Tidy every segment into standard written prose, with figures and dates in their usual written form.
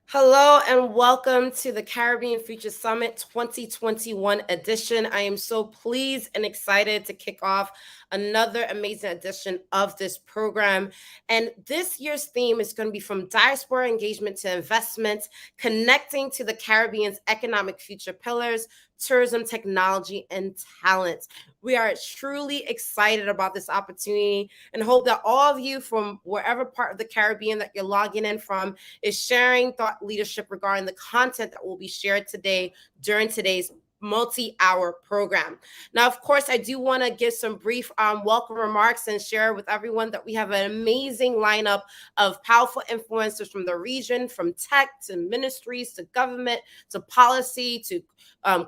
Hello and welcome to the Caribbean Future Summit 2021 edition. I am so pleased and excited to kick off another amazing edition of this program. And this year's theme is going to be from diaspora engagement to investment, connecting to the Caribbean's economic future pillars, tourism, technology, and talent. We are truly excited about this opportunity and hope that all of you from wherever part of the Caribbean that you're logging in from is sharing thought leadership regarding the content that will be shared today during today's multi-hour program. Now, of course, I do want to give some brief welcome remarks and share with everyone that we have an amazing lineup of powerful influencers from the region, from tech to ministries to government to policy to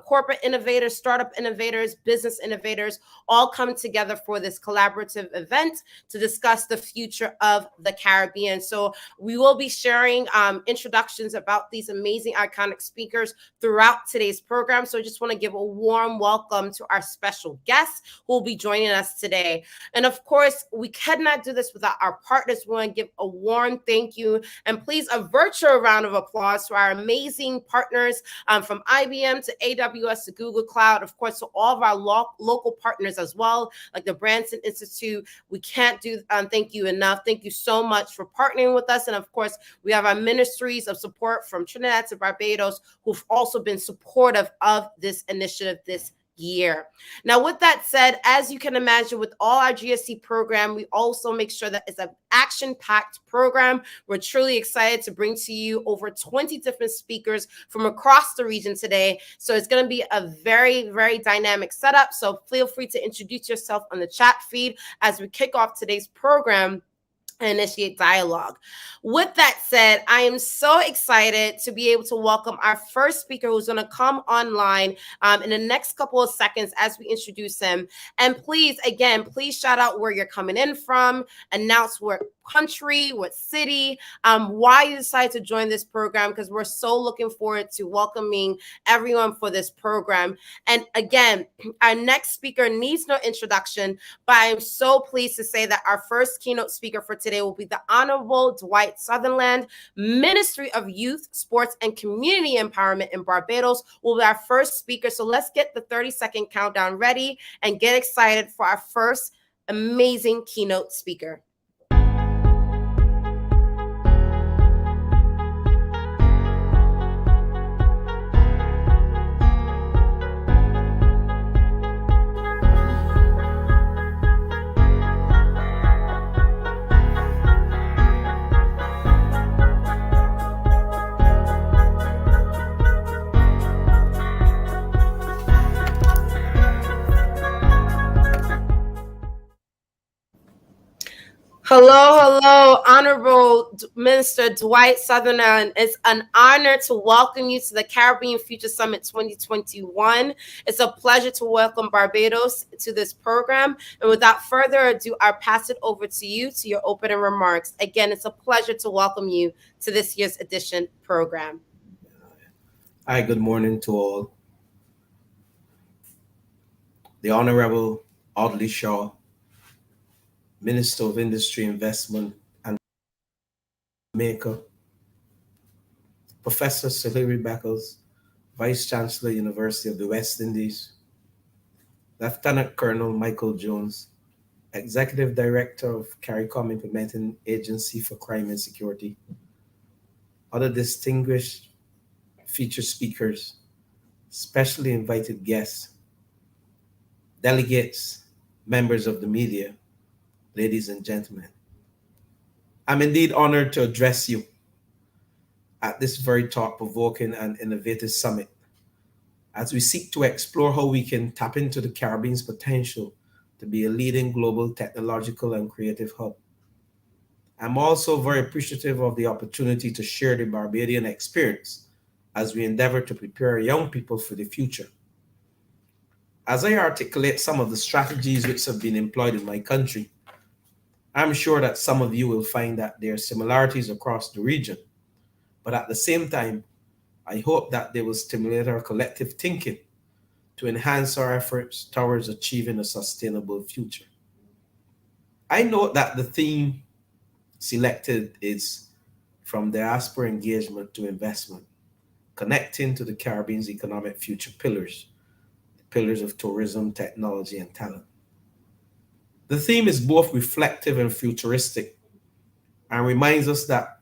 corporate innovators, startup innovators, business innovators, all come together for this collaborative event to discuss the future of the Caribbean. So we will be sharing introductions about these amazing, iconic speakers throughout today's program. So I just want to give a warm welcome to our special guests who will be joining us today. And of course, we cannot do this without our partners. We want to give a warm thank you and please a virtual round of applause to our amazing partners from IBM to AWS to Google Cloud, of course, to all of our local partners as well, like the Branson Institute. We can't do thank you enough. Thank you so much for partnering with us. And of course, we have our ministries of support from Trinidad to Barbados who've also been supportive of this initiative this year. Now, with that said, as you can imagine, with all our GSC program, we also make sure that it's an action-packed program. We're truly excited to bring to you over 20 different speakers from across the region today. So it's going to be a very, very dynamic setup. So feel free to introduce yourself on the chat feed as we kick off today's program and initiate dialogue. With that said, I am so excited to be able to welcome our first speaker who's going to come online in the next couple of seconds as we introduce him. And please, again, please shout out where you're coming in from, announce what country, what city, why you decided to join this program, because we're so looking forward to welcoming everyone for this program. And again, our next speaker needs no introduction, but I'm so pleased to say that our first keynote speaker for today will be the Honorable Dwight Sutherland, Ministry of Youth, Sports, and Community Empowerment in Barbados, will be our first speaker. So let's get the 30-second countdown ready and get excited for our first amazing keynote speaker. Hello, Honorable Minister Dwight Sutherland. It's an honor to welcome you to the Caribbean Future Summit 2021. It's a pleasure to welcome Barbados to this program. And without further ado, I'll pass it over to you to your opening remarks. Again, it's a pleasure to welcome you to this year's edition program. Hi, good morning to all. The Honorable Audrey Shaw, Minister of Industry, Investment and Jamaica, Professor Hilary Beckles, Vice Chancellor, University of the West Indies, Lieutenant Colonel Michael Jones, Executive Director of CARICOM Implementing Agency for Crime and Security, other distinguished featured speakers, specially invited guests, delegates, members of the media, ladies and gentlemen. I'm indeed honored to address you at this very thought-provoking and innovative summit as we seek to explore how we can tap into the Caribbean's potential to be a leading global technological and creative hub. I'm also very appreciative of the opportunity to share the Barbadian experience as we endeavor to prepare young people for the future. As I articulate some of the strategies which have been employed in my country, I'm sure that some of you will find that there are similarities across the region, but at the same time, I hope that they will stimulate our collective thinking to enhance our efforts towards achieving a sustainable future. I note that the theme selected is from diaspora engagement to investment, connecting to the Caribbean's economic future pillars, the pillars of tourism, technology, and talent. The theme is both reflective and futuristic and reminds us that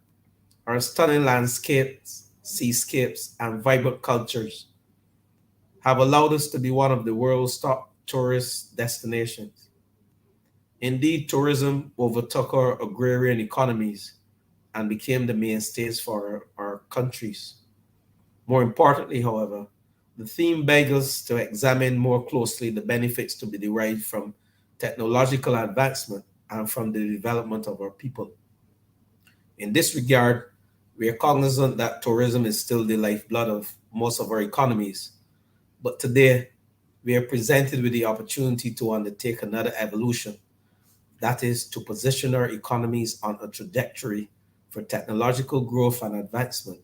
our stunning landscapes, seascapes, and vibrant cultures have allowed us to be one of the world's top tourist destinations. Indeed, tourism overtook our agrarian economies and became the mainstays for our countries. More importantly, however, the theme begs us to examine more closely the benefits to be derived from technological advancement and from the development of our people. In this regard, we are cognizant that tourism is still the lifeblood of most of our economies, but today we are presented with the opportunity to undertake another evolution, that is, to position our economies on a trajectory for technological growth and advancement,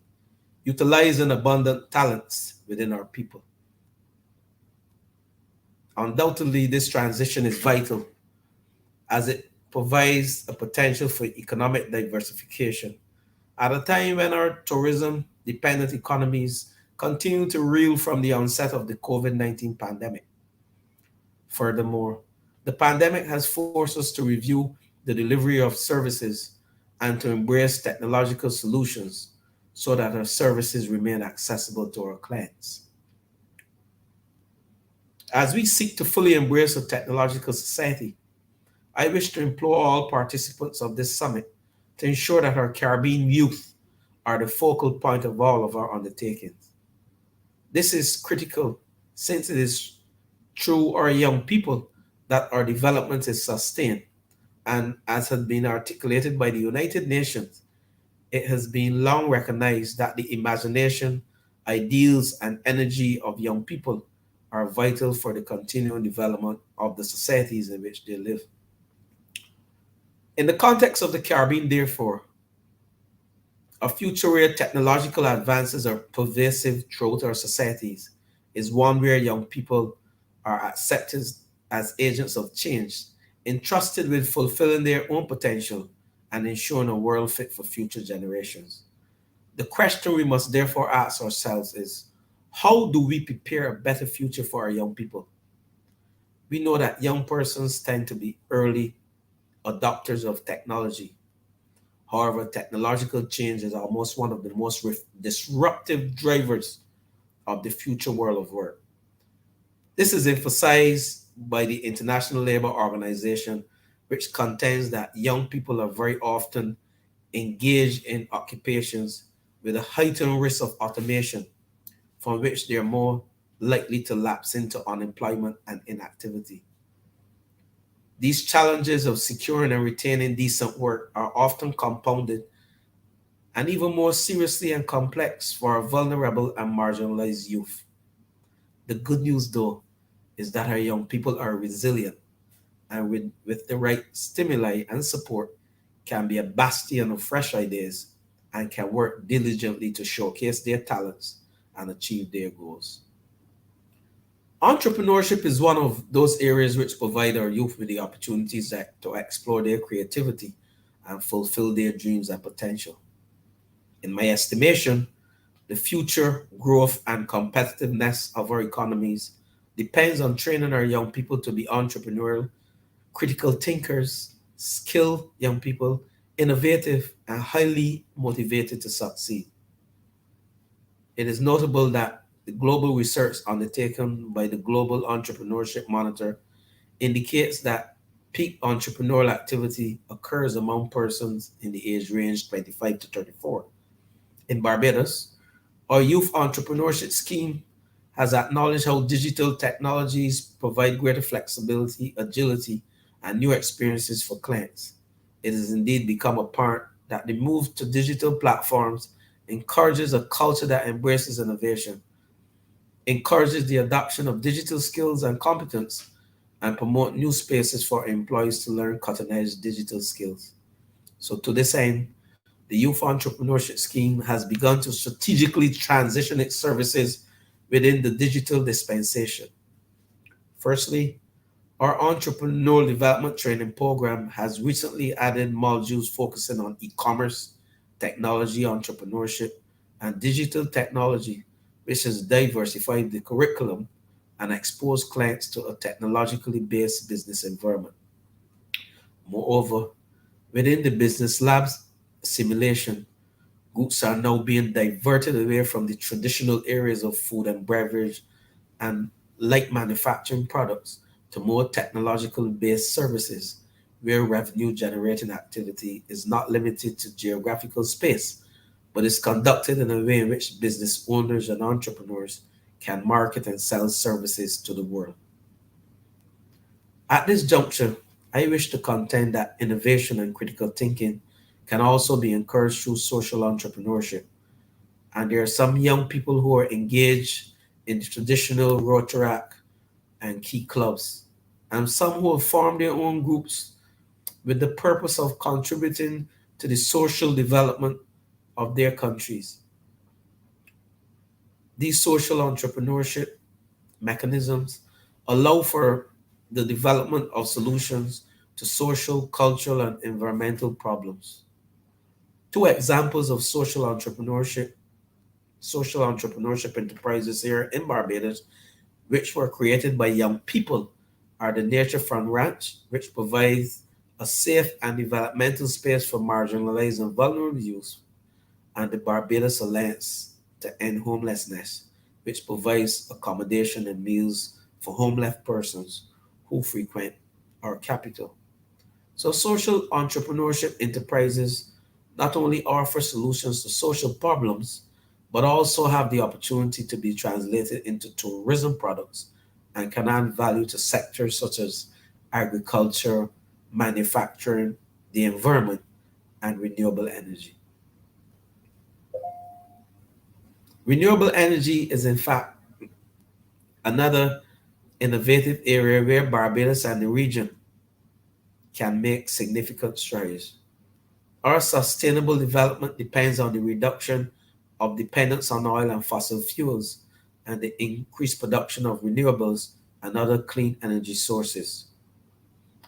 utilizing abundant talents within our people. Undoubtedly, this transition is vital as it provides a potential for economic diversification at a time when our tourism dependent economies continue to reel from the onset of the COVID-19 pandemic. Furthermore, the pandemic has forced us to review the delivery of services and to embrace technological solutions so that our services remain accessible to our clients. As we seek to fully embrace a technological society, I wish to implore all participants of this summit to ensure that our Caribbean youth are the focal point of all of our undertakings. This is critical since it is through our young people that our development is sustained. And as has been articulated by the United Nations, it has been long recognized that the imagination, ideals, and energy of young people are vital for the continuing development of the societies in which they live. In the context of the Caribbean, therefore, a future where technological advances are pervasive throughout our societies is one where young people are accepted as agents of change, entrusted with fulfilling their own potential and ensuring a world fit for future generations. The question we must therefore ask ourselves is, how do we prepare a better future for our young people? We know that young persons tend to be early adopters of technology. However, technological change is almost one of the most disruptive drivers of the future world of work. This is emphasized by the International Labour Organization, which contends that young people are very often engaged in occupations with a heightened risk of automation, from which they are more likely to lapse into unemployment and inactivity. These challenges of securing and retaining decent work are often compounded and even more seriously and complex for our vulnerable and marginalized youth. The good news, though, is that our young people are resilient and with the right stimuli and support can be a bastion of fresh ideas and can work diligently to showcase their talents and achieve their goals. Entrepreneurship is one of those areas which provide our youth with the opportunities to explore their creativity and fulfill their dreams and potential. In my estimation, the future growth and competitiveness of our economies depends on training our young people to be entrepreneurial, critical thinkers, skilled young people, innovative, and highly motivated to succeed. It is notable that the global research undertaken by the Global Entrepreneurship Monitor indicates that peak entrepreneurial activity occurs among persons in the age range 25 to 34. In Barbados, our youth entrepreneurship scheme has acknowledged how digital technologies provide greater flexibility, agility, and new experiences for clients. It has indeed become apparent that the move to digital platforms encourages a culture that embraces innovation, encourages the adoption of digital skills and competence, and promote new spaces for employees to learn cutting-edge digital skills. So to this end, the Youth Entrepreneurship Scheme has begun to strategically transition its services within the digital dispensation. Firstly, our Entrepreneurial Development Training Program has recently added modules focusing on e-commerce, technology entrepreneurship, and digital technology, which has diversified the curriculum and exposed clients to a technologically based business environment. Moreover, within the business labs simulation, groups are now being diverted away from the traditional areas of food and beverage and light manufacturing products to more technological based services where revenue generating activity is not limited to geographical space, but is conducted in a way in which business owners and entrepreneurs can market and sell services to the world. At this juncture, I wish to contend that innovation and critical thinking can also be encouraged through social entrepreneurship. And there are some young people who are engaged in the traditional Rotaract and key clubs, and some who have formed their own groups with the purpose of contributing to the social development of their countries. These social entrepreneurship mechanisms allow for the development of solutions to social, cultural, and environmental problems. Two examples of social entrepreneurship enterprises here in Barbados, which were created by young people, are the Nature Front Ranch, which provides a safe and developmental space for marginalized and vulnerable youth, and the Barbados Alliance to End Homelessness, which provides accommodation and meals for homeless persons who frequent our capital. So, social entrepreneurship enterprises not only offer solutions to social problems, but also have the opportunity to be translated into tourism products and can add value to sectors such as agriculture, manufacturing, the environment, and renewable energy. Renewable energy is, in fact, another innovative area where Barbados and the region can make significant strides. Our sustainable development depends on the reduction of dependence on oil and fossil fuels and the increased production of renewables and other clean energy sources.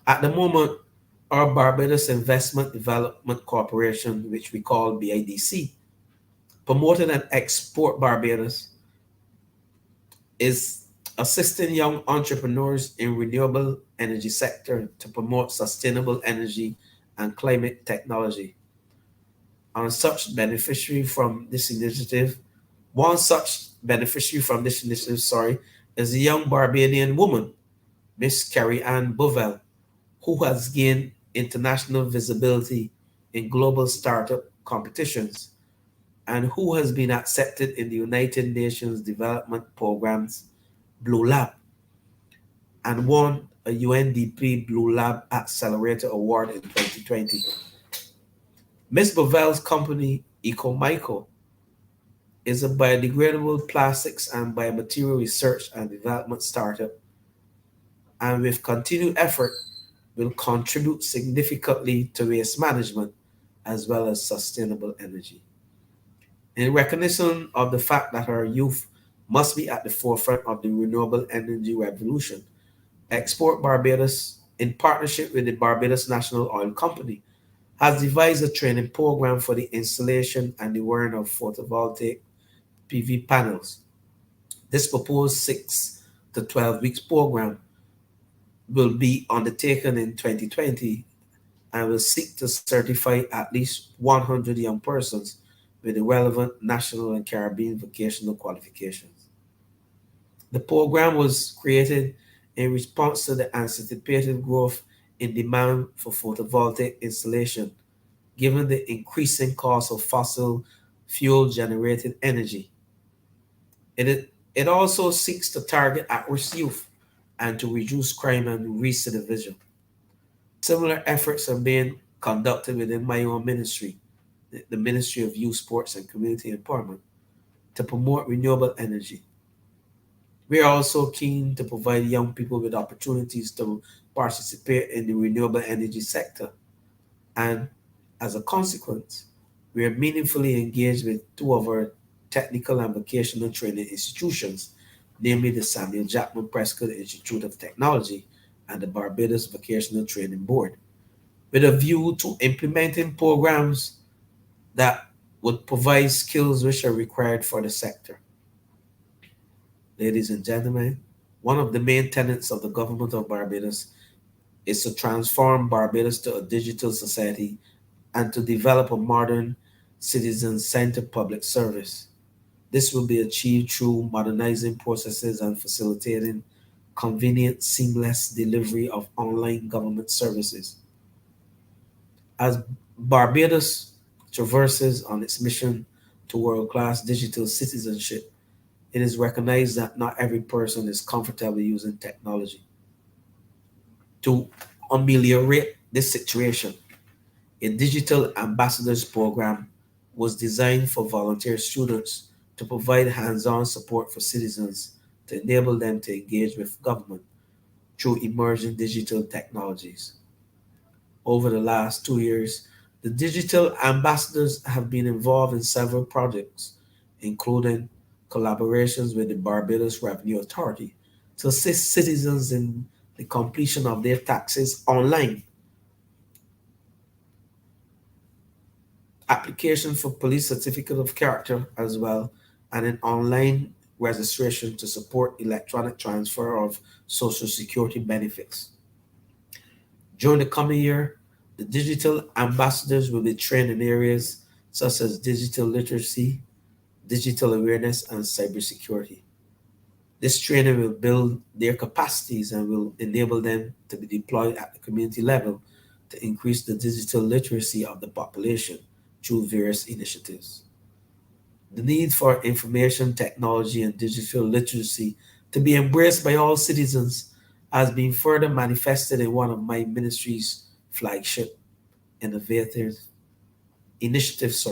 At the moment, our Barbados Investment Development Corporation, which we call BIDC, promoted and export Barbados, is assisting young entrepreneurs in renewable energy sector to promote sustainable energy and climate technology. And such beneficiary from this initiative, one such beneficiary from this initiative, is a young Barbadian woman, Miss Carrie Ann Bovell, who has gained international visibility in global startup competitions and who has been accepted in the United Nations Development Program's Blue Lab and won a UNDP Blue Lab Accelerator Award in 2020. Ms. Bovell's company, EcoMyco, is a biodegradable plastics and biomaterial research and development startup, and with continued effort, will contribute significantly to waste management as well as sustainable energy. In recognition of the fact that our youth must be at the forefront of the renewable energy revolution, Export Barbados, in partnership with the Barbados National Oil Company, has devised a training program for the installation and the wearing of photovoltaic PV panels. This proposed 6 to 12 weeks program will be undertaken in 2020 and will seek to certify at least 100 young persons with the relevant national and Caribbean vocational qualifications. The program was created in response to the anticipated growth in demand for photovoltaic installation, given the increasing cost of fossil fuel generated energy. It also seeks to target at-risk youth and to reduce crime and recidivism. Similar efforts are being conducted within my own ministry, the Ministry of Youth, Sports and Community Empowerment, to promote renewable energy. We are also keen to provide young people with opportunities to participate in the renewable energy sector. And as a consequence, we are meaningfully engaged with two of our technical and vocational training institutions, namely the Samuel Jackman Prescott Institute of Technology and the Barbados Vocational Training Board, with a view to implementing programs that would provide skills which are required for the sector. Ladies and gentlemen, one of the main tenets of the government of Barbados is to transform Barbados to a digital society and to develop a modern citizen-centered public service. This will be achieved through modernizing processes and facilitating convenient, seamless delivery of online government services. As Barbados traverses on its mission to world-class digital citizenship, it is recognized that not every person is comfortable using technology. To ameliorate this situation, a digital ambassadors program was designed for volunteer students to provide hands-on support for citizens to enable them to engage with government through emerging digital technologies. Over the last 2 years, the digital ambassadors have been involved in several projects, including collaborations with the Barbados Revenue Authority to assist citizens in the completion of their taxes online, application for police certificate of character as well, and an online registration to support electronic transfer of social security benefits. During the coming year, the digital ambassadors will be trained in areas such as digital literacy, digital awareness, and cybersecurity. This training will build their capacities and will enable them to be deployed at the community level to increase the digital literacy of the population through various initiatives. The need for information technology and digital literacy to be embraced by all citizens has been further manifested in one of my ministry's flagship innovative initiatives,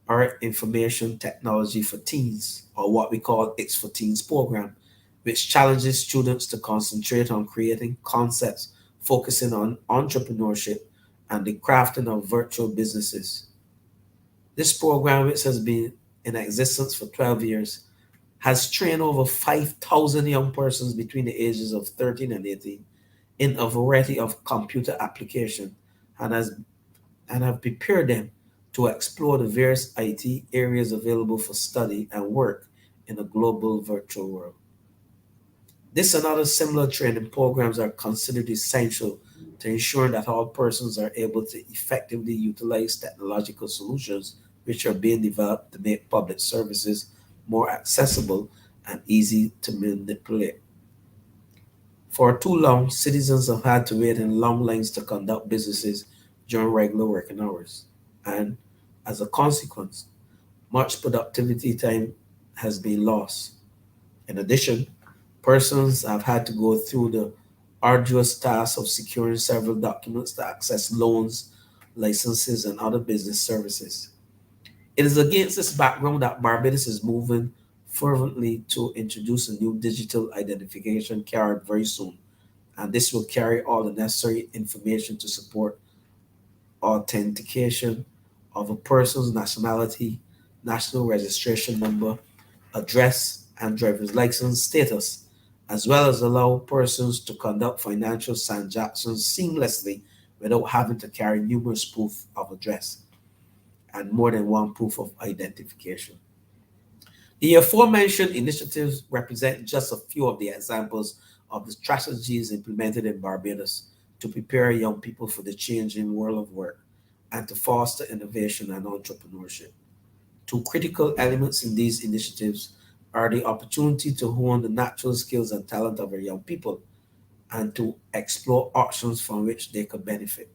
our information technology for teens, or what we call It's for Teens program, which challenges students to concentrate on creating concepts focusing on entrepreneurship and the crafting of virtual businesses. This program, which has been in existence for 12 years, has trained over 5,000 young persons between the ages of 13 and 18 in a variety of computer application and has and have prepared them to explore the various IT areas available for study and work in a global virtual world. This and other similar training programs are considered essential to ensure that all persons are able to effectively utilize technological solutions which are being developed to make public services more accessible and easy to manipulate. For too long, citizens have had to wait in long lines to conduct businesses during regular working hours, and as a consequence, much productivity time has been lost. In addition, persons have had to go through the arduous task of securing several documents to access loans, licenses, and other business services. It is against this background that Barbados is moving fervently to introduce a new digital identification card very soon, and this will carry all the necessary information to support authentication of a person's nationality, national registration number, address, and driver's license status, as well as allow persons to conduct financial transactions seamlessly without having to carry numerous proof of address and more than one proof of identification. The aforementioned initiatives represent just a few of the examples of the strategies implemented in Barbados to prepare young people for the changing world of work and to foster innovation and entrepreneurship. Two critical elements in these initiatives are the opportunity to hone the natural skills and talent of our young people and to explore options from which they could benefit.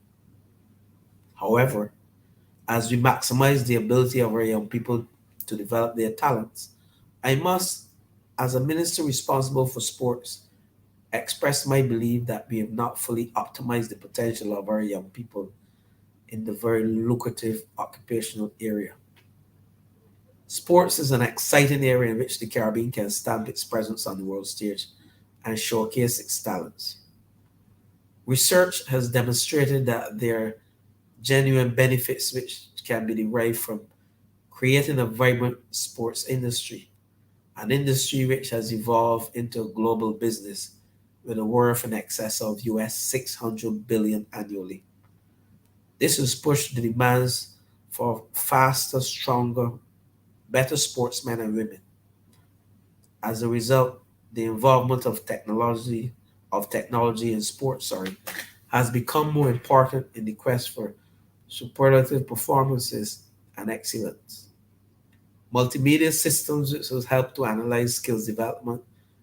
However, as we maximize the ability of our young people to develop their talents, I must, as a minister responsible for sports, express my belief that we have not fully optimized the potential of our young people in the very lucrative occupational area. Sports is an exciting area in which the Caribbean can stamp its presence on the world stage and showcase its talents. Research has demonstrated that there are genuine benefits which can be derived from creating a vibrant sports industry, an industry which has evolved into a global business with a worth in excess of US 600 billion annually. This has pushed the demands for faster, stronger, better sportsmen and women. As a result, the involvement of technology in sports, has become more important in the quest for superlative performances and excellence. Multimedia systems which will help to analyze skills development,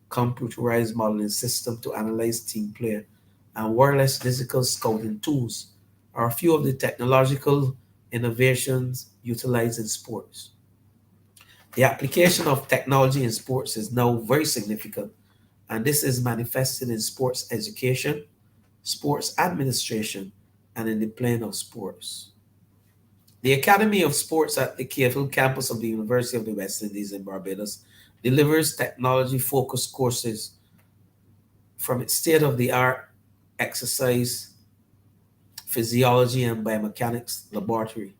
computerized modeling system to analyze team play, and wireless physical scouting tools are a few of the technological innovations utilized in sports. The application of technology in sports is now very significant, and this is manifested in sports education, sports administration, and in the plane of sports. The Academy of Sports at the Cave campus of the University of the West Indies in Barbados delivers technology focused courses from its state of the art exercise, physiology, and biomechanics laboratory.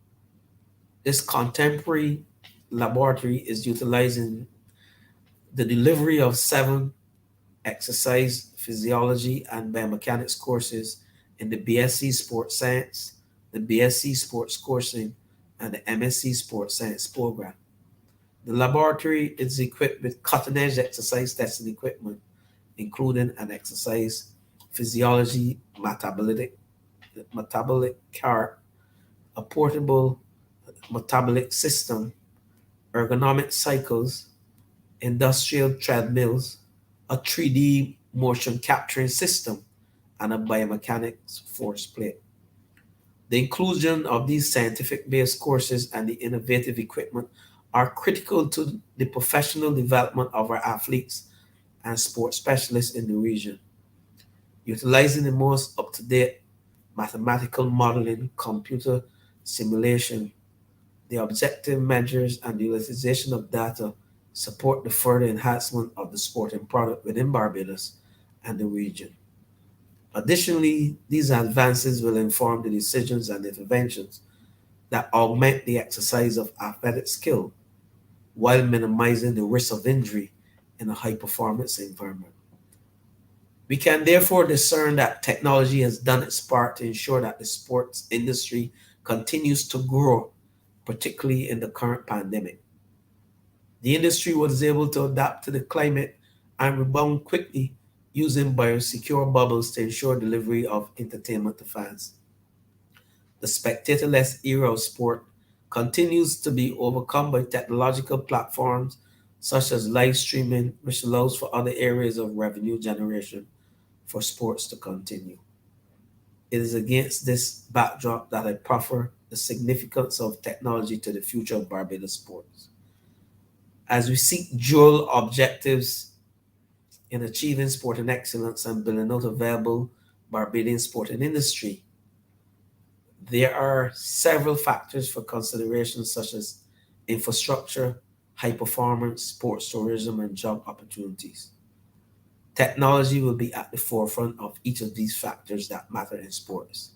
This contemporary laboratory is utilizing the delivery of 7 exercise, physiology, and biomechanics courses in the BSc Sports Science, the BSc Sports Coursing, and the MSc Sports Science program. The laboratory is equipped with cutting edge exercise testing equipment, including an exercise physiology metabolic cart, a portable metabolic system, ergonomic cycles, industrial treadmills, a 3D motion capturing system, and a biomechanics force plate. The inclusion of these scientific based courses and the innovative equipment are critical to the professional development of our athletes and sports specialists in the region. Utilizing the most up to date mathematical modeling, computer simulation, the objective measures, and the utilization of data support the further enhancement of the sporting product within Barbados and the region. Additionally, these advances will inform the decisions and interventions that augment the exercise of athletic skill while minimizing the risk of injury in a high performance environment. We can therefore discern that technology has done its part to ensure that the sports industry continues to grow, particularly in the current pandemic. The industry was able to adapt to the climate and rebound quickly using biosecure bubbles to ensure delivery of entertainment to fans. The spectatorless era of sport continues to be overcome by technological platforms such as live streaming, which allows for other areas of revenue generation for sports to continue. It is against this backdrop that I proffer the significance of technology to the future of Barbados sports. As we seek dual objectives in achieving sporting excellence and building out a viable Barbadian sporting industry, there are several factors for consideration, such as infrastructure, high performance, sports tourism, and job opportunities. Technology will be at the forefront of each of these factors that matter in sports.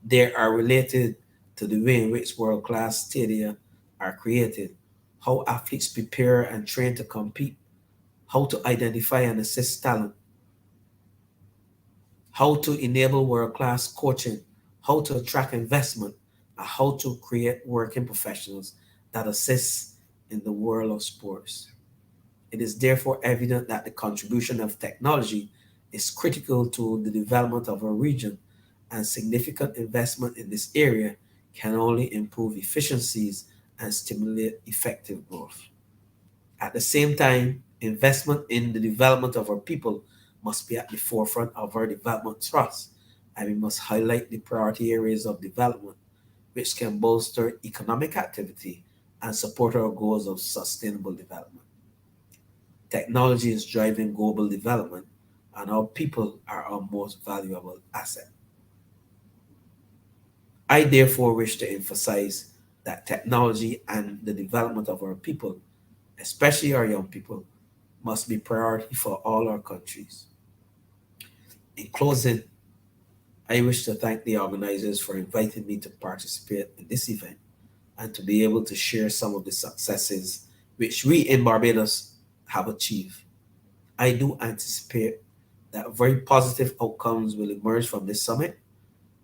They are related to the way in which world class stadia are created, how athletes prepare and train to compete, how to identify and assist talent, how to enable world class coaching, how to attract investment, and how to create working professionals that assist in the world of sports. It is therefore evident that the contribution of technology is critical to the development of our region, and significant investment in this area can only improve efficiencies and stimulate effective growth. At the same time, investment in the development of our people must be at the forefront of our development thrust, and we must highlight the priority areas of development which can bolster economic activity and support our goals of sustainable development. Technology is driving global development, and our people are our most valuable asset. I therefore wish to emphasize that technology and the development of our people, especially our young people, must be priority for all our countries. In closing, I wish to thank the organizers for inviting me to participate in this event and to be able to share some of the successes which we in Barbados have achieved. I do anticipate that very positive outcomes will emerge from this summit,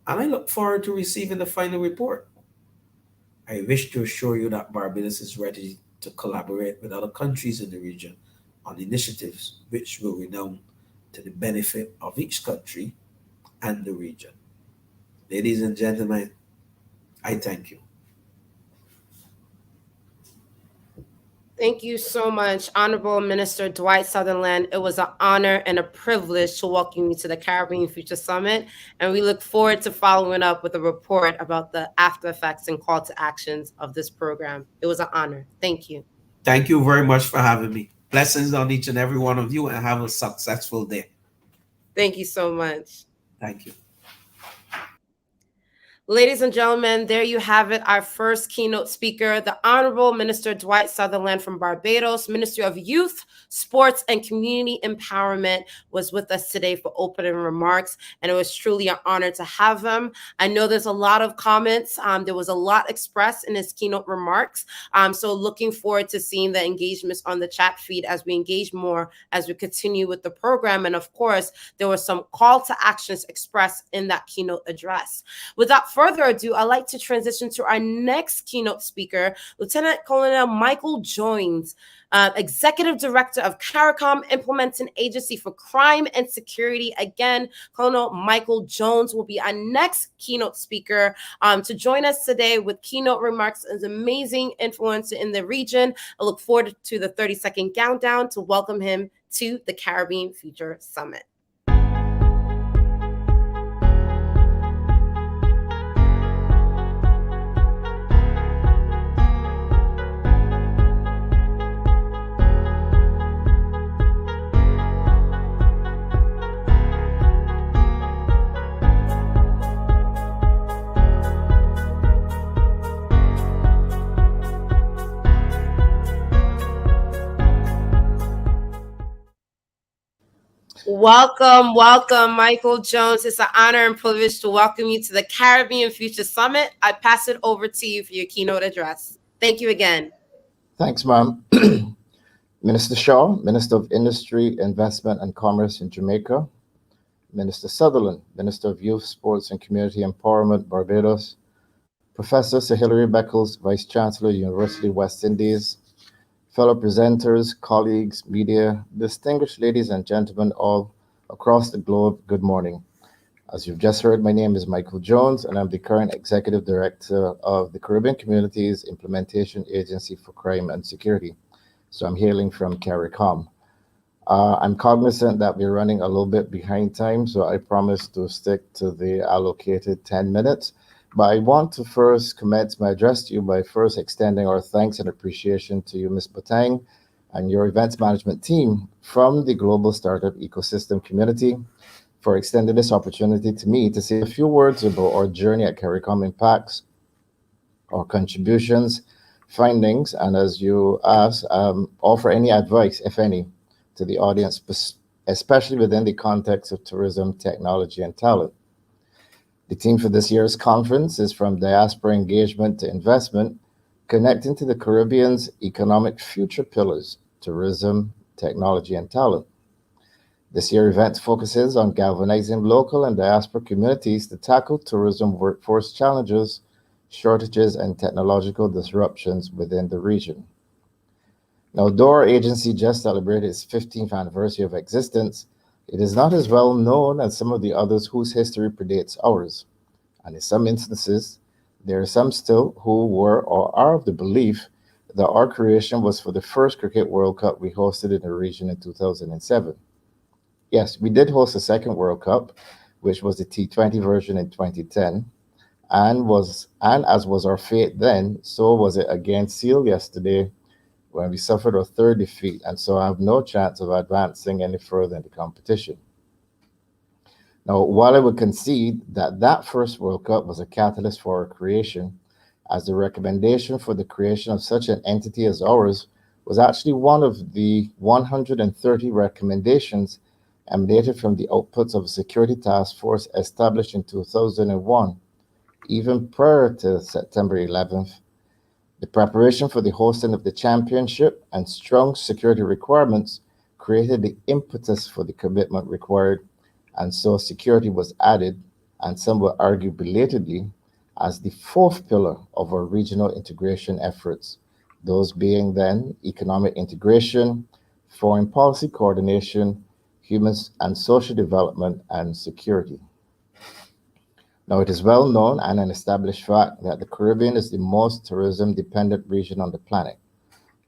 and I look forward to receiving the final report. I wish to assure you that Barbados is ready to collaborate with other countries in the region on initiatives which will redound to the benefit of each country and the region. Ladies and gentlemen, I thank you. Thank you so much, Honorable Minister Dwight Sutherland. It was an honor and a privilege to welcome you to the Caribbean Future Summit, and we look forward to following up with a report about the after effects and call to actions of this program. It was an honor. Thank you. Thank you very much for having me. Blessings on each and every one of you, and have a successful day. Thank you so much. Thank you. Ladies and gentlemen, there you have it, our first keynote speaker, the Honorable Minister Dwight Sutherland from Barbados, Ministry of Youth, Sports, and Community Empowerment, was with us today for opening remarks, and it was truly an honor to have him. I know there's a lot of comments. There was a lot expressed in his keynote remarks, so looking forward to seeing the engagements on the chat feed as we engage more, as we continue with the program, and of course, there were some call to actions expressed in that keynote address. Without further ado, I'd like to transition to our next keynote speaker, Lieutenant Colonel Michael Jones, Executive Director of CARICOM, Implementing Agency for Crime and Security. Again, Colonel Michael Jones will be our next keynote speaker to join us today with keynote remarks as amazing influencer in the region. I look forward to the 30-second countdown to welcome him to the Caribbean Future Summit. Welcome, Michael Jones. It's an honor and privilege to welcome you to the Caribbean Future Summit. I pass it over to you for your keynote address. Thank you again. Thanks, ma'am. Minister Shaw, Minister of Industry, Investment and Commerce in Jamaica. Minister Sutherland, Minister of Youth, Sports and Community Empowerment, Barbados. Professor Sir Hilary Beckles, Vice Chancellor, University of West Indies. Fellow presenters, colleagues, media, distinguished ladies and gentlemen all across the globe, good morning. As you've just heard, my name is Michael Jones, and I'm the current Executive Director of the Caribbean Communities Implementation Agency for Crime and Security. So I'm hailing from CARICOM. I'm cognizant that we're running a little bit behind time, so I promise to stick to the allocated 10 minutes. But I want to first commence my address to you by first extending our thanks and appreciation to you, Ms. Batang, and your events management team from the global startup ecosystem community for extending this opportunity to me to say a few words about our journey at CARICOM Impacts, our contributions, findings, and as you asked, offer any advice, if any, to the audience, especially within the context of tourism, technology, and talent. The theme for this year's conference is From Diaspora Engagement to Investment, Connecting to the Caribbean's Economic Future Pillars, Tourism, Technology, and Talent. This year's event focuses on galvanizing local and diaspora communities to tackle tourism workforce challenges, shortages, and technological disruptions within the region. Now, though our agency just celebrated its 15th anniversary of existence, it is not as well known as some of the others whose history predates ours. And in some instances, there are some still who were or are of the belief that our creation was for the first Cricket World Cup we hosted in the region in 2007. Yes, we did host a second World Cup, which was the T20 version in 2010, and as was our fate then, so was it against Seal yesterday, when we suffered our third defeat, and so I have no chance of advancing any further in the competition. Now, while I would concede that that first World Cup was a catalyst for our creation, as the recommendation for the creation of such an entity as ours was actually one of the 130 recommendations emanated from the outputs of a security task force established in 2001, even prior to September 11th. The preparation for the hosting of the championship and strong security requirements created the impetus for the commitment required, and so security was added, and some will argue belatedly, as the fourth pillar of our regional integration efforts, those being then economic integration, foreign policy coordination, human and social development, and security. Now, it is well known and an established fact that the Caribbean is the most tourism dependent region on the planet.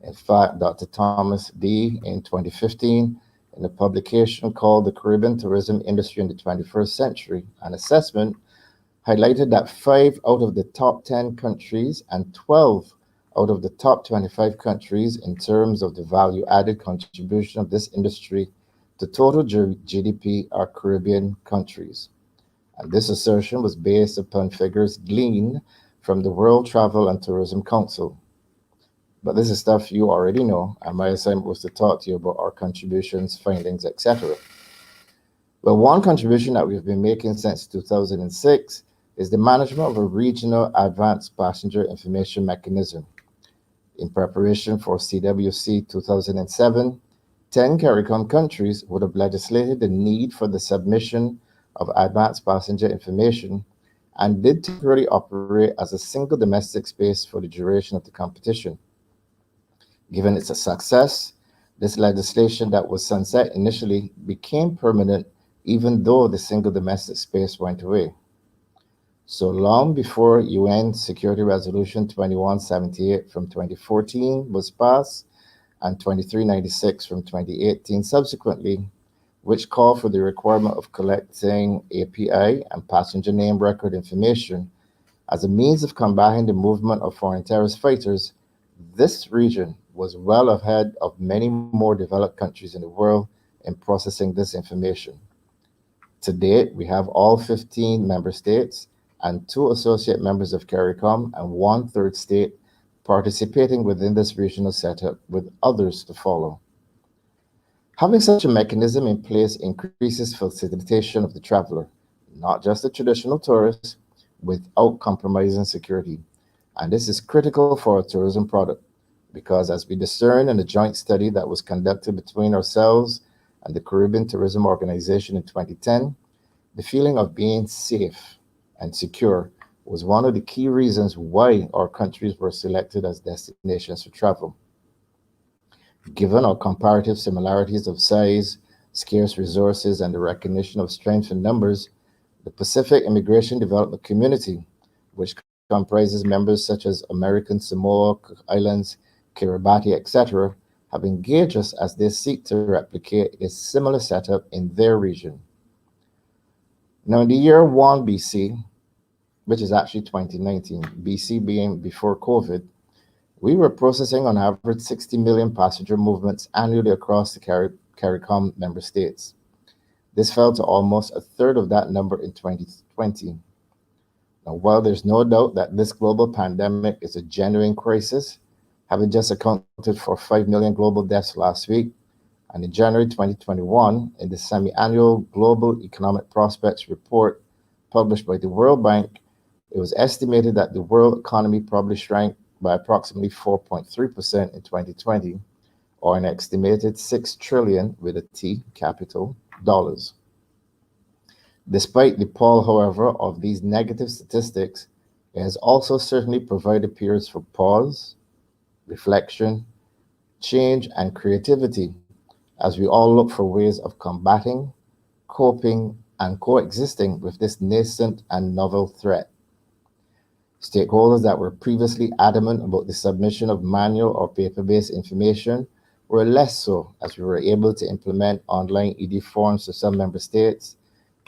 In fact, Dr. Thomas D. in 2015, in a publication called The Caribbean Tourism Industry in the 21st Century, an assessment highlighted that 5 out of the top 10 countries and 12 out of the top 25 countries in terms of the value added contribution of this industry to total GDP are Caribbean countries. And this assertion was based upon figures gleaned from the World Travel and Tourism Council. But this is stuff you already know, and my assignment was to talk to you about our contributions, findings, etc. Well, one contribution that we've been making since 2006 is the management of a regional advanced passenger information mechanism. In preparation for CWC 2007, 10 CARICOM countries would have legislated the need for the submission of advanced passenger information and did temporarily operate as a single domestic space for the duration of the competition. Given its success, this legislation that was sunset initially became permanent even though the single domestic space went away. So long before UN Security Resolution 2178 from 2014 was passed and 2396 from 2018 subsequently, which call for the requirement of collecting API and passenger name record information as a means of combating the movement of foreign terrorist fighters, this region was well ahead of many more developed countries in the world in processing this information. To date, we have all 15 member states and 2 associate members of CARICOM and 1 third state participating within this regional setup, with others to follow. Having such a mechanism in place increases facilitation of the traveler, not just the traditional tourist, without compromising security. And this is critical for a tourism product because, as we discern in a joint study that was conducted between ourselves and the Caribbean Tourism Organization in 2010, the feeling of being safe and secure was one of the key reasons why our countries were selected as destinations for travel. Given our comparative similarities of size, scarce resources, and the recognition of strength in numbers, the Pacific Immigration Development Community, which comprises members such as American Samoa, Cook Islands, Kiribati, etc., have engaged us as they seek to replicate a similar setup in their region. Now, in the year 1 BC, which is actually 2019, BC being before COVID, we were processing on average 60 million passenger movements annually across the CARICOM member states. This fell to almost a third of that number in 2020. Now, while there's no doubt that this global pandemic is a genuine crisis, having just accounted for 5 million global deaths last week, and in January 2021, in the semi-annual Global Economic Prospects report published by the World Bank, it was estimated that the world economy probably shrank by approximately 4.3% in 2020, or an estimated 6 trillion with a T capital dollars. Despite the pall, however, of these negative statistics, it has also certainly provided periods for pause, reflection, change, and creativity as we all look for ways of combating, coping, and coexisting with this nascent and novel threat. Stakeholders that were previously adamant about the submission of manual or paper-based information were less so, as we were able to implement online ED forms to some member states,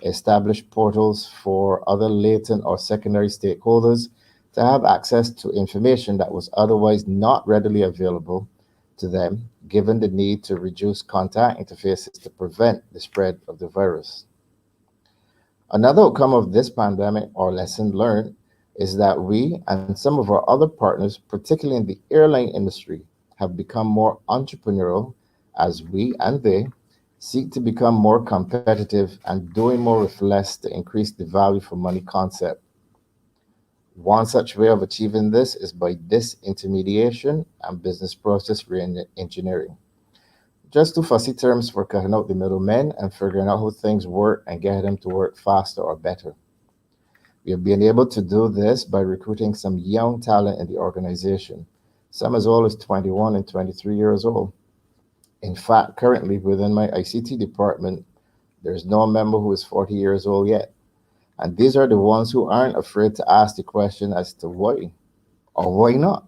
establish portals for other latent or secondary stakeholders to have access to information that was otherwise not readily available to them, given the need to reduce contact interfaces to prevent the spread of the virus. Another outcome of this pandemic, or lesson learned, is that we and some of our other partners, particularly in the airline industry, have become more entrepreneurial as we and they seek to become more competitive and doing more with less to increase the value for money concept. One such way of achieving this is by disintermediation and business process re-engineering. Just 2 fussy terms for cutting out the middlemen and figuring out how things work and getting them to work faster or better. We have been able to do this by recruiting some young talent in the organization, some as old as 21 and 23 years old. In fact, currently within my ICT department, there's no member who is 40 years old yet. And these are the ones who aren't afraid to ask the question as to why or why not,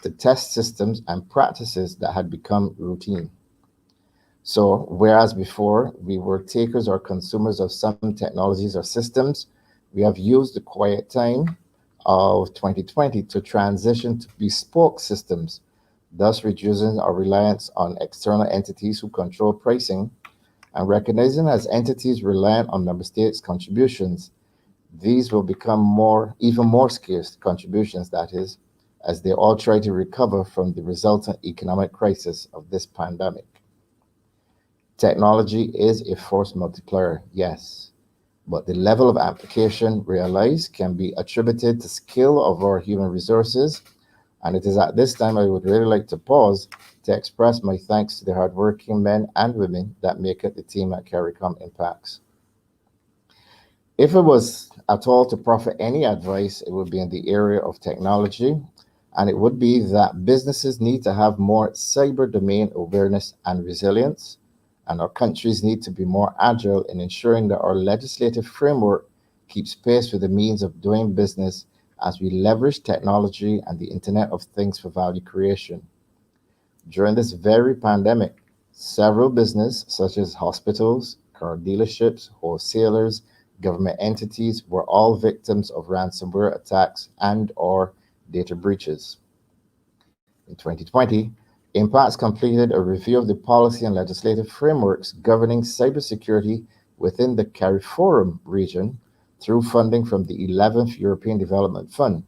to test systems and practices that had become routine. So, whereas before we were takers or consumers of some technologies or systems, we have used the quiet time of 2020 to transition to bespoke systems, thus reducing our reliance on external entities who control pricing and recognizing as entities reliant on member states' contributions. These will become even more scarce contributions, that is, as they all try to recover from the resultant economic crisis of this pandemic. Technology is a force multiplier, yes, but the level of application realized can be attributed to skill of our human resources. And it is at this time I would really like to pause to express my thanks to the hardworking men and women that make up the team at CARICOM Impacts. If it was at all to proffer any advice, it would be in the area of technology, and it would be that businesses need to have more cyber domain awareness and resilience, and our countries need to be more agile in ensuring that our legislative framework keeps pace with the means of doing business as we leverage technology and the Internet of Things for value creation. During this very pandemic, several businesses, such as hospitals, car dealerships, wholesalers, government entities, were all victims of ransomware attacks and/or data breaches. In 2020, Impacts completed a review of the policy and legislative frameworks governing cybersecurity within the CARIFORUM region through funding from the 11th European Development Fund.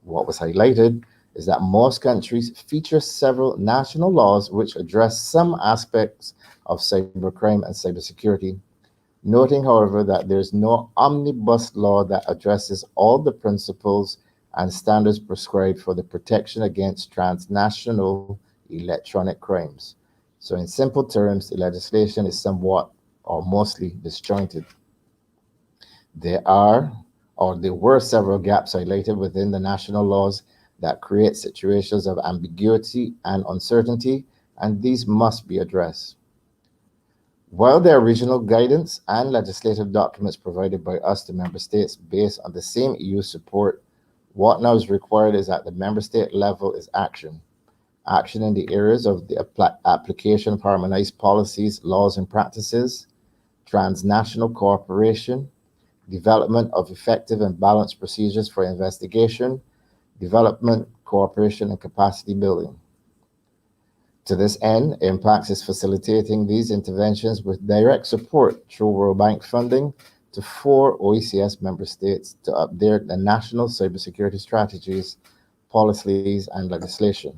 What was highlighted is that most countries feature several national laws which address some aspects of cybercrime and cybersecurity, noting, however, that there is no omnibus law that addresses all the principles and standards prescribed for the protection against transnational electronic crimes. So, in simple terms, the legislation is somewhat or mostly disjointed. There were several gaps highlighted within the national laws that create situations of ambiguity and uncertainty, and these must be addressed. While there are regional guidance and legislative documents provided by us to member states based on the same EU support, what now is required is at the member state level is action. Action in the areas of the application of harmonized policies, laws, and practices, transnational cooperation, development of effective and balanced procedures for investigation, development, cooperation, and capacity building. To this end, Impacts is facilitating these interventions with direct support through World Bank funding to 4 OECS member states to update the national cybersecurity strategies, policies, and legislation.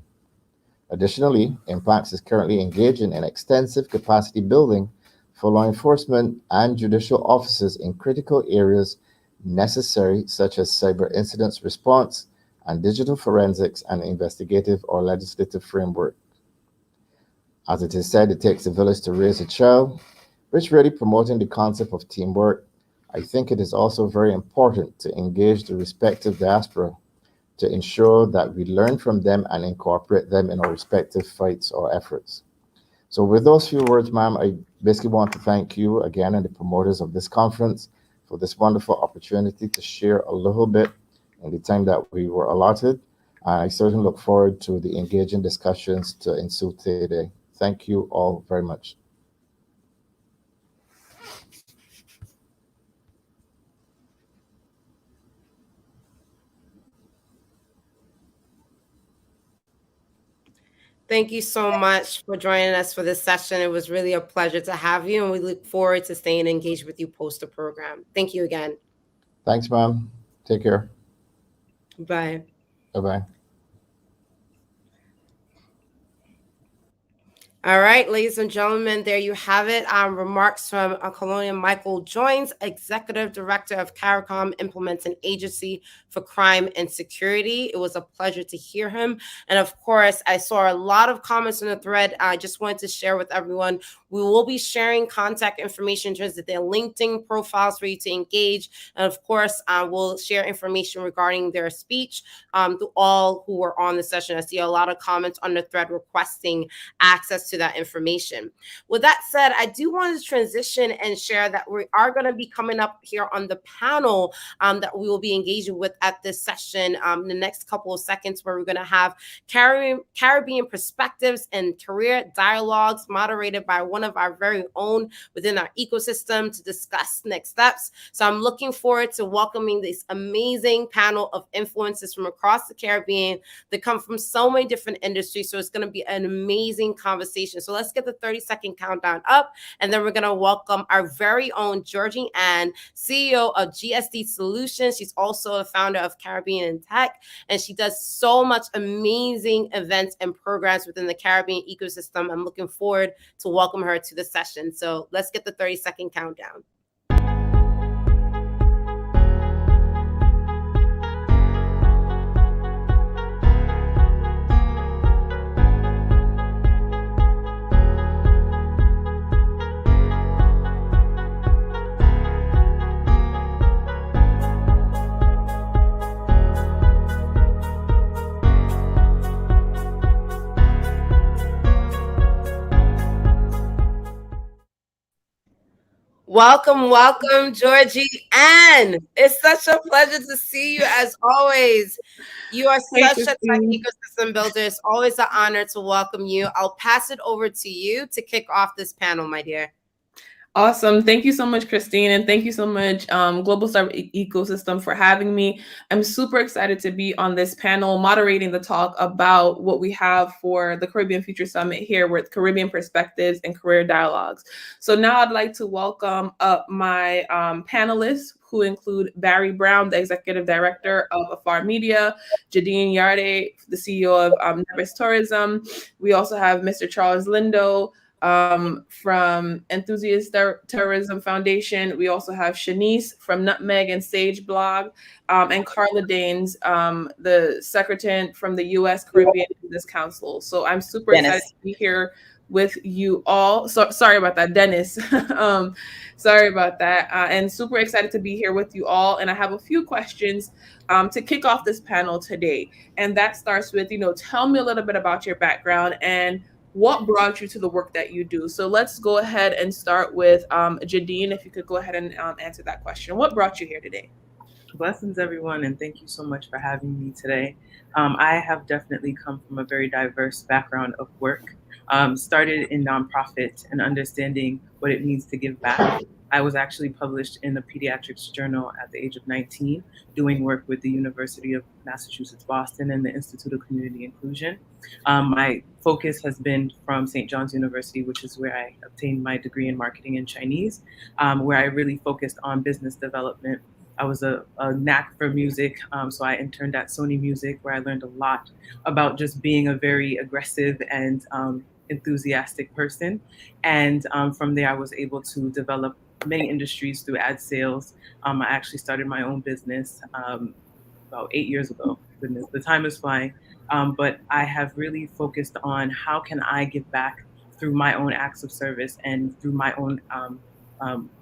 Additionally, Impacts is currently engaging in extensive capacity building for law enforcement and judicial officers in critical areas necessary, such as cyber incidents response and digital forensics and investigative or legislative framework. As it is said, it takes a village to raise a child, which really promoting the concept of teamwork. I think it is also very important to engage the respective diaspora to ensure that we learn from them and incorporate them in our respective fights or efforts. So with those few words, ma'am, I basically want to thank you again and the promoters of this conference for this wonderful opportunity to share a little bit in the time that we were allotted. I certainly look forward to the engaging discussions to ensue today. Thank you all very much. Thank you so much for joining us for this session. It was really a pleasure to have you, and we look forward to staying engaged with you post the program. Thank you again. Thanks, ma'am. Take care. Bye. Bye-bye. All right, ladies and gentlemen, there you have it. Remarks from Colonial Michael Joins, Executive Director of CARICOM, Implementing Agency for Crime and Security. It was a pleasure to hear him. And of course, I saw a lot of comments in the thread. I just wanted to share with everyone. We will be sharing contact information in terms of their LinkedIn profiles for you to engage. And of course, we'll share information regarding their speech to all who were on the session. I see a lot of comments on the thread requesting access to that information. With that said, I do want to transition and share that we are going to be coming up here on the panel that we will be engaging with at this session in the next couple of seconds, where we're going to have Caribbean perspectives and career dialogues moderated by one of our very own within our ecosystem to discuss next steps. So I'm looking forward to welcoming this amazing panel of influencers from across the Caribbean that come from so many different industries. So it's going to be an amazing conversation. So let's get the 30-second countdown up, and then we're going to welcome our very own Georgie Ann, CEO of GSD Solutions. She's also a founder of Caribbean in Tech, and she does so much amazing events and programs within the Caribbean ecosystem. I'm looking forward to welcome her to the session. So let's get the 30-second countdown. Welcome, Georgie Ann. It's such a pleasure to see you as always. You are such a tech ecosystem builder. It's always an honor to welcome you. I'll pass it over to you to kick off this panel, my dear. Awesome. Thank you so much, Christine. And thank you so much, Global Startup Ecosystem, for having me. I'm super excited to be on this panel moderating the talk about what we have for the Caribbean Future Summit here with Caribbean Perspectives and Career Dialogues. So now I'd like to welcome up my panelists, who include Barry Brown, the Executive Director of Afar Media, Jadine Yarde, the CEO of Msmes Tourism. We also have Mr. Charles Lindo, from Enthusiast Tourism Foundation. We also have Shanice from Nutmeg and Sage Blog, and Carla Danes, the Secretary from the U.S. Caribbean Business Council. So I'm super excited to be here with you all. So sorry about that, Dennis. Sorry about that. And super excited to be here with you all. And I have a few questions to kick off this panel today. And that starts with, tell me a little bit about your background and what brought you to the work that you do. So let's go ahead and start with Jadine, if you could go ahead and answer that question. What brought you here today? Blessings, everyone, and thank you so much for having me today. I have definitely come from a very diverse background of work. Started in nonprofit and understanding what it means to give back. I was actually published in the Pediatrics Journal at the age of 19, doing work with the University of Massachusetts, Boston, and the Institute of Community Inclusion. My focus has been from St. John's University, which is where I obtained my degree in marketing and Chinese, where I really focused on business development. I was a knack for music, so I interned at Sony Music, where I learned a lot about just being a very aggressive and enthusiastic person. And from there, I was able to develop many industries through ad sales. I actually started my own business about 8 years ago. Goodness, the time is flying. But I have really focused on how can I give back through my own acts of service and through my own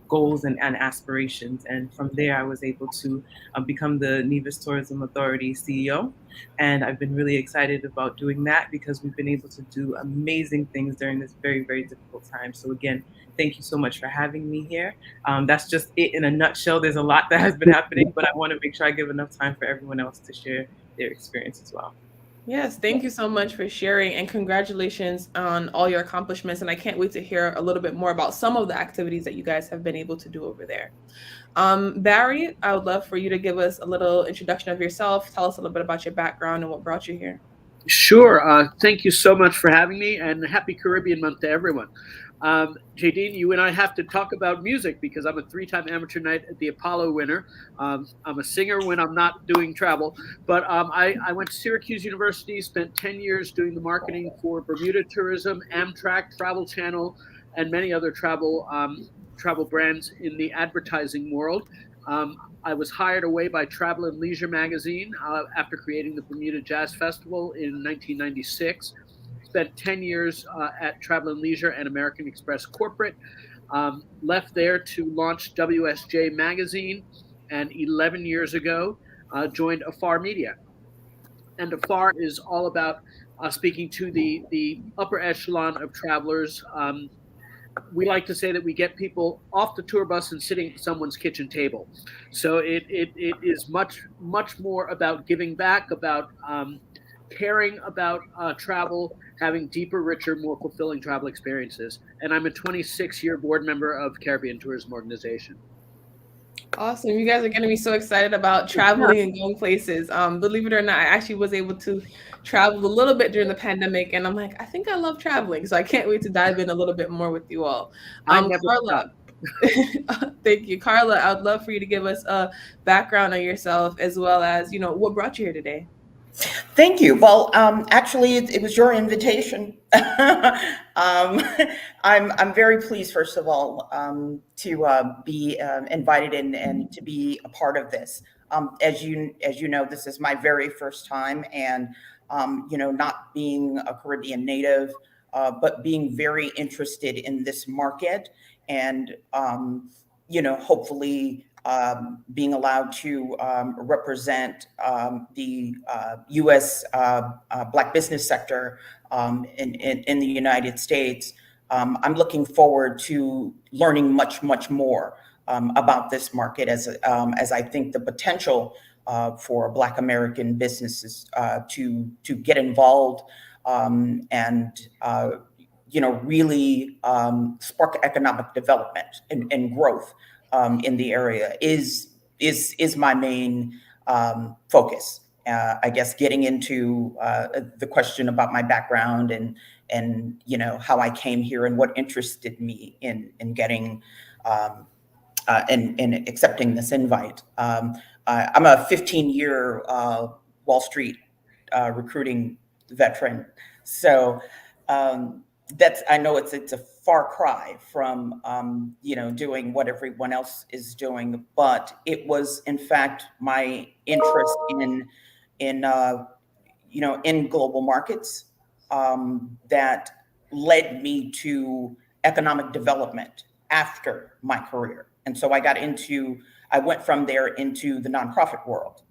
goals and aspirations. And from there, I was able to become the Nevis Tourism Authority CEO. And I've been really excited about doing that because we've been able to do amazing things during this very, very difficult time. So again, thank you so much for having me here. That's just it in a nutshell. There's a lot that has been happening, but I want to make sure I give enough time for everyone else to share their experience as well. Yes, thank you so much for sharing, and congratulations on all your accomplishments. And I can't wait to hear a little bit more about some of the activities that you guys have been able to do over there. Barry, I would love for you to give us a little introduction of yourself. Tell us a little bit about your background and what brought you here. Sure. Thank you so much for having me, and happy Caribbean month to everyone. Jadine, you and I have to talk about music because I'm a 3-time amateur night at the Apollo winner. I'm a singer when I'm not doing travel, but I went to Syracuse University, spent 10 years doing the marketing for Bermuda Tourism, Amtrak, Travel Channel, and many other travel brands in the advertising world. I was hired away by Travel and Leisure magazine after creating the Bermuda Jazz Festival in 1996. Spent 10 years at Travel and Leisure and American Express Corporate. Left there to launch WSJ Magazine, and 11 years ago joined Afar Media. And Afar is all about speaking to the upper echelon of travelers. We like to say that we get people off the tour bus and sitting at someone's kitchen table. So it is much more about giving back, about caring about travel, having deeper, richer, more fulfilling travel experiences. And I'm a 26-year board member of Caribbean Tourism Organization. Awesome. You guys are going to be so excited about traveling and going places. Believe it or not, I actually was able to travel a little bit during the pandemic, and I'm like, I think I love traveling. So I can't wait to dive in a little bit more with you all. Carla, thank you. Carla, I would love for you to give us a background on yourself as well as, what brought you here today. Thank you. Well, actually, it was your invitation. I'm very pleased, first of all, to be invited and to be a part of this. As you know, this is my very first time, and not being a Caribbean native, but being very interested in this market, and hopefully being allowed to represent the U.S. Black business sector in the United States. I'm looking forward to learning much more about this market, as I think the potential for Black American businesses to get involved and really spark economic development and growth in the area is my main focus. I guess getting into the question about my background and how I came here and what interested me in getting and accepting this invite. I'm a 15-year Wall Street recruiting veteran, so I know it's a far cry from doing what everyone else is doing, but it was in fact my interest in global markets that led me to economic development after my career. And so I went from there into the nonprofit world,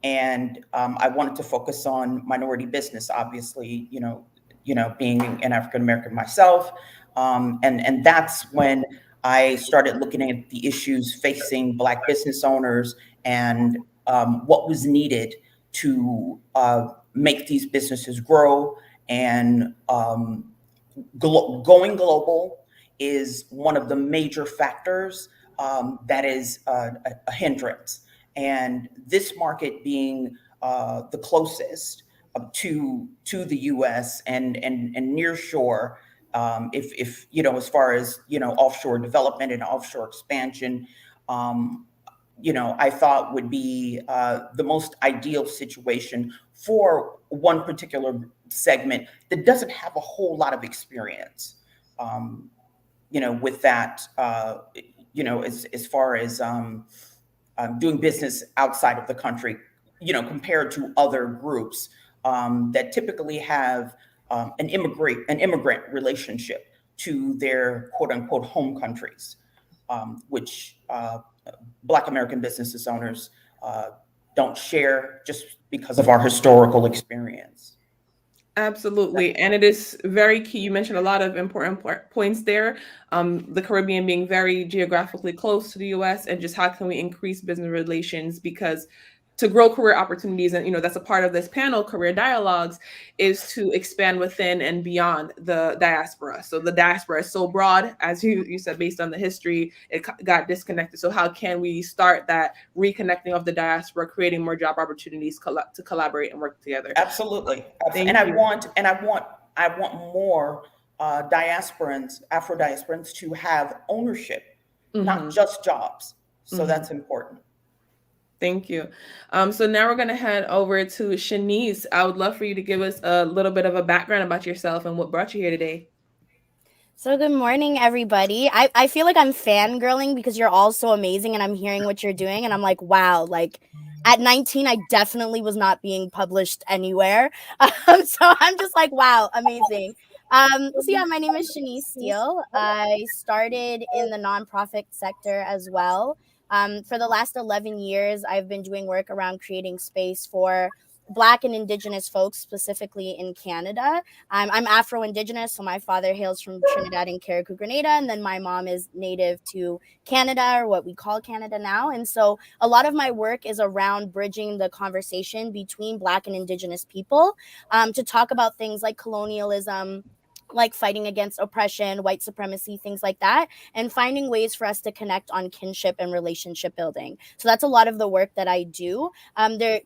and I wanted to focus on minority business, obviously, being an African American myself. And that's when I started looking at the issues facing Black business owners and what was needed to make these businesses grow. And going global is one of the major factors that is a hindrance. And this market being the closest to the U.S. and near shore, if as far as offshore development and offshore expansion, I thought would be the most ideal situation for one particular segment that doesn't have a whole lot of experience, with that, as far as doing business outside of the country, compared to other groups that typically have an immigrant relationship to their quote unquote home countries, which Black American business owners don't share just because of our historical experience. Absolutely. And it is very key. You mentioned a lot of important points there. The Caribbean being very geographically close to the US, and just how can we increase business relations, because to grow career opportunities, and that's a part of this panel, Career Dialogues, is to expand within and beyond the diaspora. So the diaspora is so broad, as you said, based on the history, it got disconnected. So how can we start that reconnecting of the diaspora, creating more job opportunities to collaborate and work together? Absolutely. And I want more diasporans, Afro-diasporans, to have ownership, Mm-hmm. not just jobs. So that's important. Thank you. So now we're going to head over to Shanice. I would love for you to give us a little bit of a background about yourself and what brought you here today. So good morning, everybody. I feel like I'm fangirling because you're all so amazing and I'm hearing what you're doing and I'm like, wow, like at 19, I definitely was not being published anywhere. So I'm just like, wow, amazing. So yeah, my name is Shanice Steele. I started in the nonprofit sector as well. For the last 11 years, I've been doing work around creating space for Black and Indigenous folks, specifically in Canada. I'm Afro-Indigenous, so my father hails from Trinidad and Carriacou, Grenada, and then my mom is native to Canada, or what we call Canada now. And so a lot of my work is around bridging the conversation between Black and Indigenous people to talk about things like colonialism, like fighting against oppression, white supremacy, things like that, and finding ways for us to connect on kinship and relationship building. So that's a lot of the work that I do.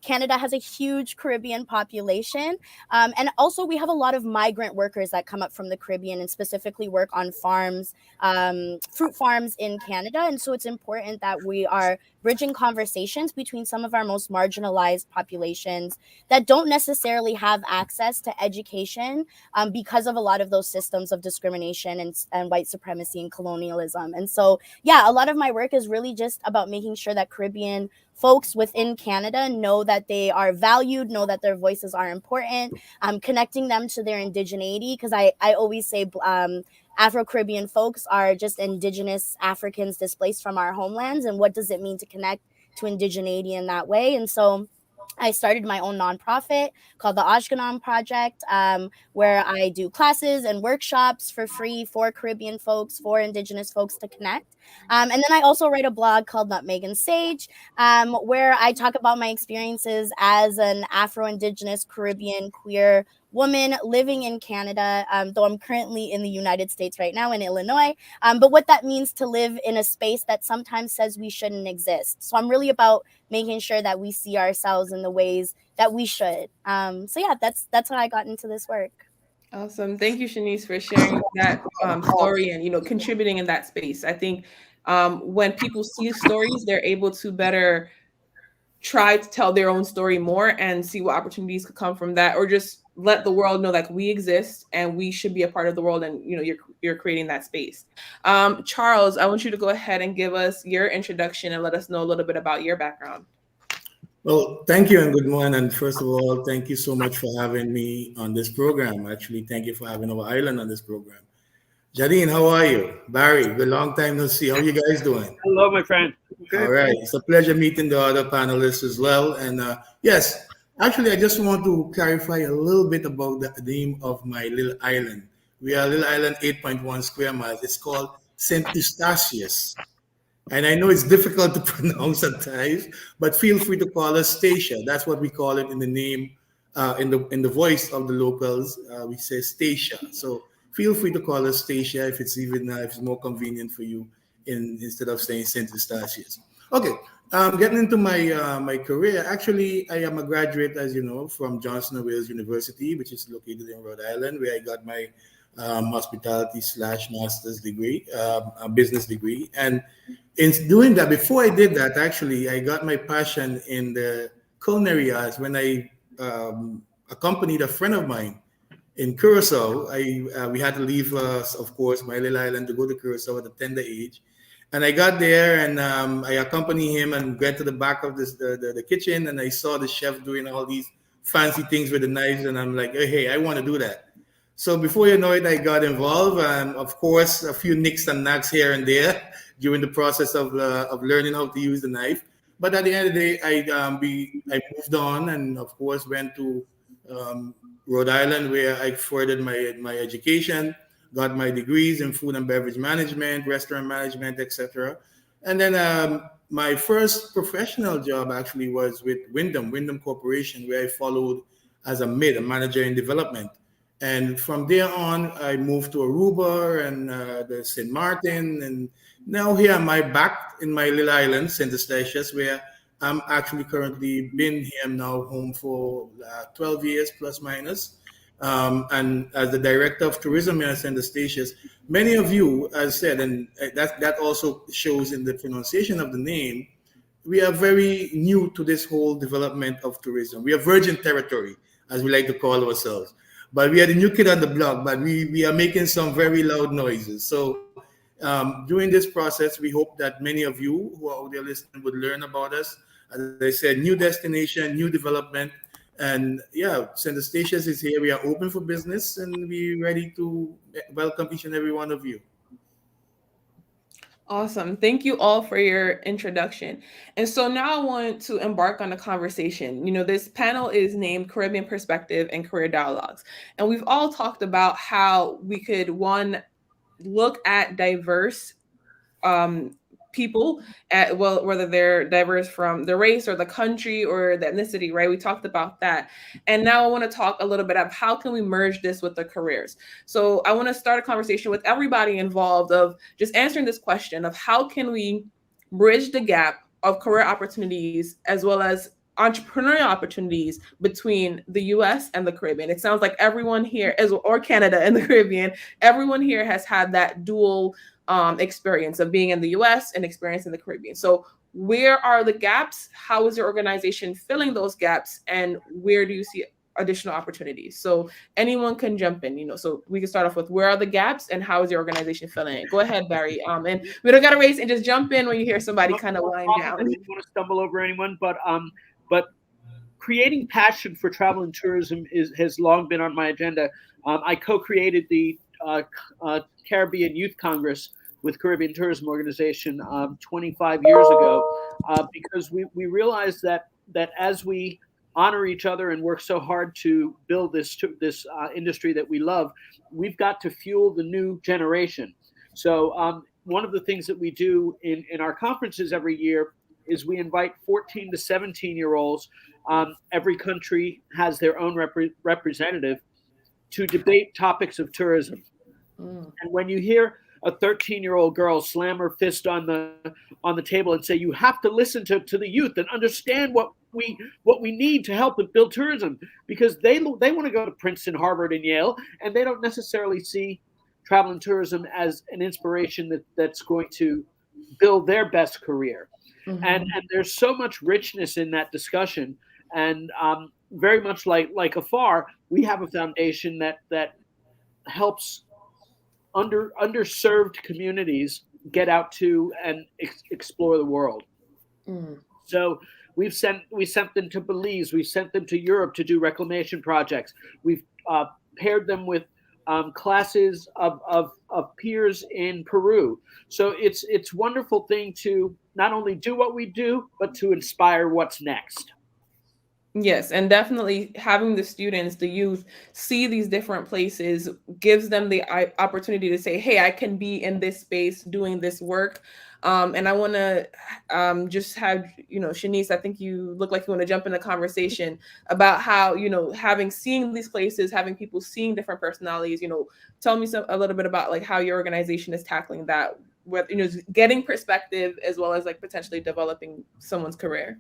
Canada has a huge Caribbean population. And also we have a lot of migrant workers that come up from the Caribbean and specifically work on farms, fruit farms in Canada. And so it's important that we are bridging conversations between some of our most marginalized populations that don't necessarily have access to education because of a lot of those systems of discrimination and white supremacy and colonialism. And so, yeah, a lot of my work is really just about making sure that Caribbean folks within Canada know that they are valued, know that their voices are important, connecting them to their indigeneity, because I always say Afro-Caribbean folks are just Indigenous Africans displaced from our homelands, and what does it mean to connect to indigeneity in that way? And so I started my own nonprofit called the Ashganon Project, where I do classes and workshops for free for Caribbean folks, for Indigenous folks to connect. And then I also write a blog called Nutmeg and Sage, where I talk about my experiences as an Afro-Indigenous Caribbean queer woman living in Canada, though I'm currently in the United States right now in Illinois, but what that means to live in a space that sometimes says we shouldn't exist. So I'm really about making sure that we see ourselves in the ways that we should. So yeah, that's how I got into this work. Awesome. Thank you, Shanice, for sharing that story and, contributing in that space. I think when people see stories, they're able to better try to tell their own story more and see what opportunities could come from that, or just let the world know that we exist and we should be a part of the world, and you're creating that space. Charles, I want you to go ahead and give us your introduction and let us know a little bit about your background. Well, thank you and good morning. And first of all, thank you so much for having me on this program. Actually, thank you for having our island on this program. Jadine, how are you? Barry, a long time no see. How are you guys doing? Hello, my friend. Good. All right. It's a pleasure meeting the other panelists as well. And yes, actually, I just want to clarify a little bit about the name of my little island. We are a little island, 8.1 square miles. It's called St. Eustatius. And I know it's difficult to pronounce at times, but feel free to call us Stacia. That's what we call it in the name, in the voice of the locals. We say Stacia. So feel free to call us Stacia if it's even if it's more convenient for you, instead of saying St. Eustatius. Okay, getting into my my career. Actually, I am a graduate, as you know, from Johnson & Wales University, which is located in Rhode Island, where I got my hospitality/master's degree, a business degree. And in doing that, before I did that, actually, I got my passion in the culinary arts when I accompanied a friend of mine in Curacao. We had to leave, of course, my little island to go to Curacao at a tender age. And I got there and I accompanied him and went to the back of the kitchen, and I saw the chef doing all these fancy things with the knives. And I'm like, hey, I want to do that. So before you know it, I got involved, and of course, a few nicks and knacks here and there during the process of learning how to use the knife. But at the end of the day, I moved on, and of course, went to Rhode Island, where I furthered my education, got my degrees in food and beverage management, restaurant management, etc. And then my first professional job actually was with Wyndham Corporation, where I followed as a manager in development. And from there on, I moved to Aruba and the St. Martin. And now here am I back in my little island, St. Eustatius, where I'm actually currently been here now home for 12 years plus minus. And as the director of tourism here at St. Eustatius, many of you, as said, and that also shows in the pronunciation of the name, we are very new to this whole development of tourism. We are virgin territory, as we like to call ourselves. But we are the new kid on the block, but we are making some very loud noises. So during this process, we hope that many of you who are out there listening would learn about us. As I said, new destination, new development. And yeah, St. Eustatius is here. We are open for business and we're ready to welcome each and every one of you. Awesome. Thank you all for your introduction. And so now I want to embark on a conversation. This panel is named Caribbean Perspective and Career Dialogues. And we've all talked about how we could, one, look at diverse people whether they're diverse from the race or the country or the ethnicity, right? We talked about that. And now I want to talk a little bit of how can we merge this with the careers. So I want to start a conversation with everybody involved of just answering this question of how can we bridge the gap of career opportunities as well as entrepreneurial opportunities between the US and the Caribbean. It sounds like everyone here, or Canada and the Caribbean, everyone here has had that dual experience of being in the US and experience in the Caribbean. So where are the gaps? How is your organization filling those gaps? And where do you see additional opportunities? So anyone can jump in, so we can start off with where are the gaps and how is your organization filling it? Go ahead, Barry. And we don't got to race and just jump in when you hear somebody kind of wind down. I didn't want to stumble over anyone, but creating passion for travel and tourism has long been on my agenda. I co-created the Caribbean Youth Congress with Caribbean Tourism Organization 25 years ago because we realized that as we honor each other and work so hard to build this industry that we love, we've got to fuel the new generation. So one of the things that we do in our conferences every year is we invite 14 to 17-year-olds. Every country has their own representative to debate topics of tourism. And when you hear a 13-year-old girl slam her fist on the table and say, you have to listen to the youth and understand what we need to help build tourism, because they want to go to Princeton, Harvard, and Yale, and they don't necessarily see travel and tourism as an inspiration that's going to build their best career. Mm-hmm. And there's so much richness in that discussion. And very much like Afar, we have a foundation that helps underserved communities get out to and explore the world. Mm. So we sent them to Belize, we sent them to Europe to do reclamation projects. We've paired them with classes of peers in Peru. So it's a wonderful thing to not only do what we do, but to inspire what's next. Yes, and definitely having the students, the youth, see these different places gives them the opportunity to say, hey, I can be in this space doing this work. And I want to just have, Shanice, I think you look like you want to jump in the conversation about how, seeing these places, having people seeing different personalities, tell me a little bit about like how your organization is tackling that, with, getting perspective as well as like potentially developing someone's career.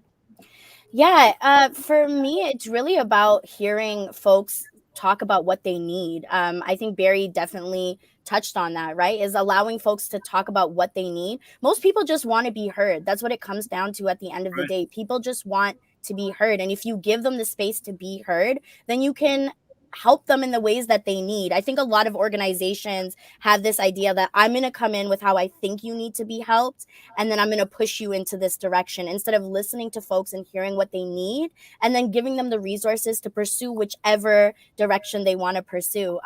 Yeah, for me, it's really about hearing folks talk about what they need. I think Barry definitely touched on that, right? Is allowing folks to talk about what they need. Most people just want to be heard. That's what it comes down to at the end of the day. People just want to be heard. And if you give them the space to be heard, then you can help them in the ways that they need. I think a lot of organizations have this idea that I'm going to come in with how I think you need to be helped, and then I'm going to push you into this direction instead of listening to folks and hearing what they need and then giving them the resources to pursue whichever direction they want to pursue.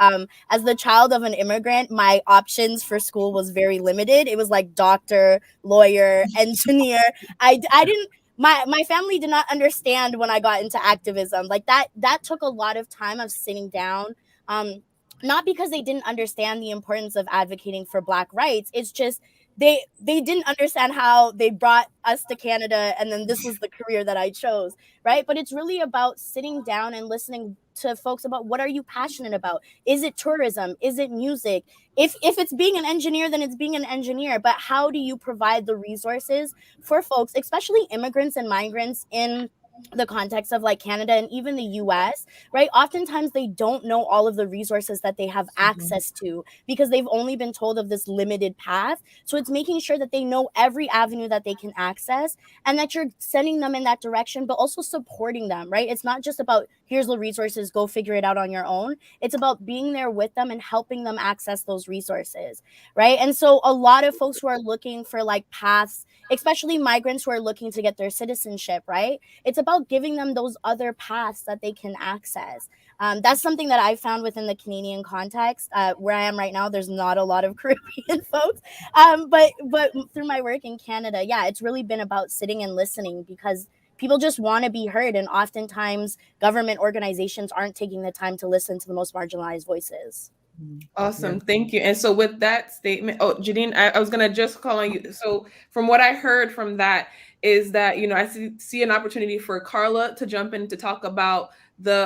As the child of an immigrant, my options for school was very limited. It was like doctor, lawyer, engineer. I didn't. My family did not understand when I got into activism. Like that took a lot of time of sitting down. Not because they didn't understand the importance of advocating for Black rights. It's just they didn't understand how they brought us to Canada and then this was the career that I chose, right? But it's really about sitting down and listening to folks about what are you passionate about? Is it tourism? Is it music? If it's being an engineer, then it's being an engineer. But how do you provide the resources for folks, especially immigrants and migrants in the context of like Canada and even the US, right? Oftentimes they don't know all of the resources that they have access to because they've only been told of this limited path. So it's making sure that they know every avenue that they can access and that you're sending them in that direction, but also supporting them, right? It's not just about here's the resources, go figure it out on your own. It's about being there with them and helping them access those resources, right? And so a lot of folks who are looking for like paths, especially migrants who are looking to get their citizenship, right? It's about giving them those other paths that they can access. That's something that I found within the Canadian context. Where I am right now, there's not a lot of Caribbean folks. But through my work in Canada, yeah, it's really been about sitting and listening because people just want to be heard. And oftentimes government organizations aren't taking the time to listen to the most marginalized voices. Awesome. Thank you. And so with that statement, oh, Janine, I was going to just call on you. So from what I heard from that is that, I see an opportunity for Carla to jump in to talk about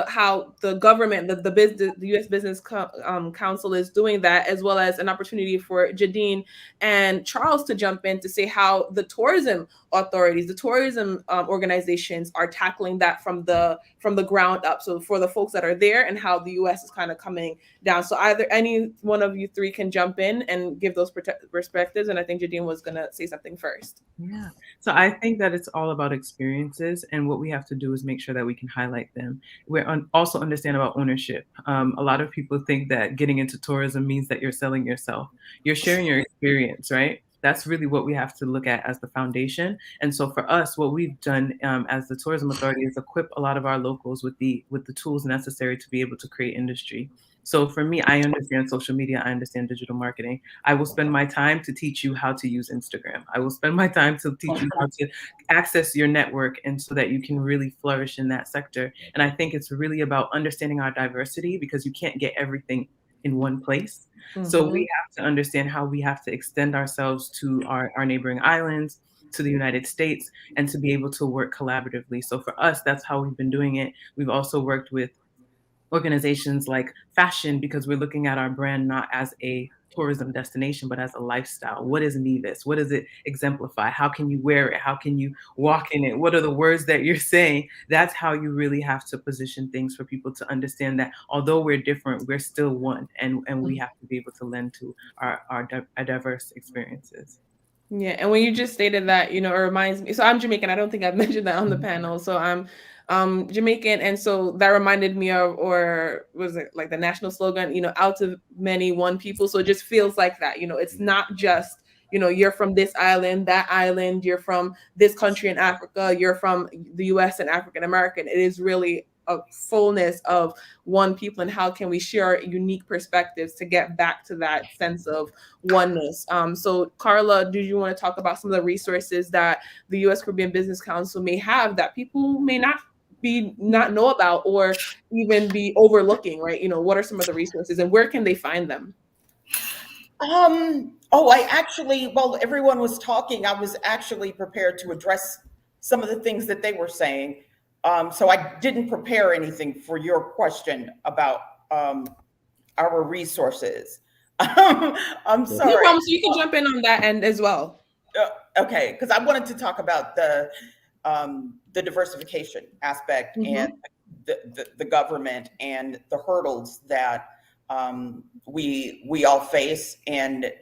how the government, the U.S. Business Council is doing that, as well as an opportunity for Jadine and Charles to jump in to say how the tourism authorities, the tourism organizations are tackling that from the ground up. So for the folks that are there and how the U.S. is kind of coming down. So either any one of you three can jump in and give those perspectives. And I think Jadine was going to say something first. Yeah. So I think that it's all about experiences, and what we have to do is make sure that we can highlight them. We're also understand about ownership. A lot of people think that getting into tourism means that you're selling yourself. You're sharing your experience, right? That's really what we have to look at as the foundation. And so for us, what we've done as the tourism authority is equip a lot of our locals with the tools necessary to be able to create industry. So for me, I understand social media. I understand digital marketing. I will spend my time to teach you how to use Instagram. I will spend my time to teach you how to access your network, and so that you can really flourish in that sector. And I think it's really about understanding our diversity, because you can't get everything in one place. So we have to understand how we have to extend ourselves to our neighboring islands, to the United States, and to be able to work collaboratively. So for us, that's how we've been doing it. We've also worked with organizations like fashion, because we're looking at our brand not as a tourism destination, but as a lifestyle. What is Msmes? What does it exemplify? How can you wear it? How can you walk in it? What are the words that you're saying? That's how you really have to position things for people to understand that although we're different, we're still one, and we have to be able to lend to our diverse experiences. Yeah, and when you just stated that, it reminds me. So I'm Jamaican. I don't think I've mentioned that on the panel. So I'm Jamaican, and so that reminded me of, or was it like the national slogan? Out of many, one people. So it just feels like that. It's not just you're from this island, that island. You're from this country in Africa. You're from the U.S. and African American. It is really a fullness of one people, and how can we share unique perspectives to get back to that sense of oneness. So Carla, do you want to talk about some of the resources that the U.S. Caribbean Business Council may have that people may not know about, or even be overlooking, right? What are some of the resources and where can they find them? While everyone was talking, I was actually prepared to address some of the things that they were saying. So I didn't prepare anything for your question about our resources. I'm sorry. No problem. So you can jump in on that end as well. Okay, because I wanted to talk about the diversification aspect and the government and the hurdles that we all face, and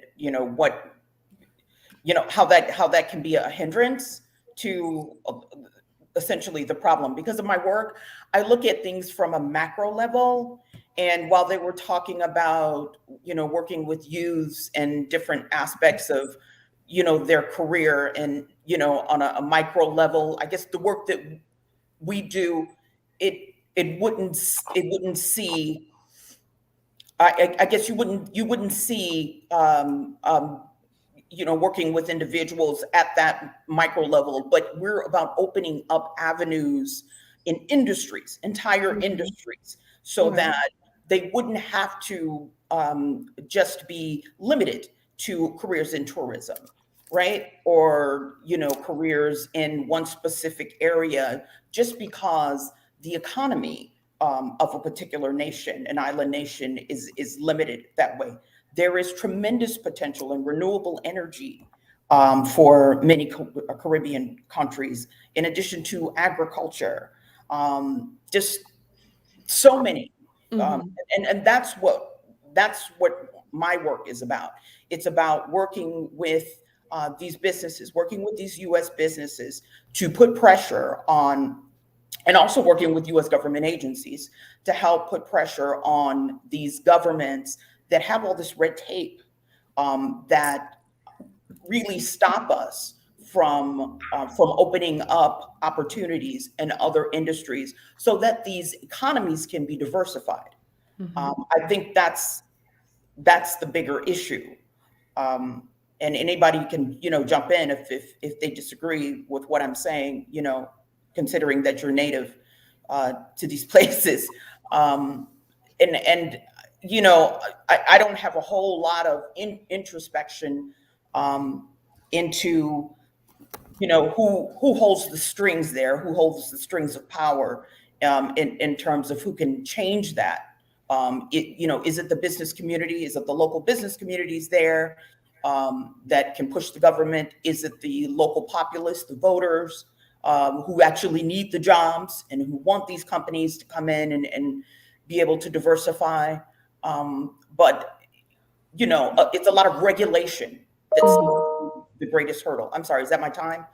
how that can be a hindrance to essentially the problem. Because of my work, I look at things from a macro level. And while they were talking about, working with youths and different aspects of, their career, and, on a micro level, I guess the work that we do, it wouldn't see, I guess you wouldn't see, working with individuals at that micro level, but we're about opening up avenues in industries, entire industries, so that they wouldn't have to just be limited to careers in tourism, right? Or, careers in one specific area, just because the economy of a particular nation, an island nation, is limited that way. There is tremendous potential in renewable energy for many Caribbean countries, in addition to agriculture, just so many. And that's what my work is about. It's about working with these businesses, working with these U.S. businesses to put pressure on, and also working with U.S. government agencies to help put pressure on these governments that have all this red tape that really stop us from opening up opportunities in other industries so that these economies can be diversified. I think that's the bigger issue. And anybody can, jump in if they disagree with what I'm saying, considering that you're native to these places. I don't have a whole lot of introspection into, who holds the strings there, who holds the strings of power in terms of who can change that. Is it the business community? Is it the local business communities there that can push the government? Is it the local populace, the voters who actually need the jobs and who want these companies to come in and be able to diversify? But it's a lot of regulation that's the greatest hurdle. I'm sorry, is that my time?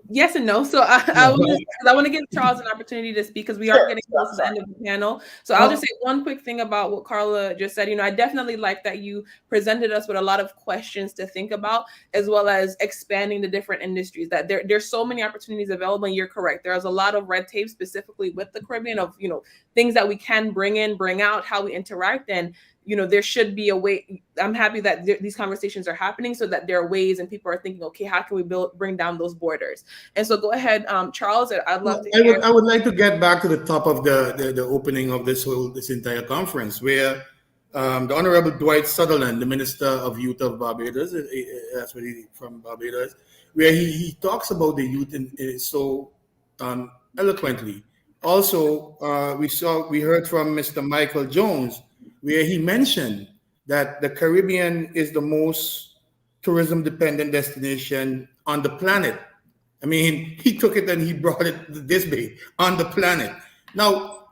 Yes and no. So I want to give Charles an opportunity to speak because we are getting close to the end of the panel. So I'll just say one quick thing about what Carla just said. I definitely like that you presented us with a lot of questions to think about, as well as expanding the different industries. That there's so many opportunities available, and you're correct. There's a lot of red tape specifically with the Caribbean of things that we can bring in, bring out, how we interact, and there should be a way. I'm happy that these conversations are happening so that there are ways and people are thinking, okay, how can we bring down those borders? And so go ahead, Charles. I'd love to hear. I would like to get back to the top of the opening of this entire conference, where the Honorable Dwight Sutherland, the Minister of Youth of Barbados, that's what he from Barbados, where he talks about the youth so eloquently. Also, we heard from Mr. Michael Jones, where he mentioned that the Caribbean is the most tourism-dependent destination on the planet. I mean, he took it and he brought it this big, on the planet. Now,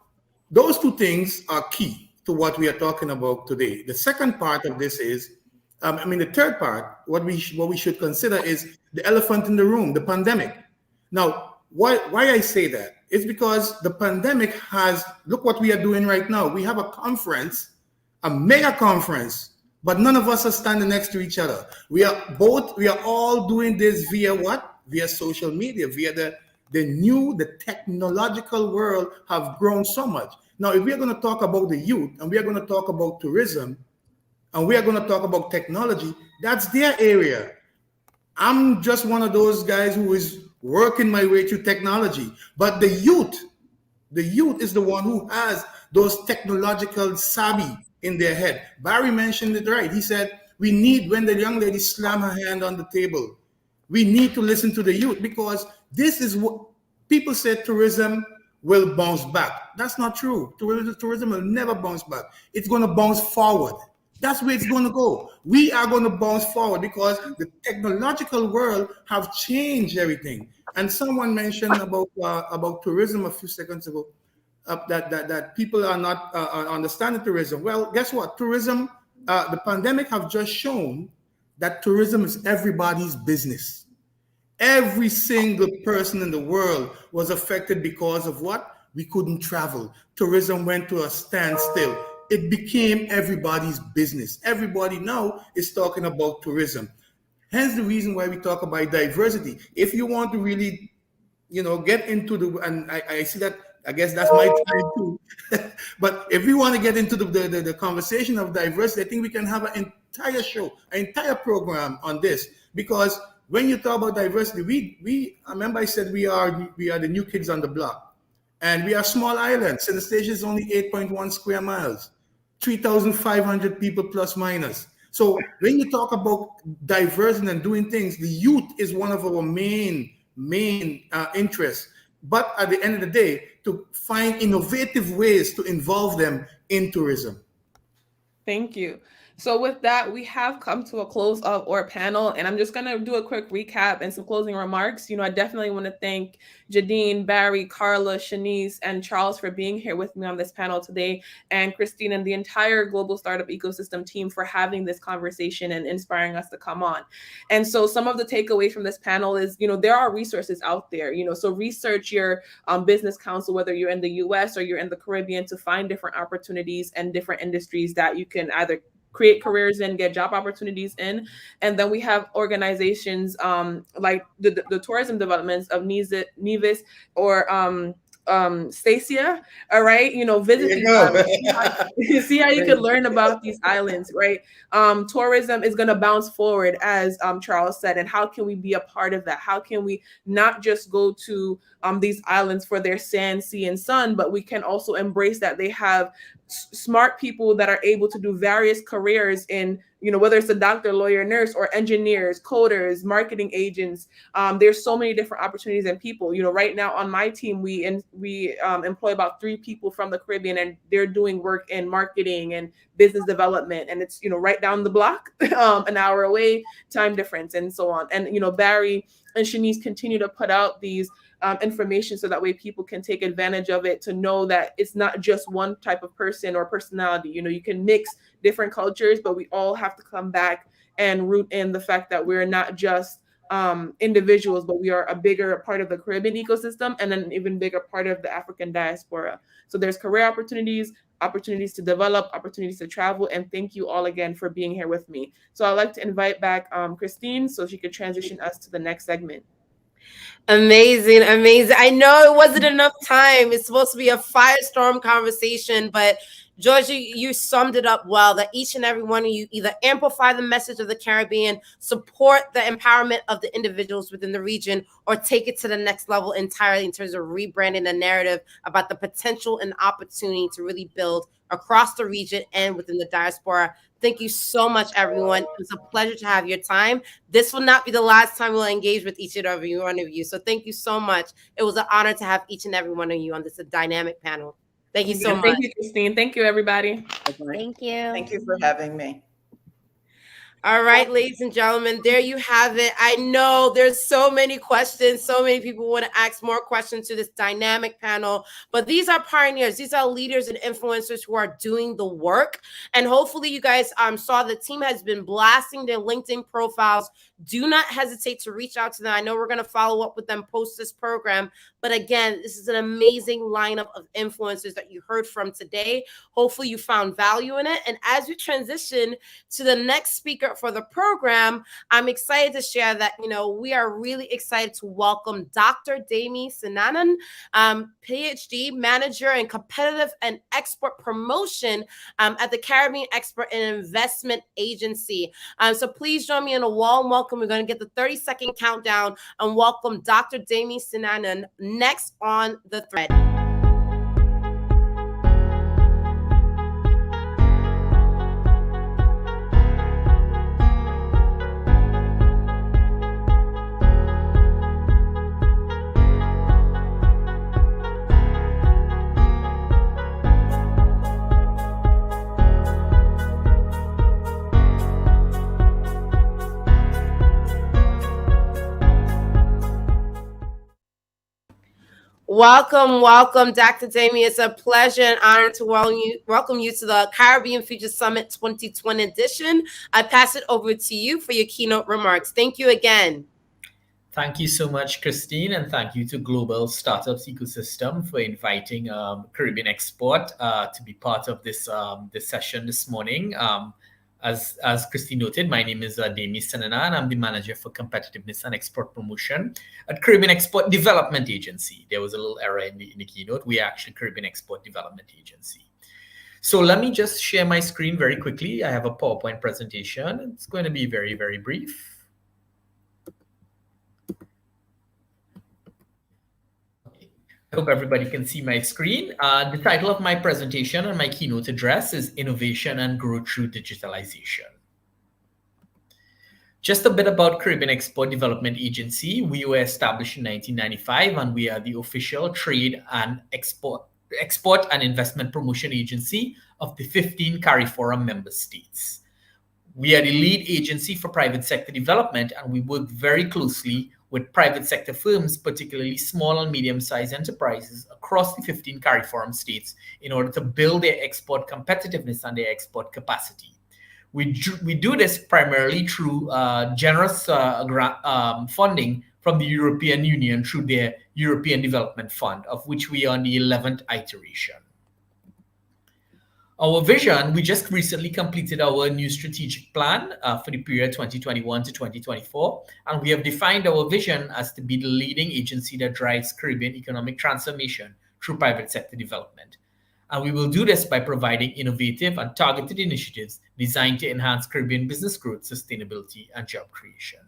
those two things are key to what we are talking about today. The second part of this is, the third part, what we should consider is the elephant in the room, the pandemic. Now, why I say that? It's because the pandemic look what we are doing right now. We have a conference, a mega conference, but none of us are standing next to each other. We are all doing this via what? Via social media, via the technological world have grown so much. Now, if we are going to talk about the youth, and we are going to talk about tourism, and we are going to talk about technology, that's their area. I'm just one of those guys who is working my way through technology. But the youth is the one who has those technological savvy in their head. Barry mentioned it right. He said, when the young lady slam her hand on the table, we need to listen to the youth, because this is what people say tourism will bounce back. That's not true. Tourism will never bounce back. It's going to bounce forward. That's where it's going to go. We are going to bounce forward because the technological world have changed everything. And someone mentioned about tourism a few seconds ago, that people are not understanding tourism. Well, guess what? Tourism, the pandemic have just shown that tourism is everybody's business. Every single person in the world was affected because of what? We couldn't travel. Tourism went to a standstill. It became everybody's business. Everybody now is talking about tourism. Hence the reason why we talk about diversity. If you want to really, get into and I see that, I guess that's my time too. But if we want to get into the conversation of diversity, I think we can have an entire show, an entire program on this. Because when you talk about diversity, I remember I said we are the new kids on the block. And we are small islands. Center Station is only 8.1 square miles, 3,500 people plus minus. So when you talk about diversity and doing things, the youth is one of our main interests. But at the end of the day, to find innovative ways to involve them in tourism. Thank you. So with that, we have come to a close of our panel, and I'm just going to do a quick recap and some closing remarks. I definitely want to thank Jadine, Barry, Carla, Shanice, and Charles for being here with me on this panel today, and Christine and the entire global startup ecosystem team for having this conversation and inspiring us to come on. And so some of the takeaways from this panel is, there are resources out there, so research your business council, whether you're in the US or you're in the Caribbean, to find different opportunities and different industries that you can either create careers in, get job opportunities in. And then we have organizations like the tourism developments of Nevis or Stacia, all right, visit these islands. See how you can learn about these islands, right? Tourism is going to bounce forward, as Charles said, and how can we be a part of that? How can we not just go to these islands for their sand, sea, and sun, but we can also embrace that they have smart people that are able to do various careers in, whether it's a doctor, lawyer, nurse, or engineers, coders, marketing agents. There's so many different opportunities and people. Right now on my team, we employ about 3 people from the Caribbean, and they're doing work in marketing and business development. And it's, right down the block, an hour away, time difference, and so on. And, Barry and Shanice continue to put out these information so that way people can take advantage of it, to know that it's not just one type of person or personality. You can mix different cultures, but we all have to come back and root in the fact that we're not just individuals, but we are a bigger part of the Caribbean ecosystem, and an even bigger part of the African diaspora. So there's career opportunities to develop, opportunities to travel, and thank you all again for being here with me. So I'd like to invite back Christine so she could transition us to the next segment. Amazing. I know it wasn't enough time. It's supposed to be a firestorm conversation, but Georgia, you summed it up well, that each and every one of you either amplify the message of the Caribbean, support the empowerment of the individuals within the region, or take it to the next level entirely in terms of rebranding the narrative about the potential and opportunity to really build across the region and within the diaspora. Thank you so much, everyone. It was a pleasure to have your time. This will not be the last time we'll engage with each and every one of you. So thank you so much. It was an honor to have each and every one of you on this dynamic panel. Thank you so much. Thank you, Christine. Thank you, everybody. Thank you. Thank you for having me. All right, ladies and gentlemen, there you have it. I know there's so many questions. So many people want to ask more questions to this dynamic panel, but these are pioneers. These are leaders and influencers who are doing the work. And hopefully you guys saw the team has been blasting their LinkedIn profiles. Do not hesitate to reach out to them. I know we're going to follow up with them post this program. But again, this is an amazing lineup of influencers that you heard from today. Hopefully you found value in it. And as we transition to the next speaker for the program, I'm excited to share that, we are really excited to welcome Dr. Dami Sinanan, PhD, manager in competitive and export promotion at the Caribbean Export and Investment Agency. So please join me in a warm welcome. We're going to get the 30-second countdown and welcome Dr. Dami Sinanan next on the thread. Welcome, Dr. Dami. It's a pleasure and honor to welcome you to the Caribbean Future Summit 2020 edition. I pass it over to you for your keynote remarks. Thank you again. Thank you so much, Christine, and thank you to Global Startups Ecosystem for inviting Caribbean Export to be part of this session this morning. As Christine noted, my name is Dami Sinanan, and I'm the manager for competitiveness and export promotion at Caribbean Export Development Agency. There was a little error in the keynote. We are actually Caribbean Export Development Agency. So let me just share my screen very quickly. I have a PowerPoint presentation. It's going to be very, very brief. I hope everybody can see my screen. The title of my presentation and my keynote address is Innovation and Growth Through Digitalization. Just a bit about Caribbean Export Development Agency. We were established in 1995, and we are the official trade and export and investment promotion agency of the 15 CARIFORUM member states. We are the lead agency for private sector development, and we work very closely with private sector firms, particularly small and medium-sized enterprises across the 15 CARIFORUM states in order to build their export competitiveness and their export capacity. We do this primarily through generous funding from the European Union through their European Development Fund, of which we are on the 11th iteration. Our vision, we just recently completed our new strategic plan for the period 2021 to 2024, and we have defined our vision as to be the leading agency that drives Caribbean economic transformation through private sector development. And we will do this by providing innovative and targeted initiatives designed to enhance Caribbean business growth, sustainability, and job creation.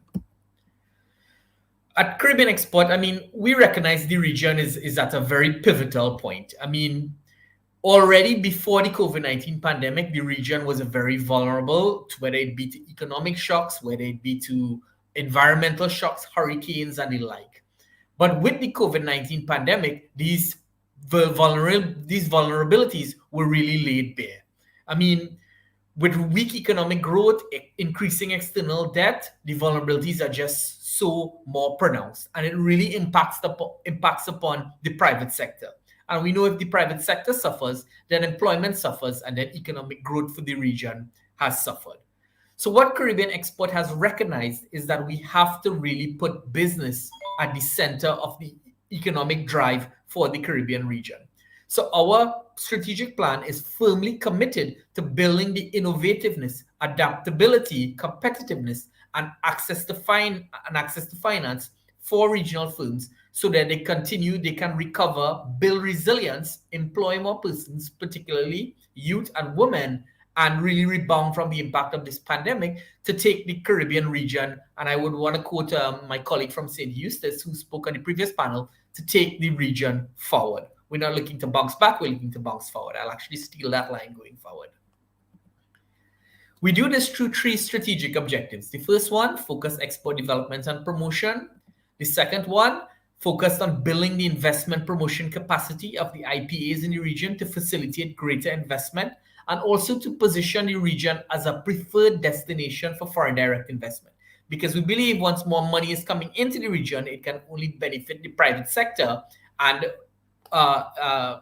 At Caribbean Export, we recognize the region is at a very pivotal point. Already before the COVID-19 pandemic, the region was very vulnerable to whether it be to economic shocks, whether it be to environmental shocks, hurricanes, and the like. But with the COVID-19 pandemic, these vulnerabilities were really laid bare. With weak economic growth, increasing external debt, the vulnerabilities are just so more pronounced, and it really impacts upon the private sector. And we know if the private sector suffers, then employment suffers, and then economic growth for the region has suffered. So what Caribbean Export has recognized is that we have to really put business at the center of the economic drive for the Caribbean region. So our strategic plan is firmly committed to building the innovativeness, adaptability, competitiveness, and access to finance for regional firms, so that they can recover, build resilience, employ more persons, particularly youth and women, and really rebound from the impact of this pandemic to take the Caribbean region. And I would want to quote my colleague from St. Eustace, who spoke on the previous panel, to take the region forward. We're not looking to bounce back, we're looking to bounce forward. I'll actually steal that line going forward. We do this through 3 strategic objectives. The first one, focus export development and promotion. The second one, focused on building the investment promotion capacity of the IPAs in the region to facilitate greater investment, and also to position the region as a preferred destination for foreign direct investment. Because we believe once more money is coming into the region, it can only benefit the private sector and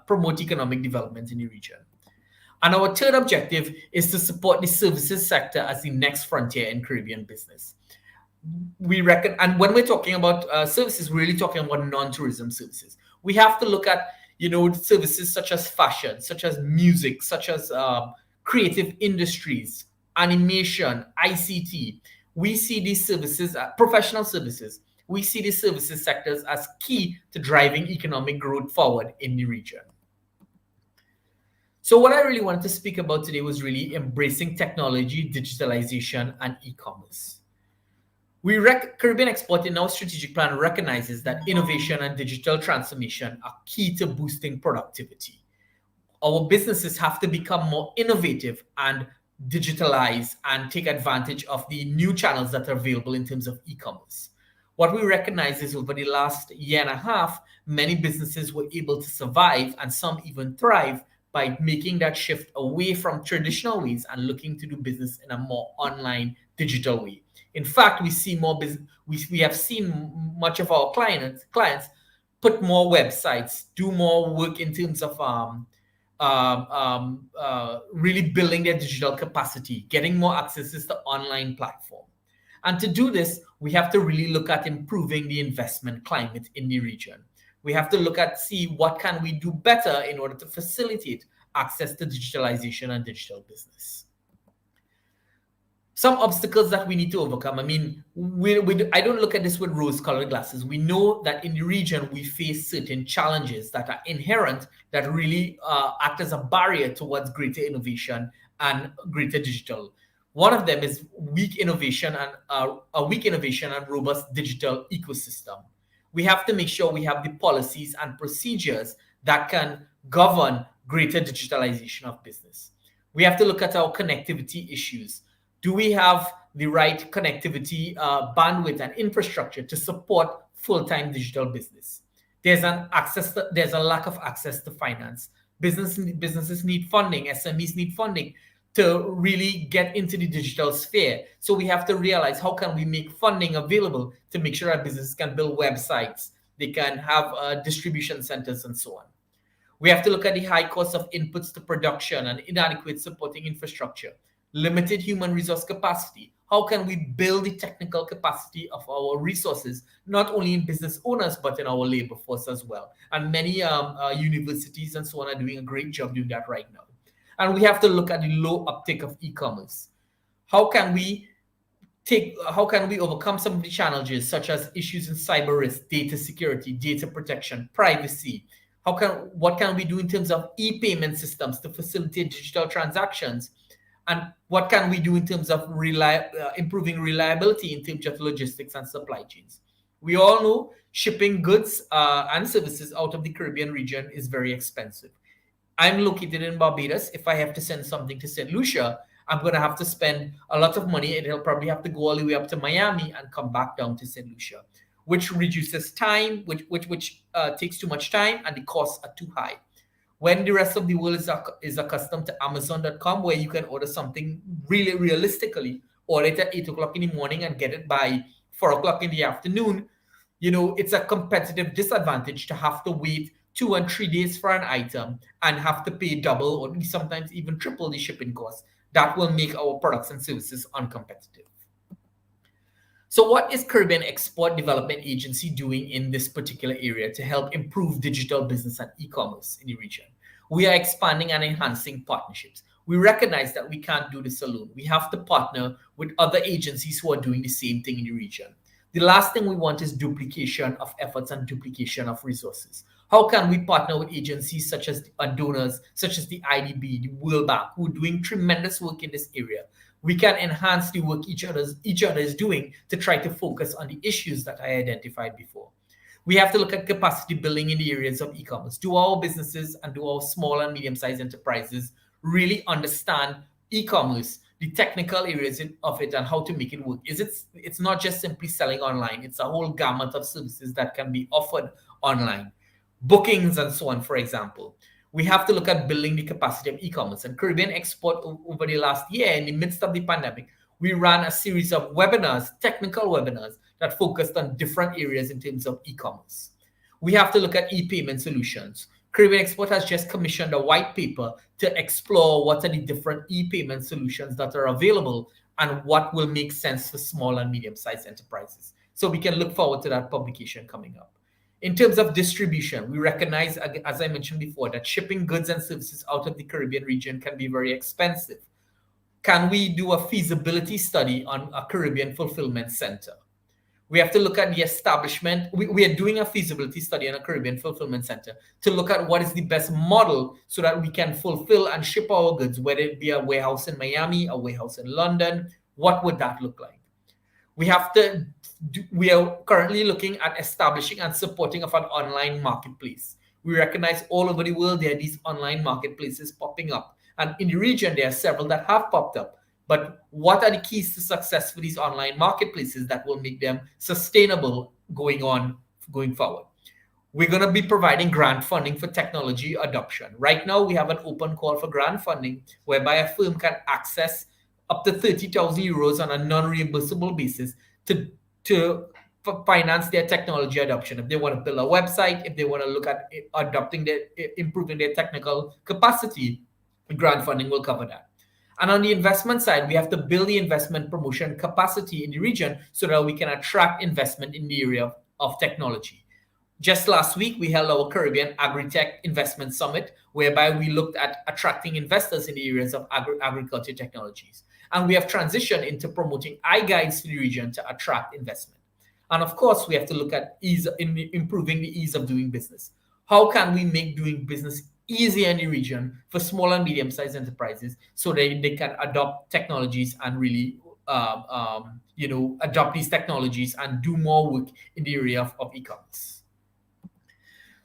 promote economic development in the region. And our third objective is to support the services sector as the next frontier in Caribbean business. We reckon, and when we're talking about services, we're really talking about non-tourism services. We have to look at, services such as fashion, such as music, such as creative industries, animation, ICT. We see these services, professional services. We see these services sectors as key to driving economic growth forward in the region. So what I really wanted to speak about today was really embracing technology, digitalization, and e-commerce. Caribbean Export in our strategic plan recognizes that innovation and digital transformation are key to boosting productivity. Our businesses have to become more innovative and digitalize and take advantage of the new channels that are available in terms of e-commerce. What we recognize is over the last year and a half, many businesses were able to survive, and some even thrive, by making that shift away from traditional ways and looking to do business in a more online, digital way. In fact, we see more business. We have seen much of our clients put more websites, do more work in terms of really building their digital capacity, getting more access to online platform. And to do this, we have to really look at improving the investment climate in the region. We have to see what can we do better in order to facilitate access to digitalization and digital business. Some obstacles that we need to overcome. I don't look at this with rose-colored glasses. We know that in the region, we face certain challenges that are inherent, that really act as a barrier towards greater innovation and greater digital. One of them is weak innovation and robust digital ecosystem. We have to make sure we have the policies and procedures that can govern greater digitalization of business. We have to look at our connectivity issues. Do we have the right connectivity, bandwidth, and infrastructure to support full-time digital business? There's a lack of access to finance. Businesses need funding, SMEs need funding to really get into the digital sphere. So we have to realize, how can we make funding available to make sure that businesses can build websites, they can have distribution centers and so on. We have to look at the high cost of inputs to production and inadequate supporting infrastructure, limited human resource capacity. How can we build the technical capacity of our resources, not only in business owners, but in our labor force as well? And many universities and so on are doing a great job doing that right now. And we have to look at the low uptake of e-commerce. How can we overcome some of the challenges, such as issues in cyber risk, data security, data protection, privacy? What can we do in terms of e-payment systems to facilitate digital transactions? And what can we do in terms of improving reliability in terms of logistics and supply chains? We all know shipping goods and services out of the Caribbean region is very expensive. I'm located in Barbados. If I have to send something to St. Lucia, I'm going to have to spend a lot of money. It'll probably have to go all the way up to Miami and come back down to St. Lucia, which reduces time, which takes too much time, and the costs are too high. When the rest of the world is accustomed to Amazon.com, where you can order something really realistically, order it at 8 o'clock in the morning and get it by 4 o'clock in the afternoon, it's a competitive disadvantage to have to wait 2 and 3 days for an item and have to pay double or sometimes even triple the shipping costs. That will make our products and services uncompetitive. So what is Caribbean Export Development Agency doing in this particular area to help improve digital business and e-commerce in the region? We are expanding and enhancing partnerships. We recognize that we can't do this alone. We have to partner with other agencies who are doing the same thing in the region. The last thing we want is duplication of efforts and duplication of resources. How can we partner with agencies such as donors, such as the IDB, the World Bank, who are doing tremendous work in this area? We can enhance the work each other is doing to try to focus on the issues that I identified before. We have to look at capacity building in the areas of e-commerce. Do our businesses and do our small and medium-sized enterprises really understand e-commerce, the technical areas of it, and how to make it work? It's not just simply selling online. It's a whole gamut of services that can be offered online. Bookings and so on, for example. We have to look at building the capacity of e-commerce. And Caribbean Export, over the last year, in the midst of the pandemic, we ran a series of webinars, technical webinars, that focused on different areas in terms of e-commerce. We have to look at e-payment solutions. Caribbean Export has just commissioned a white paper to explore what are the different e-payment solutions that are available and what will make sense for small and medium-sized enterprises. So we can look forward to that publication coming up. In terms of distribution, we recognize, as I mentioned before, that shipping goods and services out of the Caribbean region can be very expensive. Can we do a feasibility study on a Caribbean fulfillment center? We have to look at the establishment. We are doing a feasibility study on a Caribbean fulfillment center to look at what is the best model so that we can fulfill and ship our goods, whether it be a warehouse in Miami, a warehouse in London. What would that look like? We are currently looking at establishing and supporting of an online marketplace. We recognize all over the world there are these online marketplaces popping up. And in the region, there are several that have popped up. But what are the keys to success for these online marketplaces that will make them sustainable going forward? We're going to be providing grant funding for technology adoption. Right now, we have an open call for grant funding whereby a firm can access up to 30,000 euros on a non-reimbursable basis to finance their technology adoption. If they want to build a website, if they want to look at improving their technical capacity, grant funding will cover that. And on the investment side, we have to build the investment promotion capacity in the region so that we can attract investment in the area of technology. Just last week, we held our Caribbean Agritech Investment Summit, whereby we looked at attracting investors in the areas of agriculture technologies. And we have transitioned into promoting iGuides to the region to attract investment. And of course, we have to look at improving the ease of doing business. How can we make doing business easier in the region for small and medium-sized enterprises so that they can adopt technologies and really adopt these technologies and do more work in the area of e-commerce?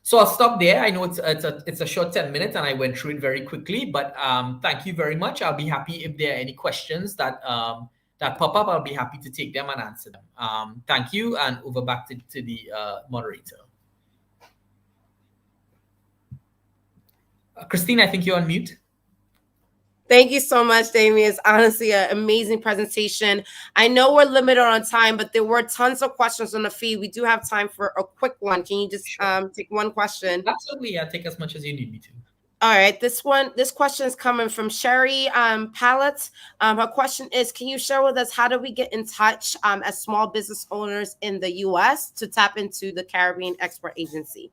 So I'll stop there. I know it's a short 10 minutes and I went through it very quickly, but thank you very much. I'll be happy if there are any questions that pop up. I'll be happy to take them and answer them. Thank you, and over back to the moderator. Christine, I think you're on mute. Thank you so much, Damien. It's honestly an amazing presentation. I know we're limited on time, but there were tons of questions on the feed. We do have time for a quick one. Can you just take one question? Absolutely. Yeah, take as much as you need me to. All right, this question is coming from Sherry Pallet. Her question is, can you share with us how do we get in touch as small business owners in the U.S. to tap into the Caribbean Export Agency?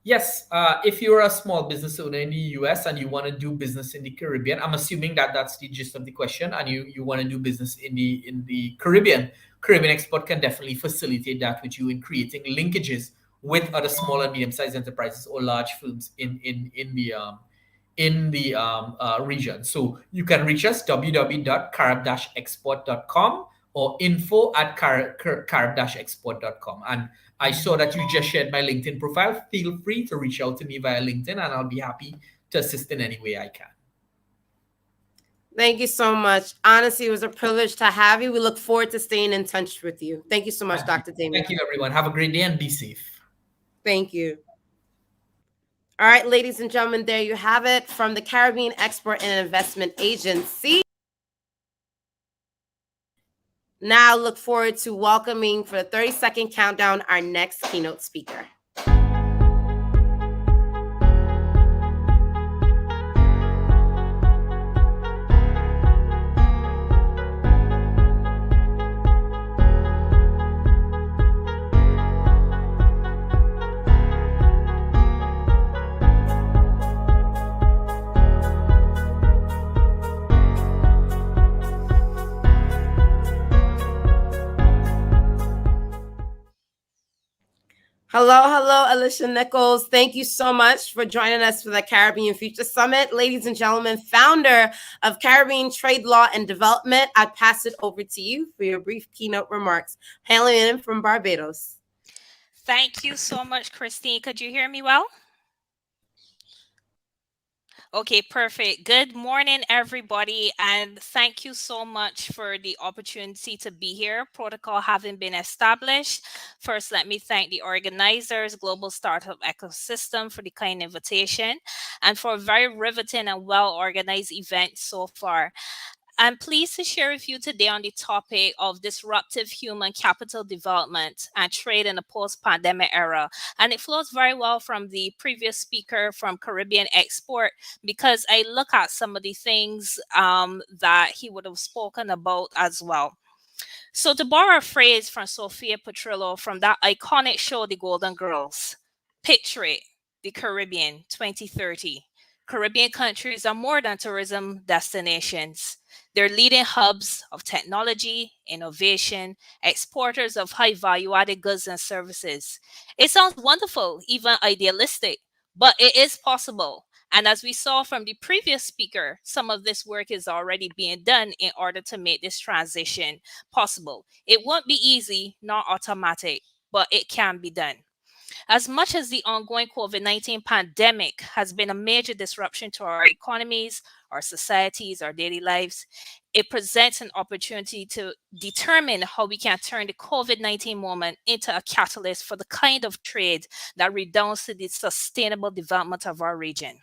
Yes, if you're a small business owner in the US and you want to do business in the Caribbean, I'm assuming that that's the gist of the question, and you want to do business in the Caribbean. Caribbean Export can definitely facilitate that with you in creating linkages with other small and medium-sized enterprises or large firms in the region. So you can reach us www.carib-export.com or info@carib-export.com. And I saw that you just shared my LinkedIn profile. Feel free to reach out to me via LinkedIn, and I'll be happy to assist in any way I can. Thank you so much. Honestly, it was a privilege to have you. We look forward to staying in touch with you. Thank you so much, Dr. Damien. Thank you, everyone. Have a great day and be safe. Thank you. All right, ladies and gentlemen, there you have it from the Caribbean Export and Investment Agency. Now look forward to welcoming for the 30-second countdown our next keynote speaker. Hello, Alicia Nichols. Thank you so much for joining us for the Caribbean Future Summit. Ladies and gentlemen, founder of Caribbean Trade Law and Development, I pass it over to you for your brief keynote remarks. Hailing in from Barbados. Thank you so much, Christine. Could you hear me well? Okay, perfect. Good morning, everybody, and thank you so much for the opportunity to be here. Protocol having been established. First, let me thank the organizers, Global Startup Ecosystem, for the kind invitation and for a very riveting and well-organized event so far. I'm pleased to share with you today on the topic of disruptive human capital development and trade in the post-pandemic era. And it flows very well from the previous speaker from Caribbean Export, because I look at some of the things that he would have spoken about as well. So to borrow a phrase from Sophia Petrillo from that iconic show, The Golden Girls, picture it, the Caribbean 2030. Caribbean countries are more than tourism destinations. They're leading hubs of technology, innovation, exporters of high value-added goods and services. It sounds wonderful, even idealistic, but it is possible. And as we saw from the previous speaker, some of this work is already being done in order to make this transition possible. It won't be easy, nor automatic, but it can be done. As much as the ongoing COVID-19 pandemic has been a major disruption to our economies, our societies, our daily lives, it presents an opportunity to determine how we can turn the COVID-19 moment into a catalyst for the kind of trade that redounds to the sustainable development of our region.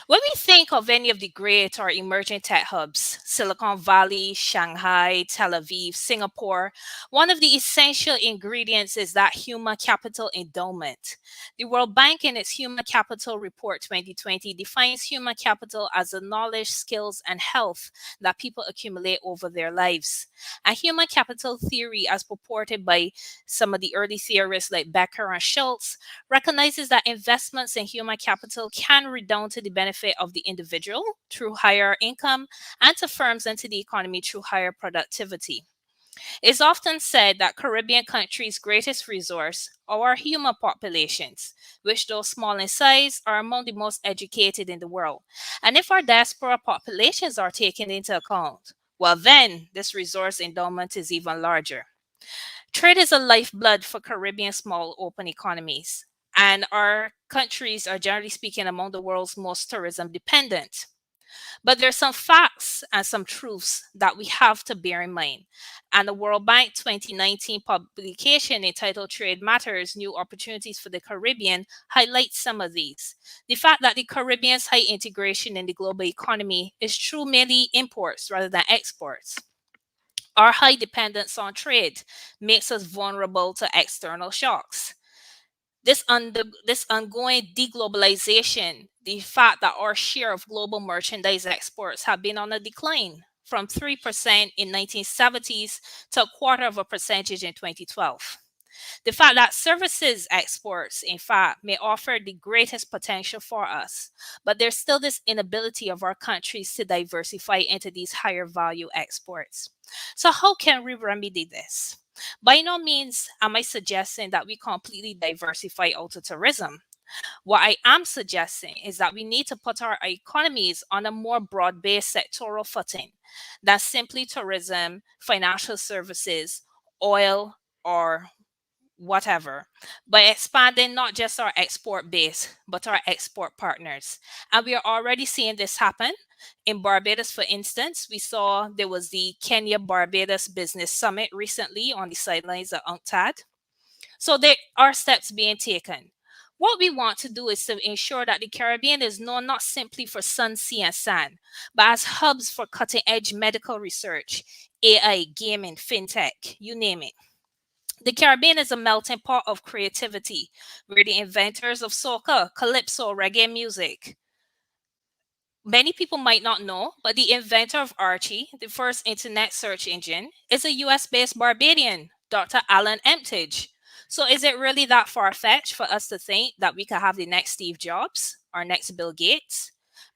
When we think of any of the great or emerging tech hubs, Silicon Valley, Shanghai, Tel Aviv, Singapore, one of the essential ingredients is that human capital endowment. The World Bank in its Human Capital Report 2020 defines human capital as the knowledge, skills, and health that people accumulate over their lives. And human capital theory, as purported by some of the early theorists like Becker and Schultz, recognizes that investments in human capital can redound to the benefit of the individual through higher income and to firms and to the economy through higher productivity. It's often said that Caribbean countries' greatest resource are our human populations, which, though small in size, are among the most educated in the world. And if our diaspora populations are taken into account, well, then this resource endowment is even larger. Trade is a lifeblood for Caribbean small open economies, and our countries are, generally speaking, among the world's most tourism dependent. But there's some facts and some truths that we have to bear in mind. And the World Bank 2019 publication entitled Trade Matters, New Opportunities for the Caribbean highlights some of these. The fact that the Caribbean's high integration in the global economy is through mainly imports rather than exports. Our high dependence on trade makes us vulnerable to external shocks. This ongoing deglobalization, the fact that our share of global merchandise exports have been on a decline from 3% in 1970s to a quarter of a percentage in 2012. The fact that services exports, in fact, may offer the greatest potential for us, but there's still this inability of our countries to diversify into these higher value exports. So how can we remedy this? By no means am I suggesting that we completely diversify out of tourism. What I am suggesting is that we need to put our economies on a more broad-based sectoral footing than simply tourism, financial services, oil, or whatever, by expanding not just our export base, but our export partners. And we are already seeing this happen. In Barbados, for instance, we saw there was the Kenya Barbados Business Summit recently on the sidelines of UNCTAD. So there are steps being taken. What we want to do is to ensure that the Caribbean is known not simply for sun, sea, and sand, but as hubs for cutting edge medical research, AI, gaming, fintech, you name it. The Caribbean is a melting pot of creativity. We're the inventors of soca, calypso, reggae music. Many people might not know, but the inventor of Archie, the first internet search engine, is a US-based Barbadian, Dr. Alan Emtage. So is it really that far-fetched for us to think that we could have the next Steve Jobs or next Bill Gates?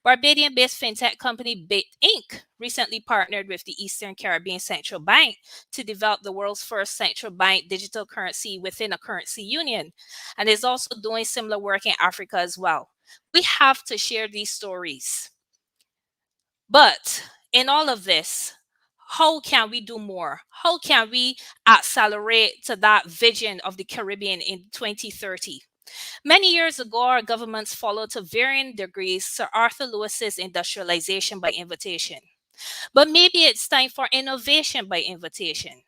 Barbadian-based fintech company Bit Inc. recently partnered with the Eastern Caribbean Central Bank to develop the world's first central bank digital currency within a currency union, and is also doing similar work in Africa as well. We have to share these stories. But in all of this, how can we do more? How can we accelerate to that vision of the Caribbean in 2030? Many years ago, our governments followed to varying degrees Sir Arthur Lewis's industrialization by invitation. But maybe it's time for innovation by invitation.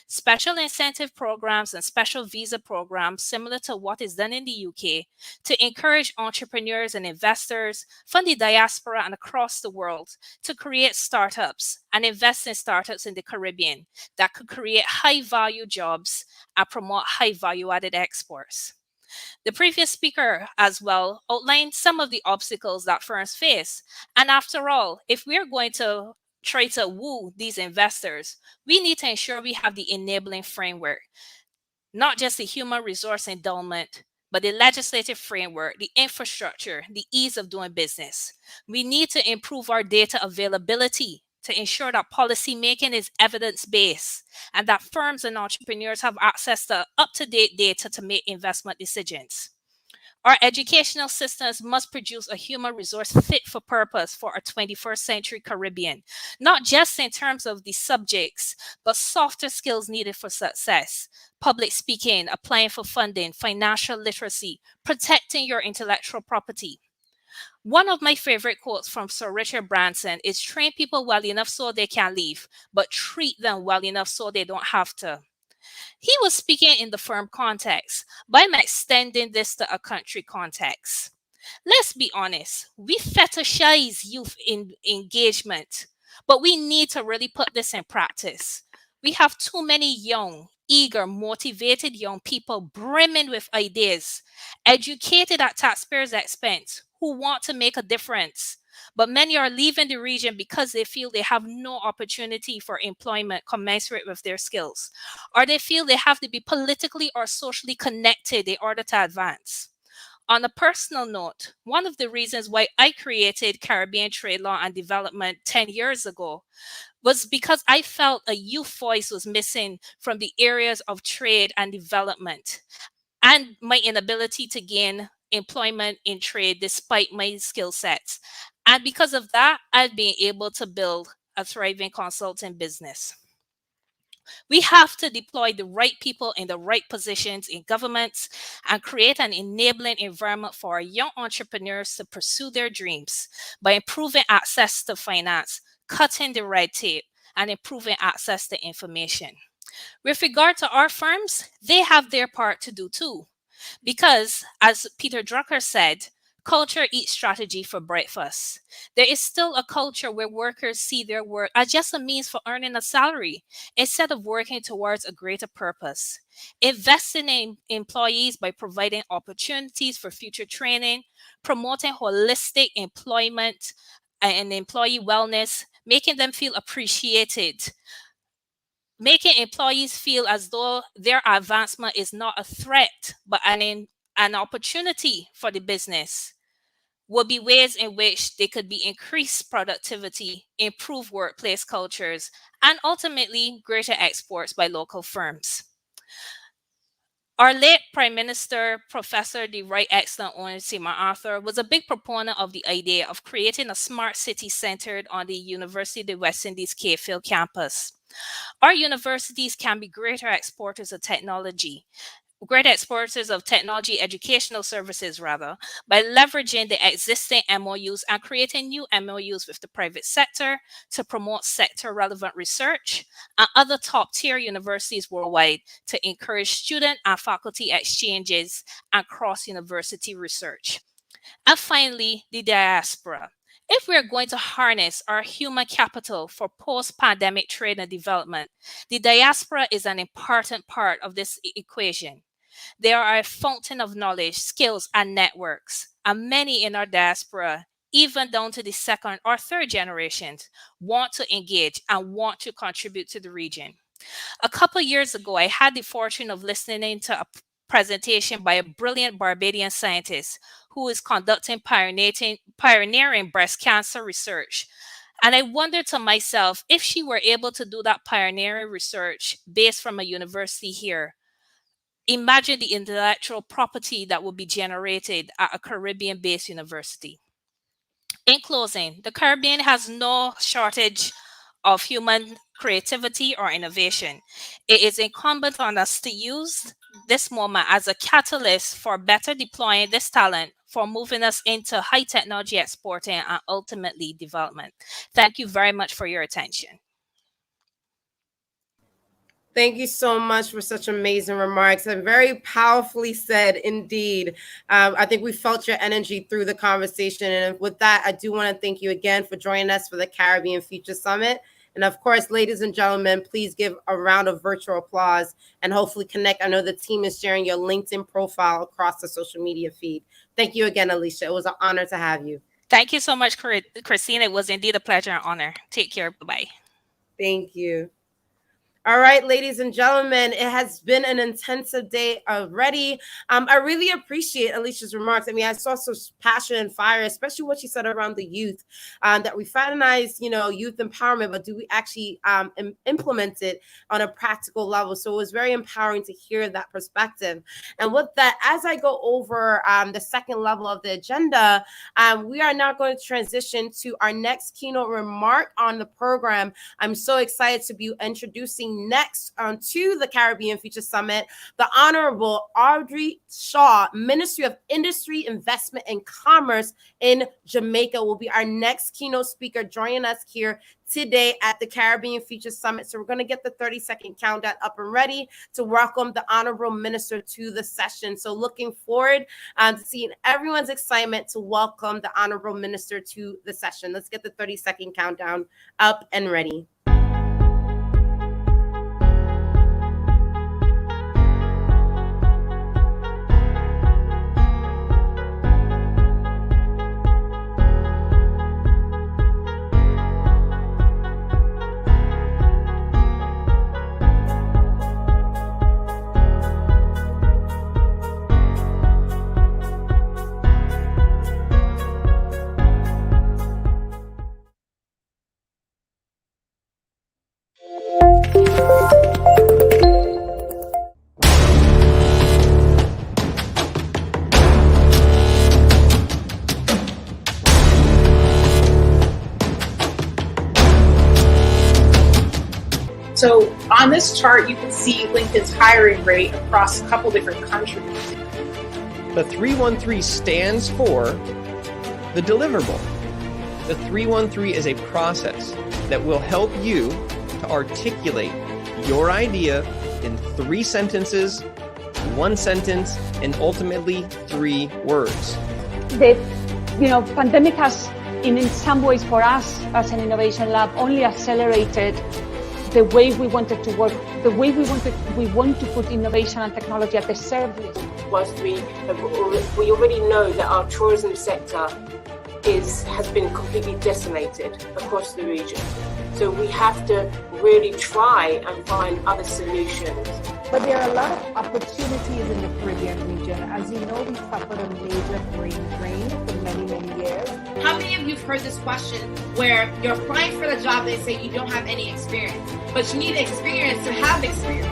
Special incentive programs and special visa programs, similar to what is done in the UK, to encourage entrepreneurs and investors, fund the diaspora and across the world to create startups and invest in startups in the Caribbean that could create high value jobs and promote high value added exports. The previous speaker as well outlined some of the obstacles that firms face. And after all, if we're going to try to woo these investors, we need to ensure we have the enabling framework, not just the human resource endowment, but the legislative framework, the infrastructure, the ease of doing business. We need to improve our data availability to ensure that policy making is evidence-based and that firms and entrepreneurs have access to up-to-date data to make investment decisions. Our educational systems must produce a human resource fit for purpose for our 21st century Caribbean, not just in terms of the subjects, but softer skills needed for success. Public speaking, applying for funding, financial literacy, protecting your intellectual property. One of my favorite quotes from Sir Richard Branson is train people well enough so they can leave, but treat them well enough so they don't have to. He was speaking in the firm context, but I'm extending this to a country context. Let's be honest, we fetishize youth in engagement, but we need to really put this in practice. We have too many young, eager, motivated young people brimming with ideas, educated at taxpayers' expense, who want to make a difference. But many are leaving the region because they feel they have no opportunity for employment commensurate with their skills, or they feel they have to be politically or socially connected in order to advance. On a personal note, one of the reasons why I created Caribbean Trade Law and Development 10 years ago was because I felt a youth voice was missing from the areas of trade and development, and my inability to gain employment in trade despite my skill sets. And because of that, I've been able to build a thriving consulting business. We have to deploy the right people in the right positions in governments and create an enabling environment for our young entrepreneurs to pursue their dreams by improving access to finance, cutting the red tape, and improving access to information. With regard to our firms, they have their part to do too. Because, as Peter Drucker said, culture eats strategy for breakfast. There is still a culture where workers see their work as just a means for earning a salary instead of working towards a greater purpose. Investing in employees by providing opportunities for future training, promoting holistic employment and employee wellness, making them feel appreciated, making employees feel as though their advancement is not a threat, but an opportunity for the business, will be ways in which they could be increased productivity, improve workplace cultures, and ultimately greater exports by local firms. Our late Prime Minister, Professor the Right Excellent Owen C. MacArthur, was a big proponent of the idea of creating a smart city centered on the University of the West Indies Cave Hill campus. Our universities can be greater exporters of technology, educational services rather, by leveraging the existing MOUs and creating new MOUs with the private sector to promote sector relevant research and other top tier universities worldwide to encourage student and faculty exchanges and cross university research. And finally, the diaspora. If we're going to harness our human capital for post-pandemic trade and development, the diaspora is an important part of this equation. They are a fountain of knowledge, skills, and networks, and many in our diaspora, even down to the second or third generations, want to engage and want to contribute to the region. A couple years ago, I had the fortune of listening to a presentation by a brilliant Barbadian scientist who is conducting pioneering breast cancer research. And I wondered to myself, if she were able to do that pioneering research based from a university here, imagine the intellectual property that would be generated at a Caribbean-based university. In closing, the Caribbean has no shortage of human creativity or innovation. It is incumbent on us to use this moment as a catalyst for better deploying this talent, for moving us into high technology exporting and ultimately development. Thank you very much for your attention. Thank you so much for such amazing remarks and very powerfully said indeed. I think we felt your energy through the conversation. And with that, I do want to thank you again for joining us for the Caribbean Future Summit. And of course, ladies and gentlemen, please give a round of virtual applause and hopefully connect. I know the team is sharing your LinkedIn profile across the social media feed. Thank you again, Alicia. It was an honor to have you. Thank you so much, Christine. It was indeed a pleasure and honor. Take care. Bye-bye. Thank you. All right, ladies and gentlemen, it has been an intensive day already. I really appreciate Alicia's remarks. I mean, I saw some passion and fire, especially what she said around the youth, that we fraternize, youth empowerment, but do we actually implement it on a practical level? So it was very empowering to hear that perspective. And with that, as I go over the second level of the agenda, we are now going to transition to our next keynote remark on the program. I'm so excited to be introducing next to the Caribbean Future Summit, the Honorable Audrey Shaw, Ministry of Industry, Investment, and Commerce in Jamaica, will be our next keynote speaker joining us here today at the Caribbean Future Summit. So we're going to get the 30-second countdown up and ready to welcome the Honorable Minister to the session. So looking forward to seeing everyone's excitement to welcome the Honorable Minister to the session. Let's get the 30-second countdown up and ready. So on this chart, you can see LinkedIn's hiring rate across a couple different countries. The 313 stands for the deliverable. The 313 is a process that will help you to articulate your idea in 3 sentences, 1 sentence, and ultimately 3 words. The pandemic has, in some ways for us as an innovation lab, only accelerated the way we wanted to work, the way we want to put innovation and technology at the service. Whilst we already know that our tourism sector has been completely decimated across the region. So we have to really try and find other solutions. But there are a lot of opportunities in the Caribbean region. As you know, we suffered a major brain drain for many, many years. How many of you have heard this question where you're applying for the job, they say you don't have any experience, but you need experience to have experience?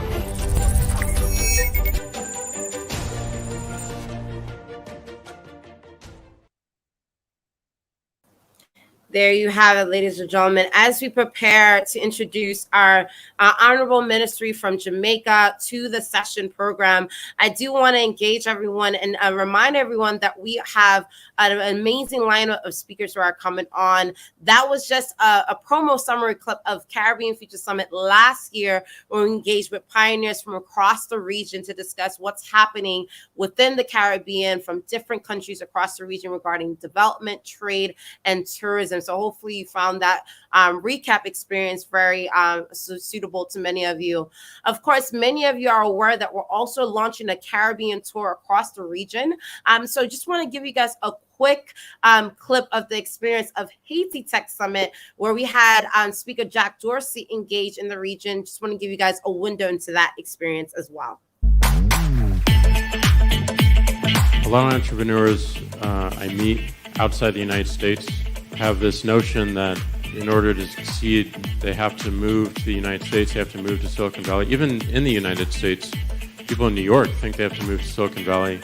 There you have it, ladies and gentlemen. As we prepare to introduce our honorable ministry from Jamaica to the session program, I do want to engage everyone and remind everyone that we have an amazing lineup of speakers who are coming on. That was just a promo summary clip of Caribbean Future Summit last year, where we engaged with pioneers from across the region to discuss what's happening within the Caribbean from different countries across the region regarding development, trade, and tourism. So hopefully you found that recap experience very suitable to many of you. Of course, many of you are aware that we're also launching a Caribbean tour across the region. So just want to give you guys a quick clip of the experience of Haiti Tech Summit, where we had Speaker Jack Dorsey engage in the region. Just want to give you guys a window into that experience as well. A lot of entrepreneurs I meet outside the United States have this notion that in order to succeed, they have to move to the United States, they have to move to Silicon Valley. Even in the United States, people in New York think they have to move to Silicon Valley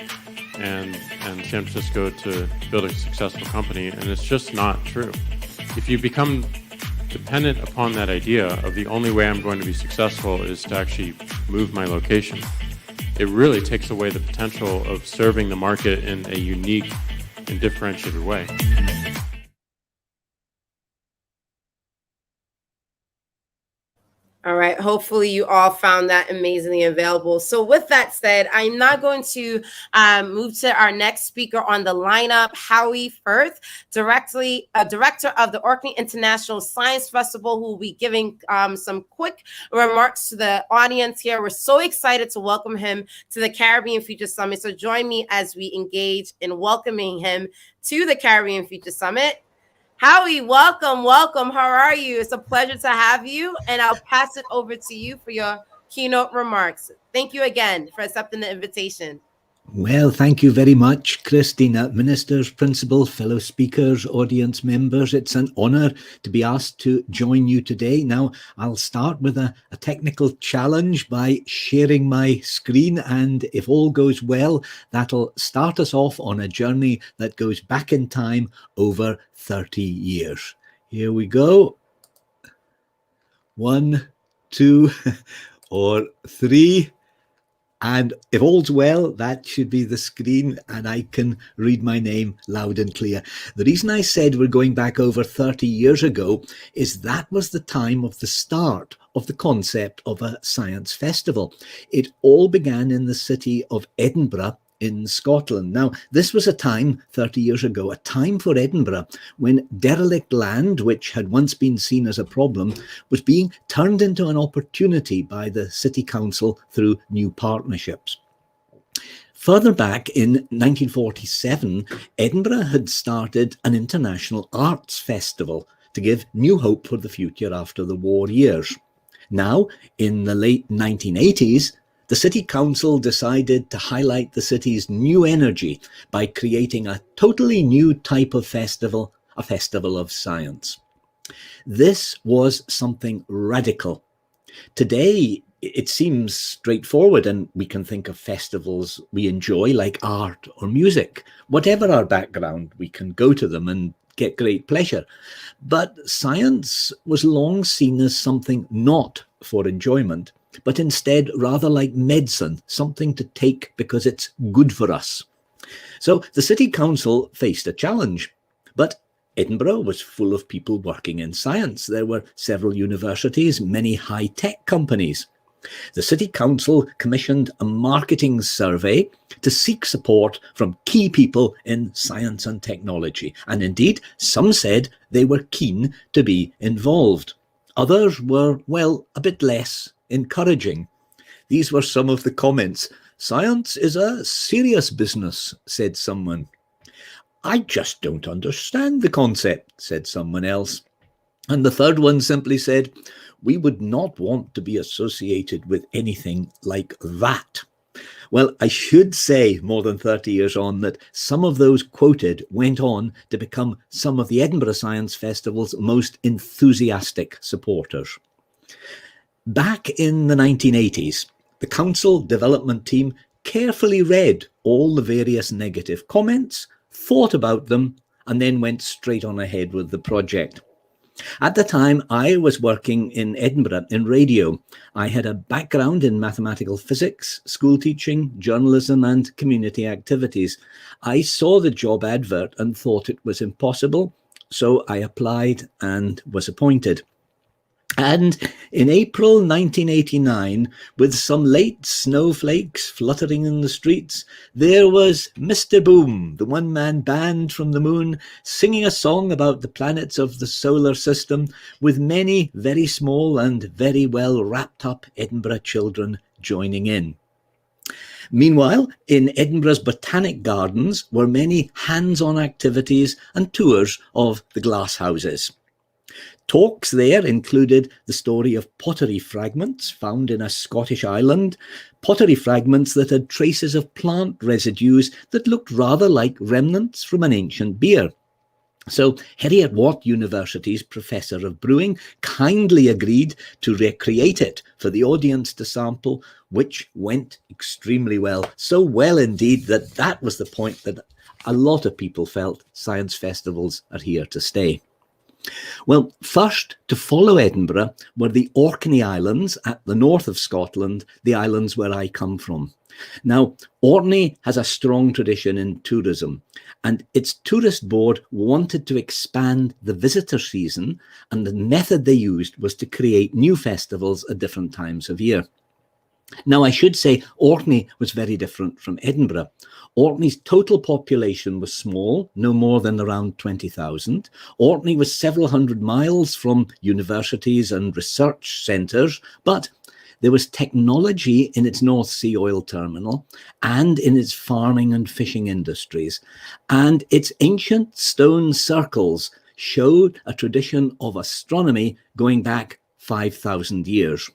and San Francisco to build a successful company, and it's just not true. If you become dependent upon that idea of the only way I'm going to be successful is to actually move my location, it really takes away the potential of serving the market in a unique and differentiated way. All right. Hopefully you all found that amazingly available. So with that said, I'm now going to move to our next speaker on the lineup, Howie Firth, director of the Orkney International Science Festival, who will be giving some quick remarks to the audience here. We're so excited to welcome him to the Caribbean Future Summit. So join me as we engage in welcoming him to the Caribbean Future Summit. Howie, welcome. How are you? It's a pleasure to have you, and I'll pass it over to you for your keynote remarks. Thank you again for accepting the invitation. Well, thank you very much, Christina. Ministers, principals, fellow speakers, audience members. It's an honor to be asked to join you today. Now, I'll start with a technical challenge by sharing my screen, and if all goes well, that'll start us off on a journey that goes back in time over 30 years. Here we go. 1, 2, or 3. And if all's well, that should be the screen and I can read my name loud and clear. The reason I said we're going back over 30 years ago is that was the time of the start of the concept of a science festival. It all began in the city of Edinburgh in Scotland. Now, this was a time 30 years ago, a time for Edinburgh when derelict land, which had once been seen as a problem, was being turned into an opportunity by the city council through new partnerships. Further back in 1947, Edinburgh had started an international arts festival to give new hope for the future after the war years. Now, in the late 1980s, the city council decided to highlight the city's new energy by creating a totally new type of festival, a festival of science. This was something radical. Today, it seems straightforward, and we can think of festivals we enjoy like art or music. Whatever our background, we can go to them and get great pleasure. But science was long seen as something not for enjoyment, but instead rather like medicine, something to take because it's good for us. So the City Council faced a challenge, but Edinburgh was full of people working in science. There were several universities, many high-tech companies. The City Council commissioned a marketing survey to seek support from key people in science and technology. And indeed, some said they were keen to be involved. Others were, well, a bit less encouraging. These were some of the comments. "Science is a serious business," said someone. "I just don't understand the concept," said someone else. And the third one simply said, "We would not want to be associated with anything like that." Well, I should say, more than 30 years on, that some of those quoted went on to become some of the Edinburgh Science Festival's most enthusiastic supporters. Back in the 1980s, the council development team carefully read all the various negative comments, thought about them, and then went straight on ahead with the project. At the time, I was working in Edinburgh in radio. I had a background in mathematical physics, school teaching, journalism, and community activities. I saw the job advert and thought it was impossible, so I applied and was appointed. And in April 1989, with some late snowflakes fluttering in the streets, there was Mr. Boom, the one-man band from the moon, singing a song about the planets of the solar system, with many very small and very well wrapped up Edinburgh children joining in. Meanwhile, in Edinburgh's Botanic Gardens were many hands-on activities and tours of the glass houses. Talks there included the story of pottery fragments found in a Scottish island, pottery fragments that had traces of plant residues that looked rather like remnants from an ancient beer. So Heriot-Watt University's Professor of Brewing kindly agreed to recreate it for the audience to sample, which went extremely well. So well indeed that was the point that a lot of people felt science festivals are here to stay. Well, first to follow Edinburgh were the Orkney Islands at the north of Scotland, the islands where I come from. Now, Orkney has a strong tradition in tourism, and its tourist board wanted to expand the visitor season, and the method they used was to create new festivals at different times of year. Now, I should say Orkney was very different from Edinburgh. Orkney's total population was small, no more than around 20,000. Orkney was several hundred miles from universities and research centres, but there was technology in its North Sea oil terminal and in its farming and fishing industries. And its ancient stone circles showed a tradition of astronomy going back 5,000 years.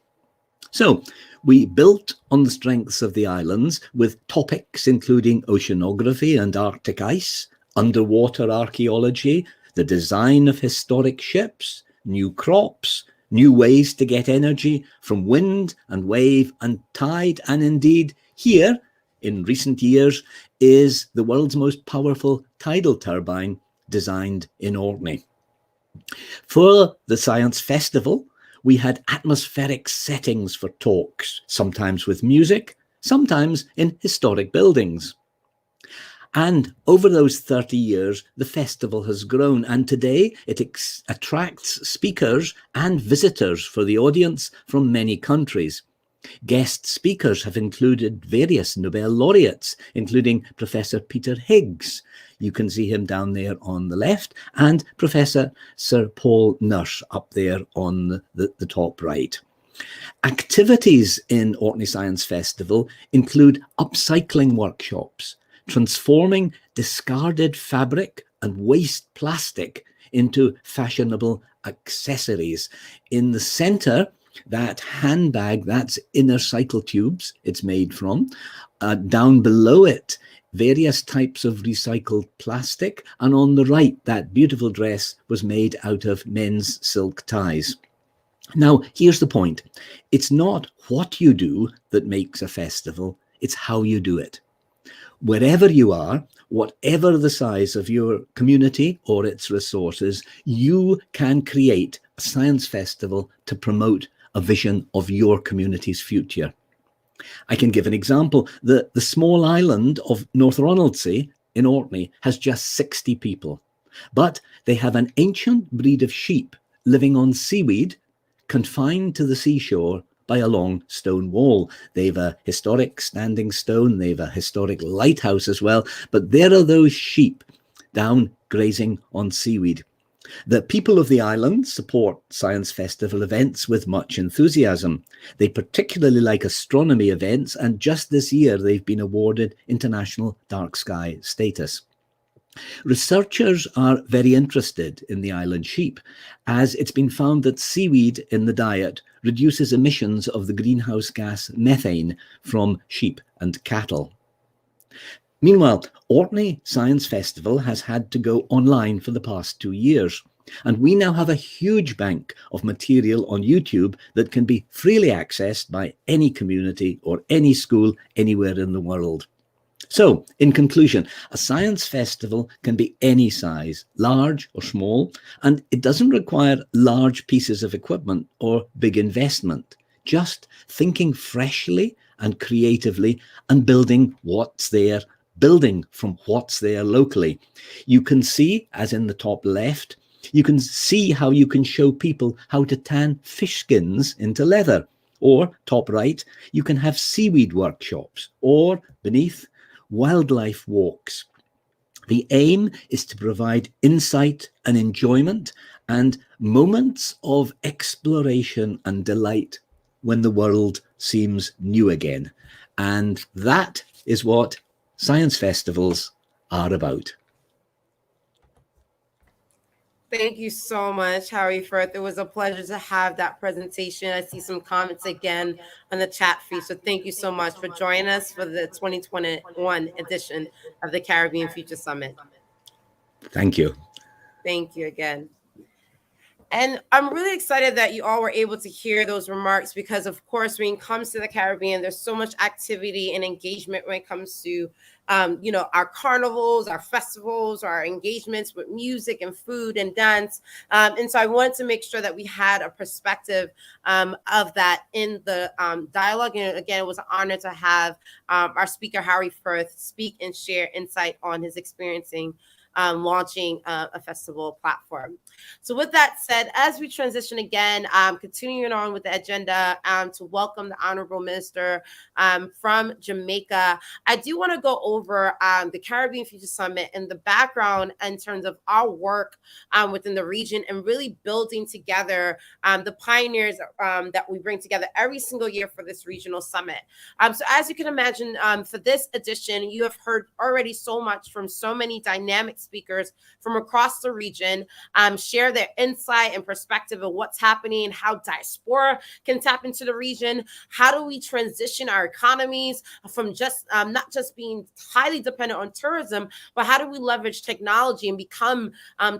So we built on the strengths of the islands with topics including oceanography and Arctic ice, underwater archaeology, the design of historic ships, new crops, new ways to get energy from wind and wave and tide. And indeed, here, in recent years, is the world's most powerful tidal turbine designed in Orkney. For the Science Festival, we had atmospheric settings for talks, sometimes with music, sometimes in historic buildings. And over those 30 years, the festival has grown, and today it attracts speakers and visitors for the audience from many countries. Guest speakers have included various Nobel laureates, including Professor Peter Higgs. You can see him down there on the left, and Professor Sir Paul Nurse up there on the top right. Activities in Orkney Science Festival include upcycling workshops, transforming discarded fabric and waste plastic into fashionable accessories. In the centre, that handbag, that's inner cycle tubes it's made from. Down below it, various types of recycled plastic. And on the right, that beautiful dress was made out of men's silk ties. Now, here's the point. It's not what you do that makes a festival, it's how you do it. Wherever you are, whatever the size of your community or its resources, you can create a science festival to promote a vision of your community's future. I can give an example. The small island of North Ronaldsay in Orkney has just 60 people, but they have an ancient breed of sheep living on seaweed, confined to the seashore by a long stone wall. They've a historic standing stone, they've a historic lighthouse as well, but there are those sheep down grazing on seaweed. The people of the island support science festival events with much enthusiasm. They particularly like astronomy events, and just this year they've been awarded International Dark Sky status. Researchers are very interested in the island sheep, as it's been found that seaweed in the diet reduces emissions of the greenhouse gas methane from sheep and cattle. Meanwhile, Orkney Science Festival has had to go online for the past 2 years, and we now have a huge bank of material on YouTube that can be freely accessed by any community or any school anywhere in the world. So, in conclusion, a science festival can be any size, large or small, and it doesn't require large pieces of equipment or big investment. Just thinking freshly and creatively and building what's there, building from what's there locally. You can see, as in the top left, you can see how you can show people how to tan fish skins into leather. Or, top right, you can have seaweed workshops, or beneath, wildlife walks. The aim is to provide insight and enjoyment and moments of exploration and delight when the world seems new again. And that is what science festivals are about. Thank you so much, Harry Firth. It was a pleasure to have that presentation. I see some comments again on the chat feed. So thank you so much for joining us for the 2021 edition of the Caribbean Future Summit. Thank you. Thank you again. And I'm really excited that you all were able to hear those remarks because, of course, when it comes to the Caribbean, there's so much activity and engagement when it comes to, our carnivals, our festivals, our engagements with music and food and dance. And so I wanted to make sure that we had a perspective of that in the dialogue. And again, it was an honor to have our speaker, Harry Firth, speak and share insight on his experiencing launching a festival platform. So with that said, as we transition again, continuing on with the agenda to welcome the Honorable Minister from Jamaica, I do want to go over the Caribbean Future Summit and the background in terms of our work within the region and really building together the pioneers that we bring together every single year for this regional summit. So as you can imagine, for this edition, you have heard already so much from so many dynamic speakers from across the region share their insight and perspective of what's happening and how Diaspora can tap into the region. How do we transition our economies from just not just being highly dependent on tourism, but how do we leverage technology and become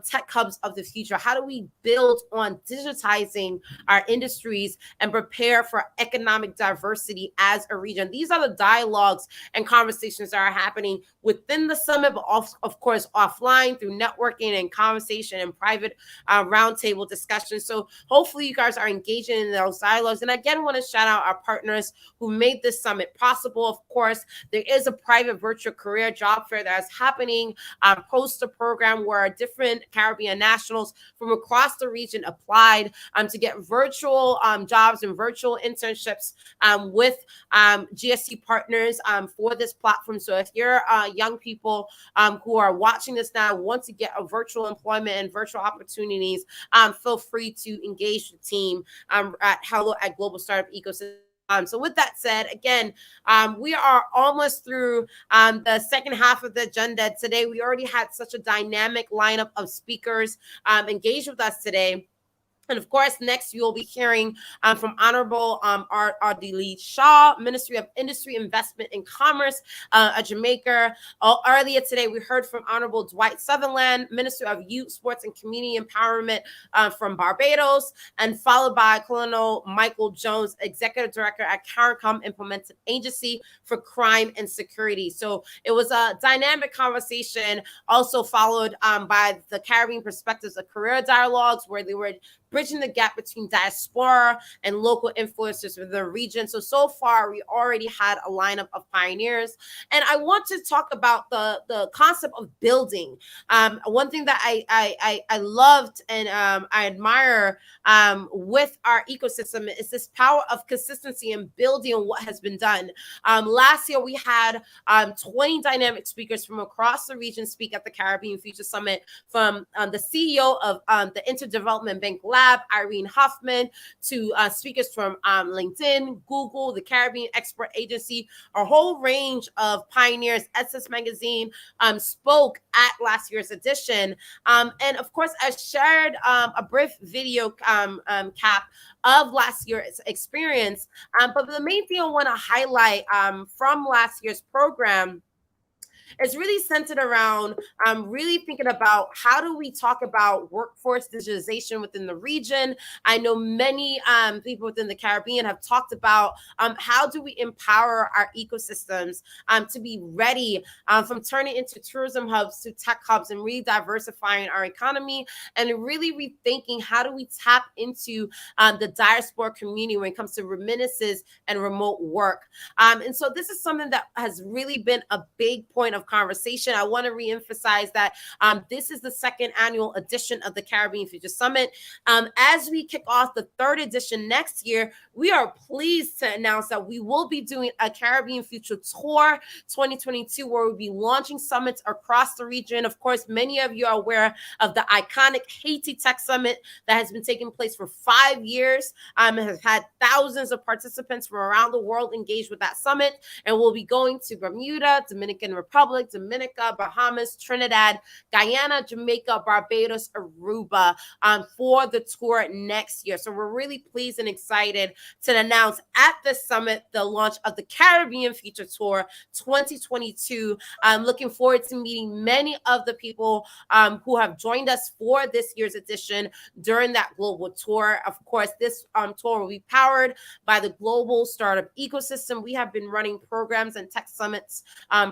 tech hubs of the future? How do we build on digitizing our industries and prepare for economic diversity as a region? These are the dialogues and conversations that are happening within the summit, but of course offline through networking and conversation and private roundtable discussions. So hopefully you guys are engaging in those dialogues. And again, I want to shout out our partners who made this summit possible. Of course, there is a private virtual career job fair that is happening post the program where different Caribbean nationals from across the region applied to get virtual jobs and virtual internships with GSC partners for this platform. So if you're young people who are watching this now, want to get a virtual employment and virtual opportunities, feel free to engage the team at Global Startup Ecosystem. So with that said, again, we are almost through the second half of the agenda today. We already had such a dynamic lineup of speakers engaged with us today. And of course, next you'll be hearing from Honorable Audrey Shaw, Ministry of Industry, Investment and Commerce of Jamaica. Earlier today, we heard from Honorable Dwight Sutherland, Minister of Youth, Sports and Community Empowerment from Barbados, and followed by Colonel Michael Jones, Executive Director at CARICOM Implementing Agency for Crime and Security. So it was a dynamic conversation, also followed by the Caribbean Perspectives of Career Dialogues, where they were bridging the gap between diaspora and local influencers within the region. So far, we already had a lineup of pioneers. And I want to talk about the concept of building. One thing that I loved and I admire with our ecosystem is this power of consistency and building on what has been done. Last year, we had 20 dynamic speakers from across the region speak at the Caribbean Future Summit, from the CEO of the Interdevelopment Bank Lab, Irene Huffman, to speakers from LinkedIn, Google, the Caribbean Export Agency. A whole range of pioneers. Essence Magazine spoke at last year's edition. And of course, I shared a brief video cap of last year's experience. But the main thing I want to highlight from last year's program is really centered around really thinking about how do we talk about workforce digitalization within the region. I know many people within the Caribbean have talked about how do we empower our ecosystems to be ready from turning into tourism hubs to tech hubs and really diversifying our economy and really rethinking how do we tap into the diaspora community when it comes to remittances and remote work. And so this is something that has really been a big point of conversation. I want to reemphasize that this is the second annual edition of the Caribbean Future Summit. As we kick off the third edition next year, we are pleased to announce that we will be doing a Caribbean Future Tour 2022, where we'll be launching summits across the region. Of course, many of you are aware of the iconic Haiti Tech Summit that has been taking place for 5 years. Has had thousands of participants from around the world engaged with that summit, and we'll be going to Bermuda, Dominican Republic, Dominica, Bahamas, Trinidad, Guyana, Jamaica, Barbados, Aruba for the tour next year. So we're really pleased and excited to announce at this summit the launch of the Caribbean Future Tour 2022. I'm looking forward to meeting many of the people who have joined us for this year's edition during that global tour. Of course, this tour will be powered by the global startup ecosystem. We have been running programs and tech summits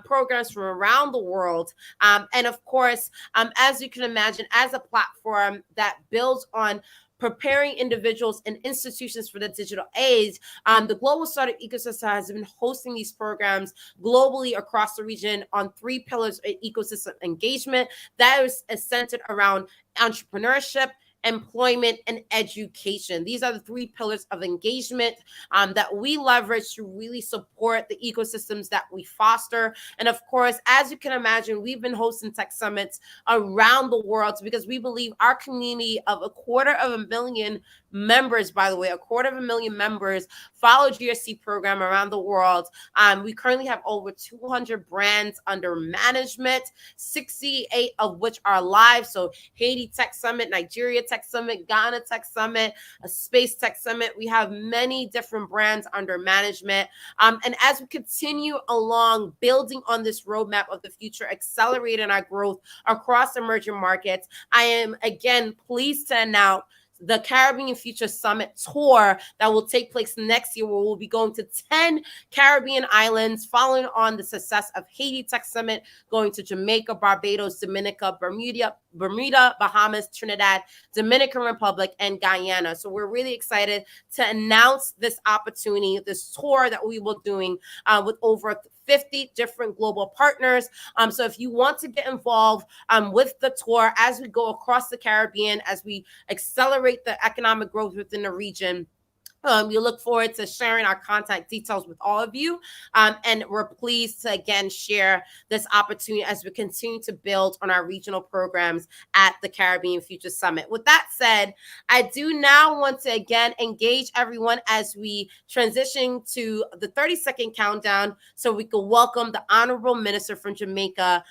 programs from around the world. And of course, as you can imagine, as a platform that builds on preparing individuals and institutions for the digital age, the global startup ecosystem has been hosting these programs globally across the region on 3 pillars of ecosystem engagement that is centered around entrepreneurship, employment, and education. These are the 3 pillars of engagement that we leverage to really support the ecosystems that we foster. And of course, as you can imagine, we've been hosting tech summits around the world because we believe our community of 250,000 members, by the way, 250,000 members follow GSC program around the world. We currently have over 200 brands under management, 68 of which are live. So Haiti Tech Summit, Nigeria Tech Summit, Ghana Tech Summit, a Space Tech Summit. We have many different brands under management. And as we continue along building on this roadmap of the future, accelerating our growth across emerging markets, I am again pleased to announce the Caribbean Future Summit Tour that will take place next year, where we'll be going to 10 Caribbean islands, following on the success of Haiti Tech Summit, going to Jamaica, Barbados, Dominica, Bermuda, Bahamas, Trinidad, Dominican Republic, and Guyana. So we're really excited to announce this opportunity, this tour that we will be doing with over 50 different global partners. So if you want to get involved with the tour as we go across the Caribbean, as we accelerate the economic growth within the region, we look forward to sharing our contact details with all of you. And we're pleased to again share this opportunity as we continue to build on our regional programs at the Caribbean Future Summit. With that said, I do now want to again engage everyone as we transition to the 30-second countdown so we can welcome the Honorable Minister from Jamaica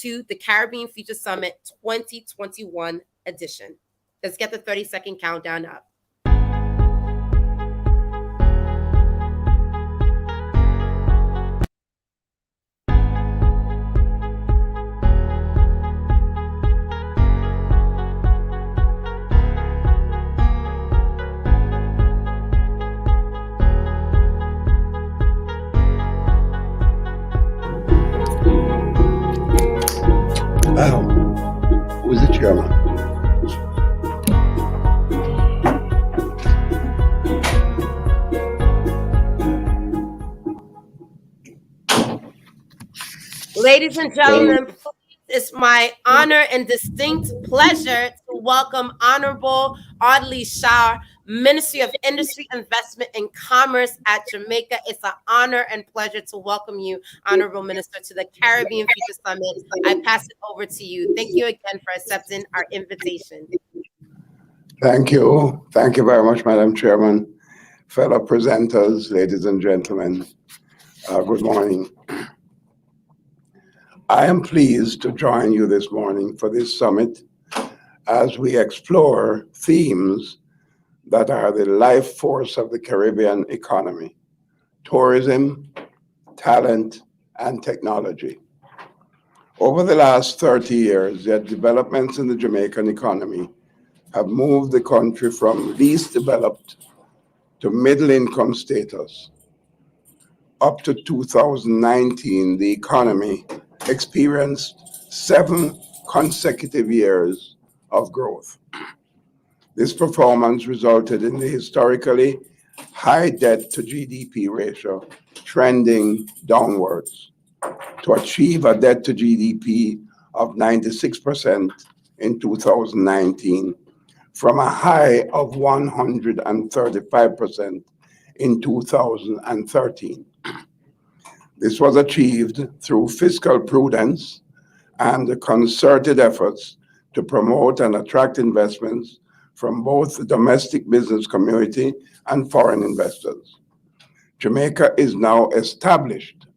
to the Caribbean Future Summit 2021 edition. Let's get the 30-second countdown up. Who's the chairman? Ladies and gentlemen, it's my honor and distinct pleasure to welcome Honorable Audrey Shaw, Ministry of Industry, Investment, and Commerce at Jamaica. It's an honor and pleasure to welcome you, Honorable Minister, to the Caribbean Future Summit. I pass it over to you. Thank you again for accepting our invitation. Thank you. Thank you very much, Madam Chairman. Fellow presenters, ladies and gentlemen, good morning. I am pleased to join you this morning for this summit as we explore themes that are the life force of the Caribbean economy: tourism, talent, and technology. Over the last 30 years, the developments in the Jamaican economy have moved the country from least developed to middle-income status. Up to 2019, the economy experienced 7 consecutive years of growth. This performance resulted in the historically high debt to GDP ratio trending downwards to achieve a debt to GDP of 96% in 2019 from a high of 135% in 2013. This was achieved through fiscal prudence and the concerted efforts to promote and attract investments from both the domestic business community and foreign investors. Jamaica is now established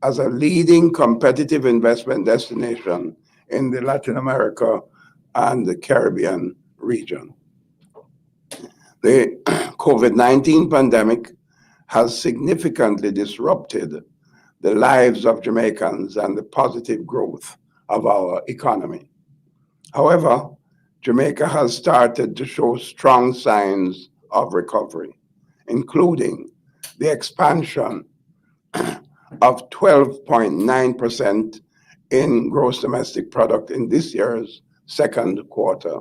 as a leading competitive investment destination in the Latin America and the Caribbean region. The COVID-19 pandemic has significantly disrupted the lives of Jamaicans and the positive growth of our economy. However, Jamaica has started to show strong signs of recovery, including the expansion of 12.9% in gross domestic product in this year's second quarter,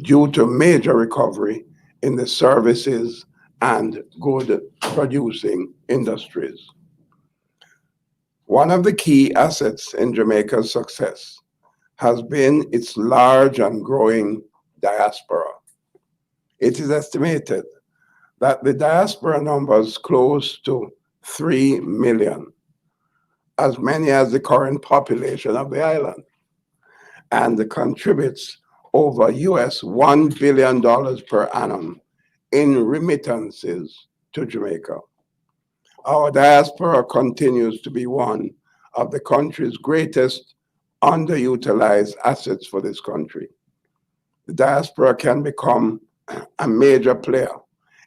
due to major recovery in the services and good producing industries. One of the key assets in Jamaica's success has been its large and growing diaspora. It is estimated that the diaspora numbers close to 3 million, as many as the current population of the island, and contributes over US $1 billion per annum in remittances to Jamaica. Our diaspora continues to be one of the country's greatest underutilized assets for this country. The diaspora can become a major player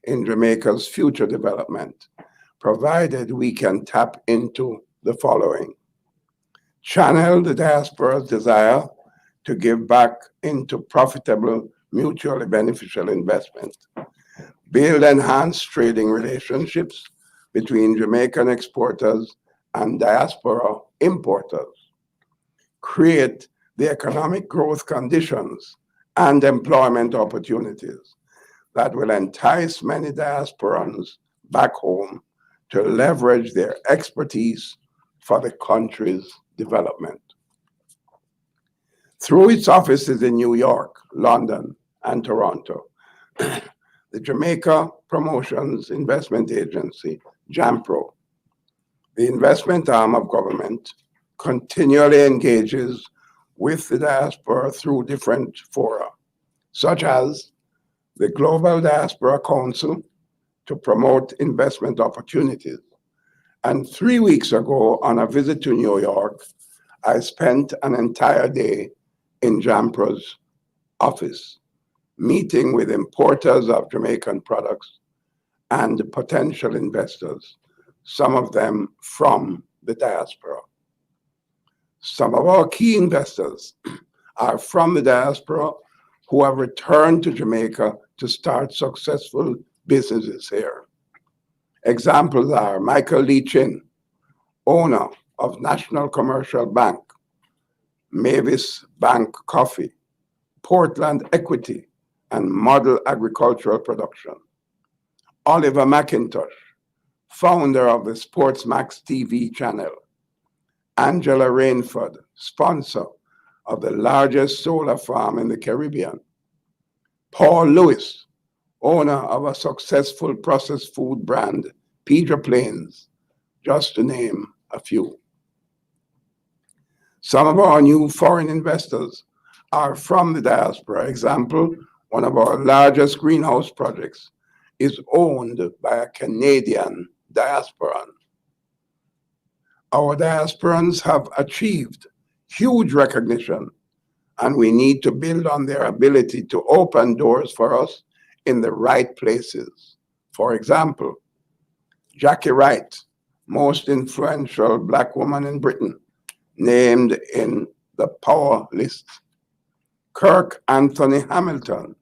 in Jamaica's future development, provided we can tap into the following: channel the diaspora's desire to give back into profitable, mutually beneficial investment, build enhanced trading relationships between Jamaican exporters and diaspora importers, create the economic growth conditions and employment opportunities that will entice many diasporans back home to leverage their expertise for the country's development. Through its offices in New York, London, and Toronto, the Jamaica Promotions Investment Agency, JAMPRO, the investment arm of government, continually engages with the diaspora through different fora, such as the Global Diaspora Council to promote investment opportunities. And 3 weeks ago, on a visit to New York, I spent an entire day in JAMPRO's office, meeting with importers of Jamaican products and potential investors, some of them from the diaspora. Some of our key investors are from the diaspora who have returned to Jamaica to start successful businesses here. Examples are Michael Lee Chin, owner of National Commercial Bank, Mavis Bank Coffee, Portland Equity, and Model Agricultural Production. Oliver McIntosh, founder of the SportsMax TV channel, Angela Rainford, sponsor of the largest solar farm in the Caribbean. Paul Lewis, owner of a successful processed food brand, Pedro Plains, just to name a few. Some of our new foreign investors are from the diaspora. Example, one of our largest greenhouse projects is owned by a Canadian diasporan. Our diasporans have achieved huge recognition, and we need to build on their ability to open doors for us in the right places. For example, Jackie Wright, most influential Black woman in Britain, named in the Power list. Kirk Anthony Hamilton,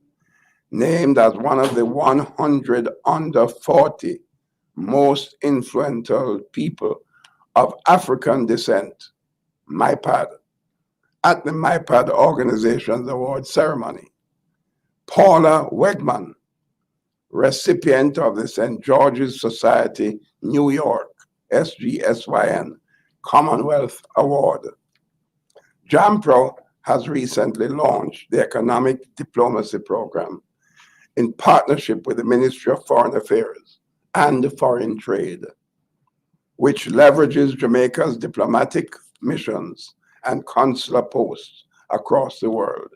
named as one of the 100 under 40 most influential people of African descent, MIPAD, at the MIPAD Organization's award ceremony. Paula Wegman, recipient of the St. George's Society, New York, SGSYN, Commonwealth Award. JAMPRO has recently launched the Economic Diplomacy Program in partnership with the Ministry of Foreign Affairs and Foreign Trade, which leverages Jamaica's diplomatic missions and consular posts across the world.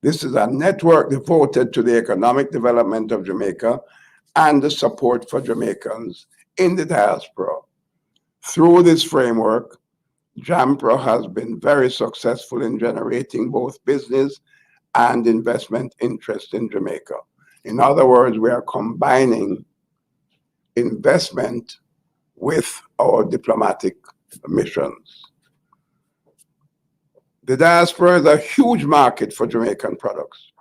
This is a network devoted to the economic development of Jamaica and the support for Jamaicans in the diaspora. Through this framework, JAMPRO has been very successful in generating both business and investment interest in Jamaica. In other words, we are combining investment with our diplomatic missions. The diaspora is a huge market for Jamaican products.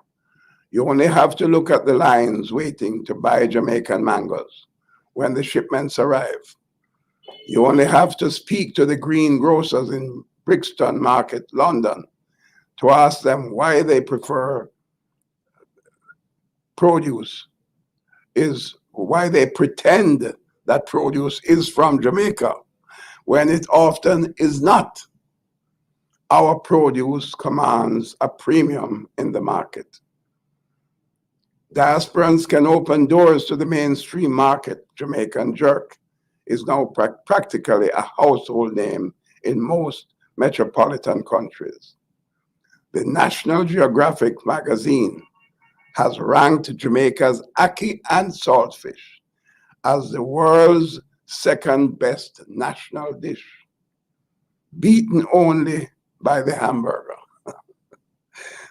You only have to look at the lines waiting to buy Jamaican mangoes when the shipments arrive. You only have to speak to the greengrocers in Brixton Market, London, to ask them why they prefer produce, why they pretend that produce is from Jamaica, when it often is not. Our produce commands a premium in the market. Diasporans can open doors to the mainstream market. Jamaican jerk is now practically a household name in most metropolitan countries. The National Geographic magazine has ranked Jamaica's ackee and saltfish as the world's second best national dish, beaten only by the hamburger.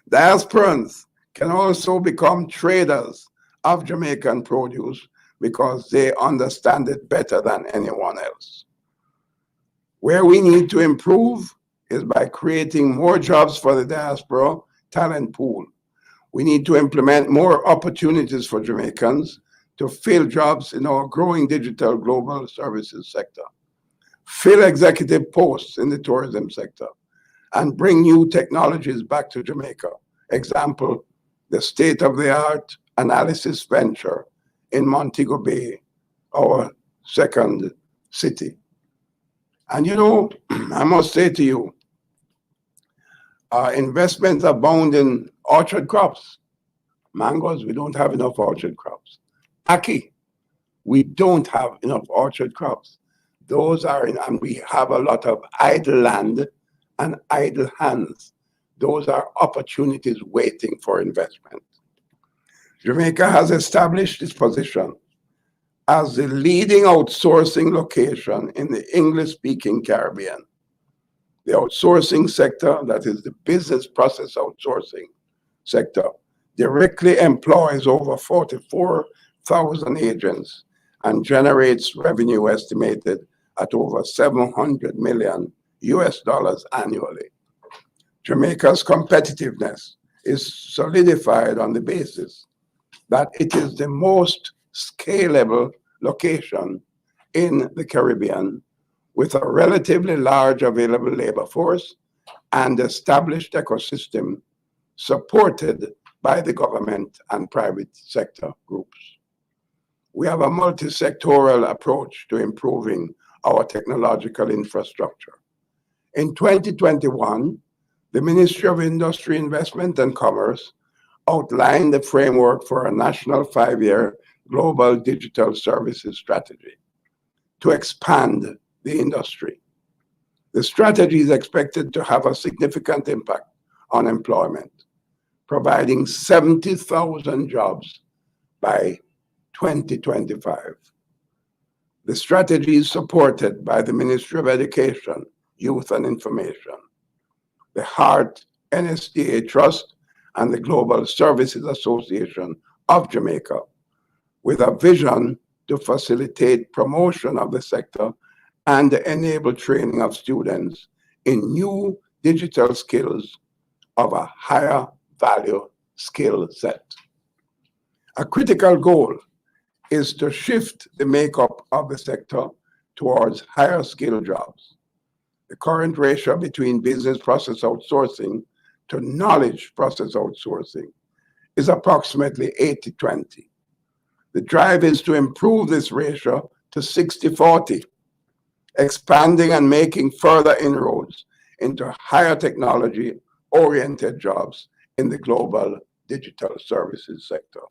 Diasporans can also become traders of Jamaican produce because they understand it better than anyone else. Where we need to improve is by creating more jobs for the diaspora talent pool. We need to implement more opportunities for Jamaicans to fill jobs in our growing digital global services sector, fill executive posts in the tourism sector, and bring new technologies back to Jamaica. Example, the state-of-the-art analysis venture in Montego Bay, our second city. And you know, I must say to you, investments abound in orchard crops. Mangoes, we don't have enough orchard crops. Ackee, we don't have enough orchard crops. Those are in, and we have a lot of idle land and idle hands. Those are opportunities waiting for investment. Jamaica has established its position as the leading outsourcing location in the English-speaking Caribbean. The outsourcing sector, that is the business process outsourcing sector, directly employs over 44,000 agents and generates revenue estimated at over $700 million annually. Jamaica's competitiveness is solidified on the basis that it is the most scalable location in the Caribbean with a relatively large available labor force and established ecosystem supported by the government and private sector groups. We have a multi-sectoral approach to improving our technological infrastructure. In 2021, the Ministry of Industry, Investment and Commerce outlined the framework for a national 5-year global digital services strategy to expand the industry. The strategy is expected to have a significant impact on employment, providing 70,000 jobs by 2025. The strategy is supported by the Ministry of Education, Youth and Information, the HEART NSDA Trust, and the Global Services Association of Jamaica, with a vision to facilitate promotion of the sector and enable training of students in new digital skills of a higher value skill set. A critical goal is to shift the makeup of the sector towards higher skill jobs. The current ratio between business process outsourcing to knowledge process outsourcing is approximately 80-20. The drive is to improve this ratio to 60-40, expanding and making further inroads into higher technology-oriented jobs in the global digital services sector.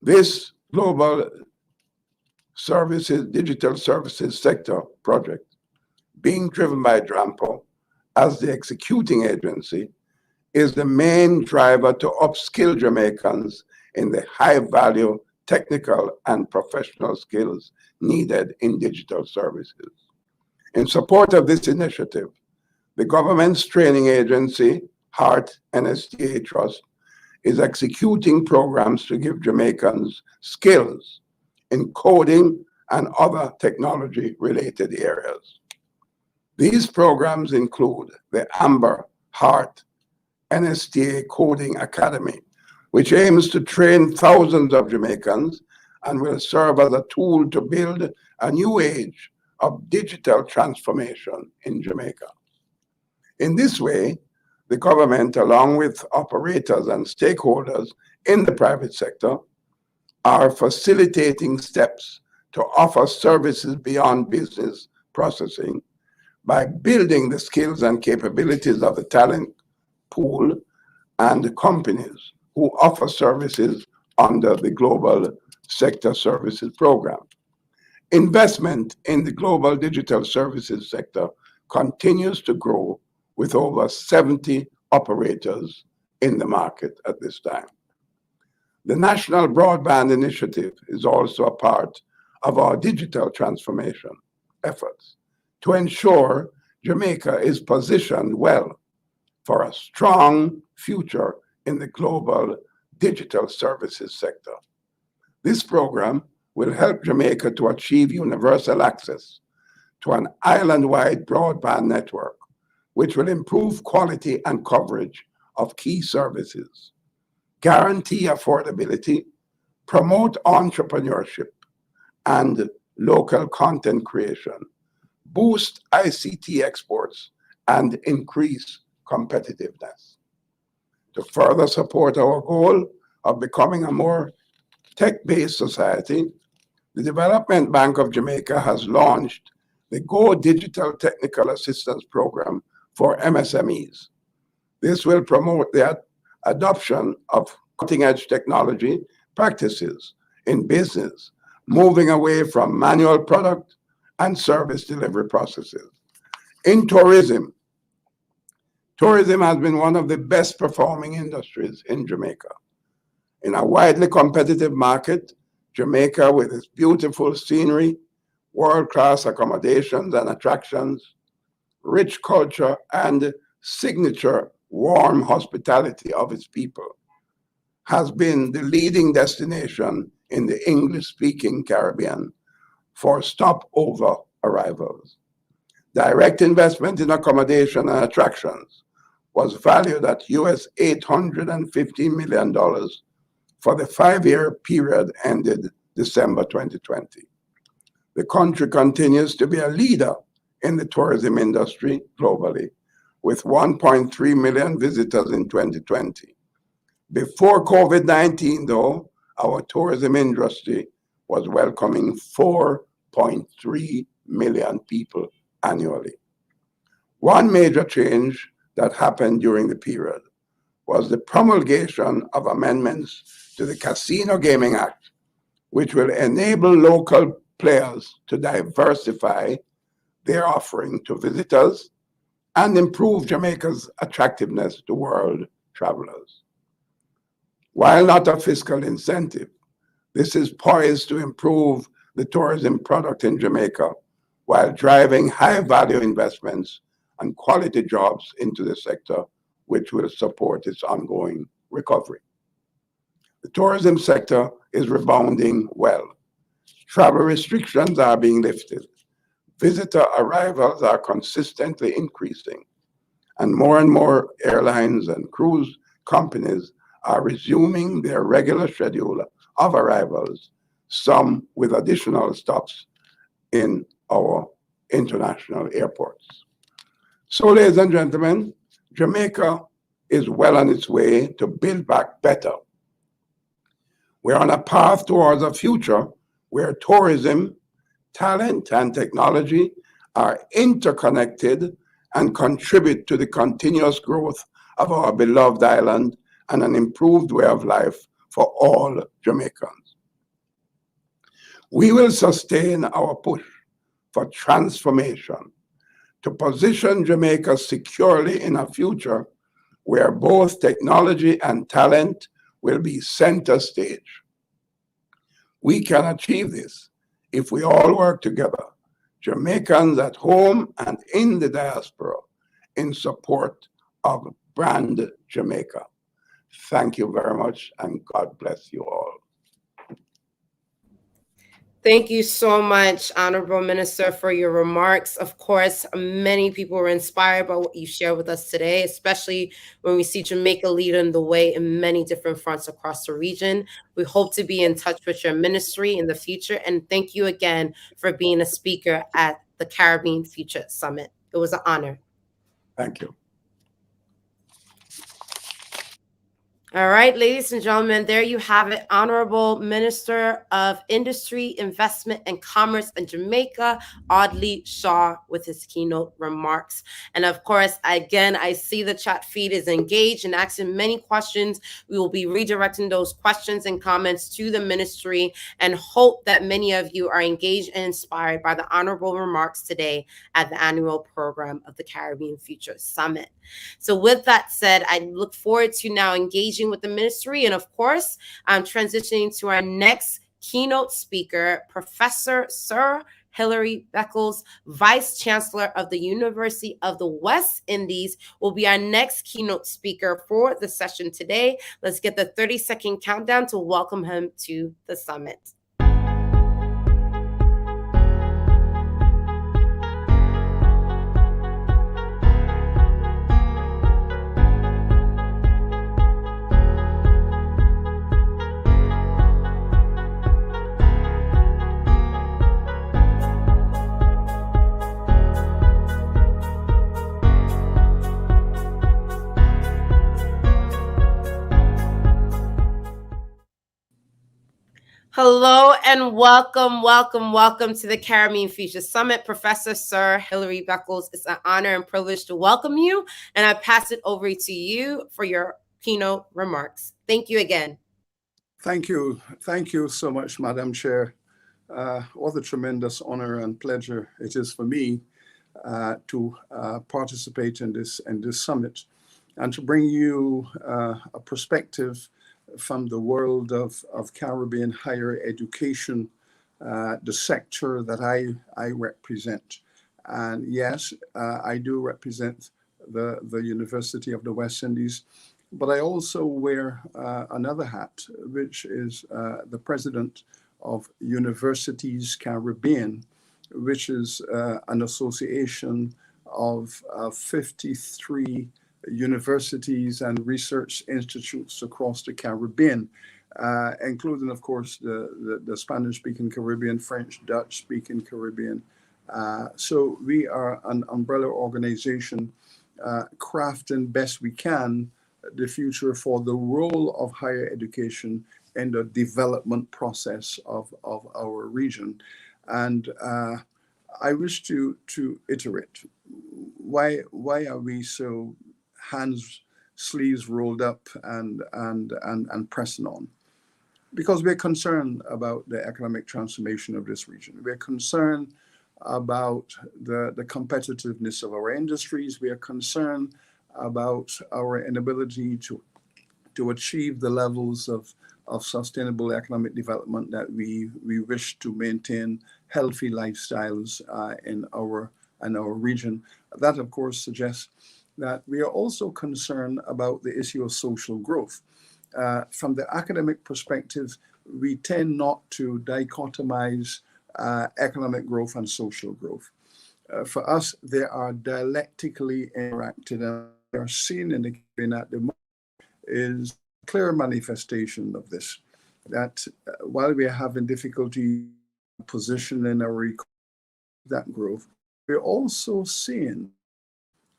This global digital services sector project, being driven by DRAMPO as the executing agency, is the main driver to upskill Jamaicans in the high-value technical and professional skills needed in digital services. In support of this initiative, the government's training agency, HEART NSDA Trust, is executing programs to give Jamaicans skills in coding and other technology-related areas. These programs include the AMBER HEART NSDA Coding Academy, which aims to train thousands of Jamaicans and will serve as a tool to build a new age of digital transformation in Jamaica. In this way, the government, along with operators and stakeholders in the private sector, are facilitating steps to offer services beyond business processing by building the skills and capabilities of the talent pool and the companies who offer services under the Global Sector Services Program. Investment in the global digital services sector continues to grow with over 70 operators in the market at this time. The National Broadband Initiative is also a part of our digital transformation efforts to ensure Jamaica is positioned well for a strong future in the global digital services sector. This program will help Jamaica to achieve universal access to an island-wide broadband network, which will improve quality and coverage of key services, guarantee affordability, promote entrepreneurship and local content creation, boost ICT exports, and increase competitiveness. To further support our goal of becoming a more tech-based society, the Development Bank of Jamaica has launched the Go Digital Technical Assistance Program for MSMEs. This will promote the adoption of cutting-edge technology practices in business, moving away from manual product and service delivery processes. In tourism, tourism has been one of the best performing industries in Jamaica. In a widely competitive market, Jamaica, with its beautiful scenery, world-class accommodations and attractions, rich culture, and signature warm hospitality of its people, has been the leading destination in the English-speaking Caribbean for stopover arrivals. Direct investment in accommodation and attractions was valued at US $850 million for the 5-year period ended December 2020. The country continues to be a leader in the tourism industry globally, with 1.3 million visitors in 2020. Before COVID-19, though, our tourism industry was welcoming 4.3 million people annually. One major change that happened during the period was the promulgation of amendments to the Casino Gaming Act, which will enable local players to diversify their offering to visitors and improve Jamaica's attractiveness to world travelers. While not a fiscal incentive, this is poised to improve the tourism product in Jamaica while driving high-value investments and quality jobs into the sector, which will support its ongoing recovery. The tourism sector is rebounding well. Travel restrictions are being lifted. Visitor arrivals are consistently increasing, and more airlines and cruise companies are resuming their regular schedule of arrivals, some with additional stops in our international airports. So, ladies and gentlemen, Jamaica is well on its way to build back better. We're on a path towards a future where tourism, talent, and technology are interconnected and contribute to the continuous growth of our beloved island and an improved way of life for all Jamaicans. We will sustain our push for transformation to position Jamaica securely in a future where both technology and talent will be center stage. We can achieve this if we all work together, Jamaicans at home and in the diaspora, in support of Brand Jamaica. Thank you very much, and God bless you all. Thank you so much, Honorable Minister, for your remarks. Of course, many people were inspired by what you shared with us today, especially when we see Jamaica leading the way in many different fronts across the region. We hope to be in touch with your ministry in the future. And thank you again for being a speaker at the Caribbean Future Summit. It was an honor. Thank you. All right, ladies and gentlemen, there you have it. Honorable Minister of Industry, Investment, and Commerce in Jamaica, Audrey Shaw, with his keynote remarks. And of course, again, I see the chat feed is engaged and asking many questions. We will be redirecting those questions and comments to the ministry and hope that many of you are engaged and inspired by the honorable remarks today at the annual program of the Caribbean Future Summit. So with that said, I look forward to now engaging with the ministry. And of course, I'm transitioning to our next keynote speaker, Professor Sir Hilary Beckles, Vice Chancellor of the University of the West Indies, will be our next keynote speaker for the session today. Let's get the 30-second countdown to welcome him to the summit. Hello and welcome to the Caribbean Future Summit. Professor Sir Hilary Beckles, it's an honor and privilege to welcome you, and I pass it over to you for your keynote remarks. Thank you again. Thank you so much, Madam Chair. What a tremendous honor and pleasure it is for me to participate in this summit and to bring you a perspective from the world of Caribbean higher education, the sector that I represent. And yes, I do represent the University of the West Indies, but I also wear another hat, which is the president of Universities Caribbean, which is an association of 53 universities and research institutes across the Caribbean, including, of course, the Spanish-speaking Caribbean, French, Dutch-speaking Caribbean. So we are an umbrella organization crafting best we can the future for the role of higher education in the development process of our region. And I wish to iterate. Why are we so sleeves rolled up and pressing on? Because we're concerned about the economic transformation of this region. We're concerned about the competitiveness of our industries. We are concerned about our inability to achieve the levels of sustainable economic development that we wish to maintain healthy lifestyles in our region. That, of course, suggests that we are also concerned about the issue of social growth. From the academic perspective, we tend not to dichotomize economic growth and social growth. For us, they are dialectically interacted, and we are seen in the Caribbean at the moment is a clear manifestation of this, that while we are having difficulty positioning our that growth, we're also seeing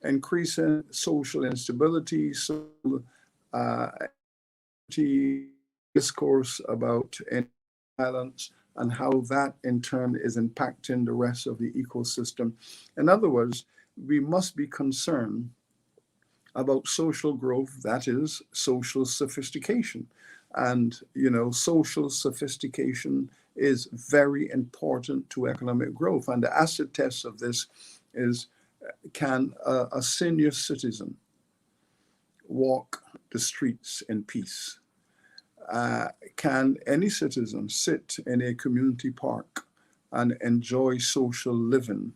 increasing social instability, social discourse about violence, and how that in turn is impacting the rest of the ecosystem. In other words, we must be concerned about social growth, that is social sophistication. And, social sophistication is very important to economic growth. And the acid test of this is, can a senior citizen walk the streets in peace? Can any citizen sit in a community park and enjoy social living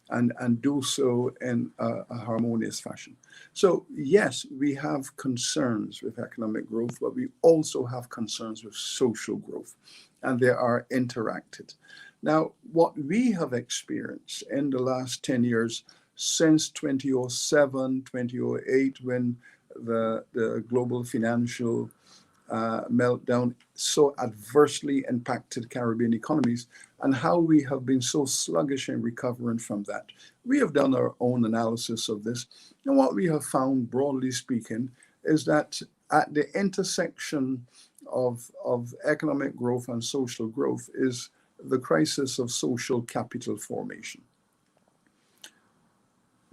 and do so in a harmonious fashion? So yes, we have concerns with economic growth, but we also have concerns with social growth, and they are interacted. Now, what we have experienced in the last 10 years, since 2007, 2008, when the global financial meltdown so adversely impacted Caribbean economies, and how we have been so sluggish in recovering from that. We have done our own analysis of this, and what we have found, broadly speaking, is that at the intersection of economic growth and social growth is the crisis of social capital formation.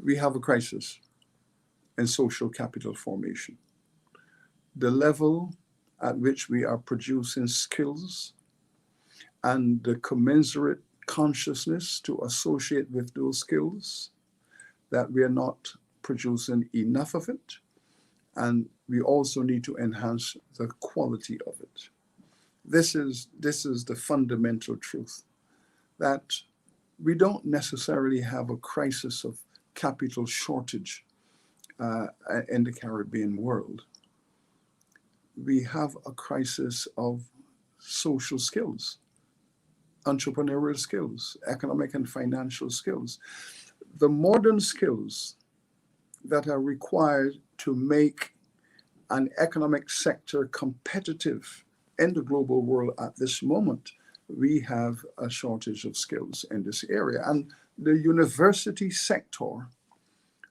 We have a crisis in social capital formation. The level at which we are producing skills and the commensurate consciousness to associate with those skills, that we are not producing enough of it, and we also need to enhance the quality of it. This is the fundamental truth, that we don't necessarily have a crisis of capital shortage in the Caribbean world. We have a crisis of social skills, entrepreneurial skills, economic and financial skills. The modern skills that are required to make an economic sector competitive in the global world at this moment, we have a shortage of skills in this area. And the university sector,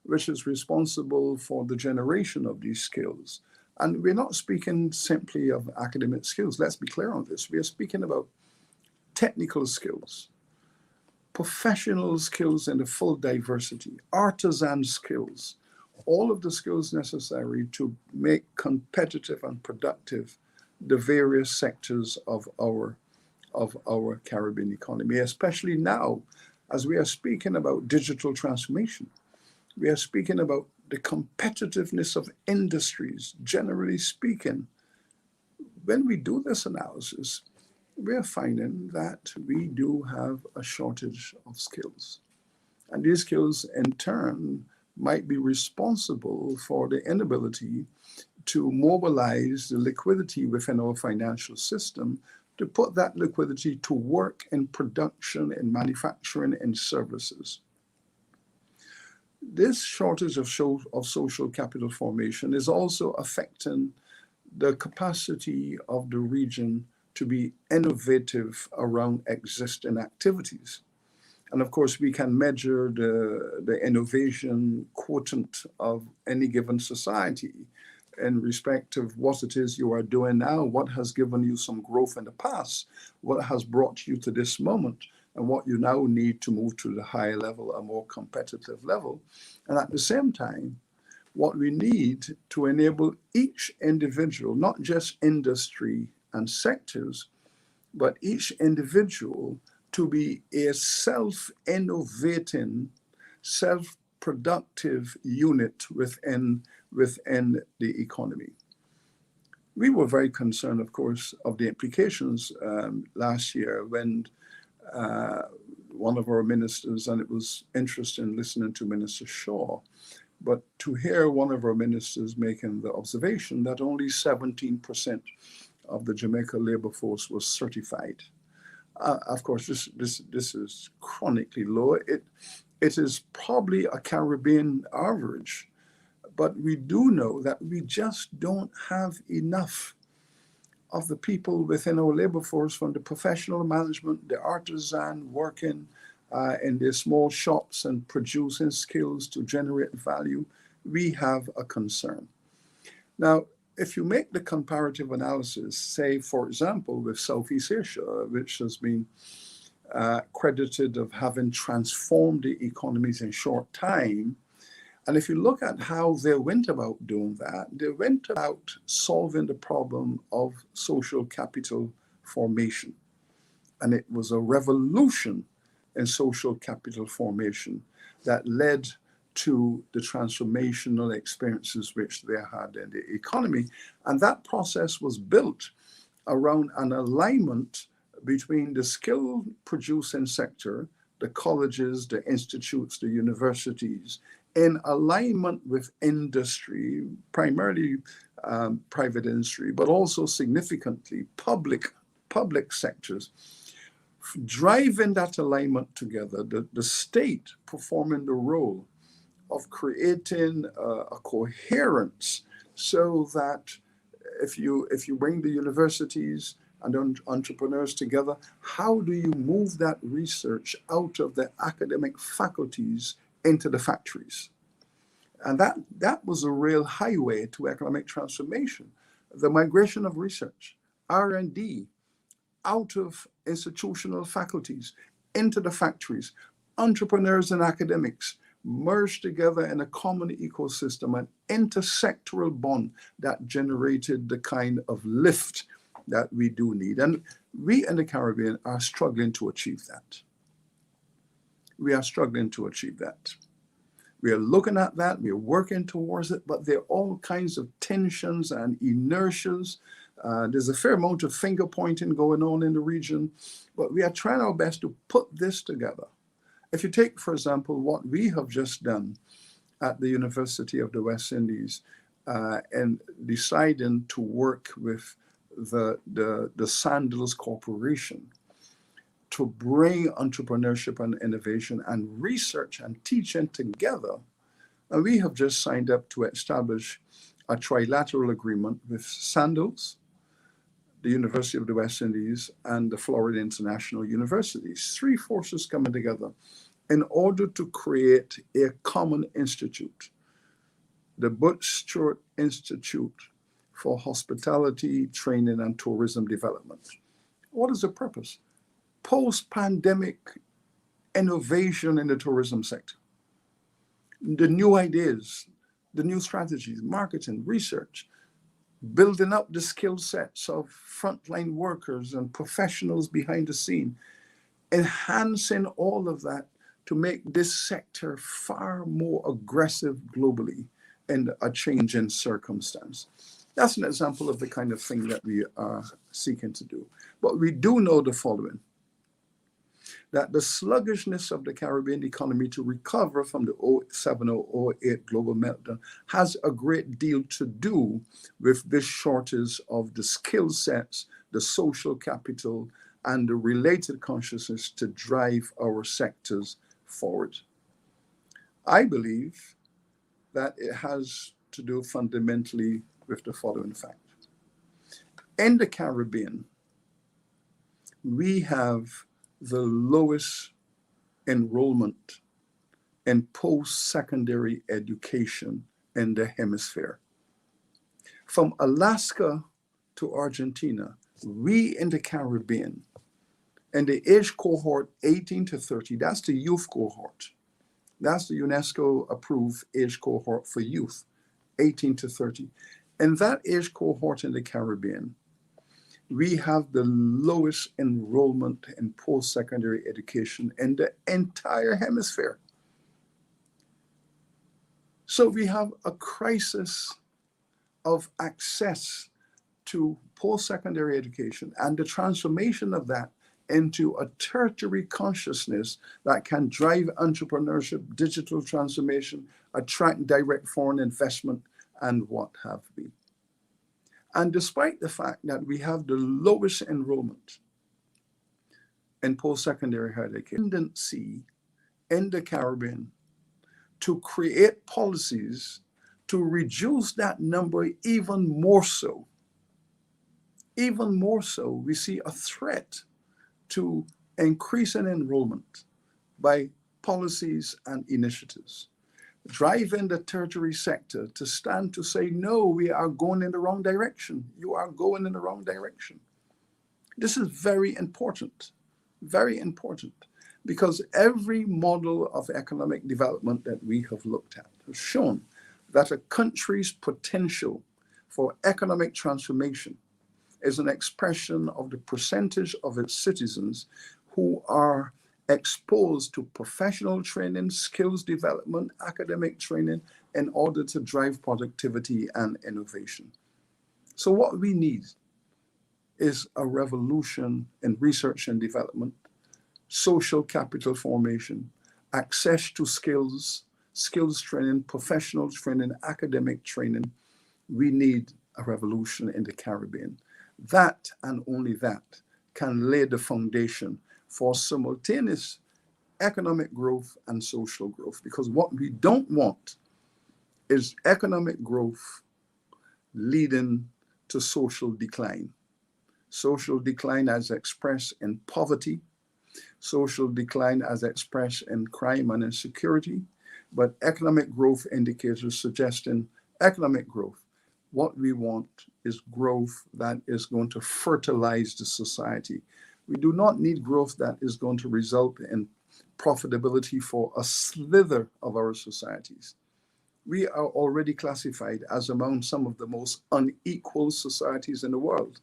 which is responsible for the generation of these skills, and we're not speaking simply of academic skills, let's be clear on this. We are speaking about technical skills, professional skills in the full diversity, artisan skills, all of the skills necessary to make competitive and productive the various sectors of our Caribbean economy, especially now as we are speaking about digital transformation. We are speaking about the competitiveness of industries, generally speaking. When we do this analysis, we are finding that we do have a shortage of skills. And these skills, in turn, might be responsible for the inability to mobilize the liquidity within our financial system to put that liquidity to work in production, in manufacturing, and services. This shortage of social capital formation is also affecting the capacity of the region to be innovative around existing activities. And of course, we can measure the innovation quotient of any given society in respect of what it is you are doing now, what has given you some growth in the past, what has brought you to this moment. and what you now need to move to the higher level, a more competitive level. And at the same time, what we need to enable each individual, not just industry and sectors, but each individual to be a self-innovating, self-productive unit within the economy. We were very concerned, of course, of the implications last year when one of our ministers, and it was interesting listening to Minister Shaw, but to hear one of our ministers making the observation that only 17% of the Jamaica labor force was certified. Of course, this is chronically low. It is probably a Caribbean average, but we do know that we just don't have enough of the people within our labor force, from the professional management, the artisan working in their small shops and producing skills to generate value. We have a concern. Now, if you make the comparative analysis, say, for example, with Southeast Asia, which has been credited of having transformed the economies in short time, and if you look at how they went about doing that, they went about solving the problem of social capital formation. And it was a revolution in social capital formation that led to the transformational experiences which they had in the economy. And that process was built around an alignment between the skill producing sector, the colleges, the institutes, the universities, in alignment with industry, primarily private industry, but also significantly public sectors, driving that alignment together, the state performing the role of creating a coherence, so that if you bring the universities and entrepreneurs together, how do you move that research out of the academic faculties into the factories? And that was a real highway to economic transformation. The migration of research, R&D, out of institutional faculties into the factories, entrepreneurs and academics merged together in a common ecosystem, an intersectoral bond that generated the kind of lift that we do need. And we in the Caribbean are struggling to achieve that. We are struggling to achieve that. We are looking at that, we are working towards it, but there are all kinds of tensions and inertias. There's a fair amount of finger pointing going on in the region, but we are trying our best to put this together. If you take, for example, what we have just done at the University of the West Indies and deciding to work with the Sandals Corporation to bring entrepreneurship and innovation and research and teaching together. And we have just signed up to establish a trilateral agreement with Sandals, the University of the West Indies, and the Florida International University. Three forces coming together in order to create a common institute, the Butch Stewart Institute for Hospitality, Training, and Tourism Development. What is the purpose? Post-pandemic innovation in the tourism sector, the new ideas, the new strategies, marketing, research, building up the skill sets of frontline workers and professionals behind the scene, enhancing all of that to make this sector far more aggressive globally in a change in circumstance. That's an example of the kind of thing that we are seeking to do. But we do know the following, that the sluggishness of the Caribbean economy to recover from the 07-08 global meltdown has a great deal to do with this shortage of the skill sets, the social capital, and the related consciousness to drive our sectors forward. I believe that it has to do fundamentally with the following fact. In the Caribbean, we have the lowest enrollment in post-secondary education in the hemisphere. From Alaska to Argentina, we in the Caribbean And the age cohort 18 to 30, that's the youth cohort. That's the UNESCO approved age cohort for youth, 18 to 30. In that age cohort in the Caribbean, we have the lowest enrollment in post-secondary education in the entire hemisphere. So we have a crisis of access to post-secondary education and the transformation of that into a tertiary consciousness that can drive entrepreneurship, digital transformation, attract direct foreign investment, and what have we. And despite the fact that we have the lowest enrollment in post-secondary higher education, tendency in the Caribbean to create policies to reduce that number even more so. Even more so, we see a threat to increase in enrollment by policies and initiatives, driving the tertiary sector to stand to say, no, we are going in the wrong direction. You are going in the wrong direction. This is very important, because every model of economic development that we have looked at has shown that a country's potential for economic transformation is an expression of the percentage of its citizens who are exposed to professional training, skills development, academic training in order to drive productivity and innovation. So what we need is a revolution in research and development, social capital formation, access to skills, skills training, professional training, academic training. We need a revolution in the Caribbean. That and only that can lay the foundation for simultaneous economic growth and social growth. Because what we don't want is economic growth leading to social decline. Social decline as expressed in poverty, social decline as expressed in crime and insecurity, but economic growth indicators suggesting economic growth. What we want is growth that is going to fertilize the society. We do not need growth that is going to result in profitability for a slither of our societies. We are already classified as among some of the most unequal societies in the world.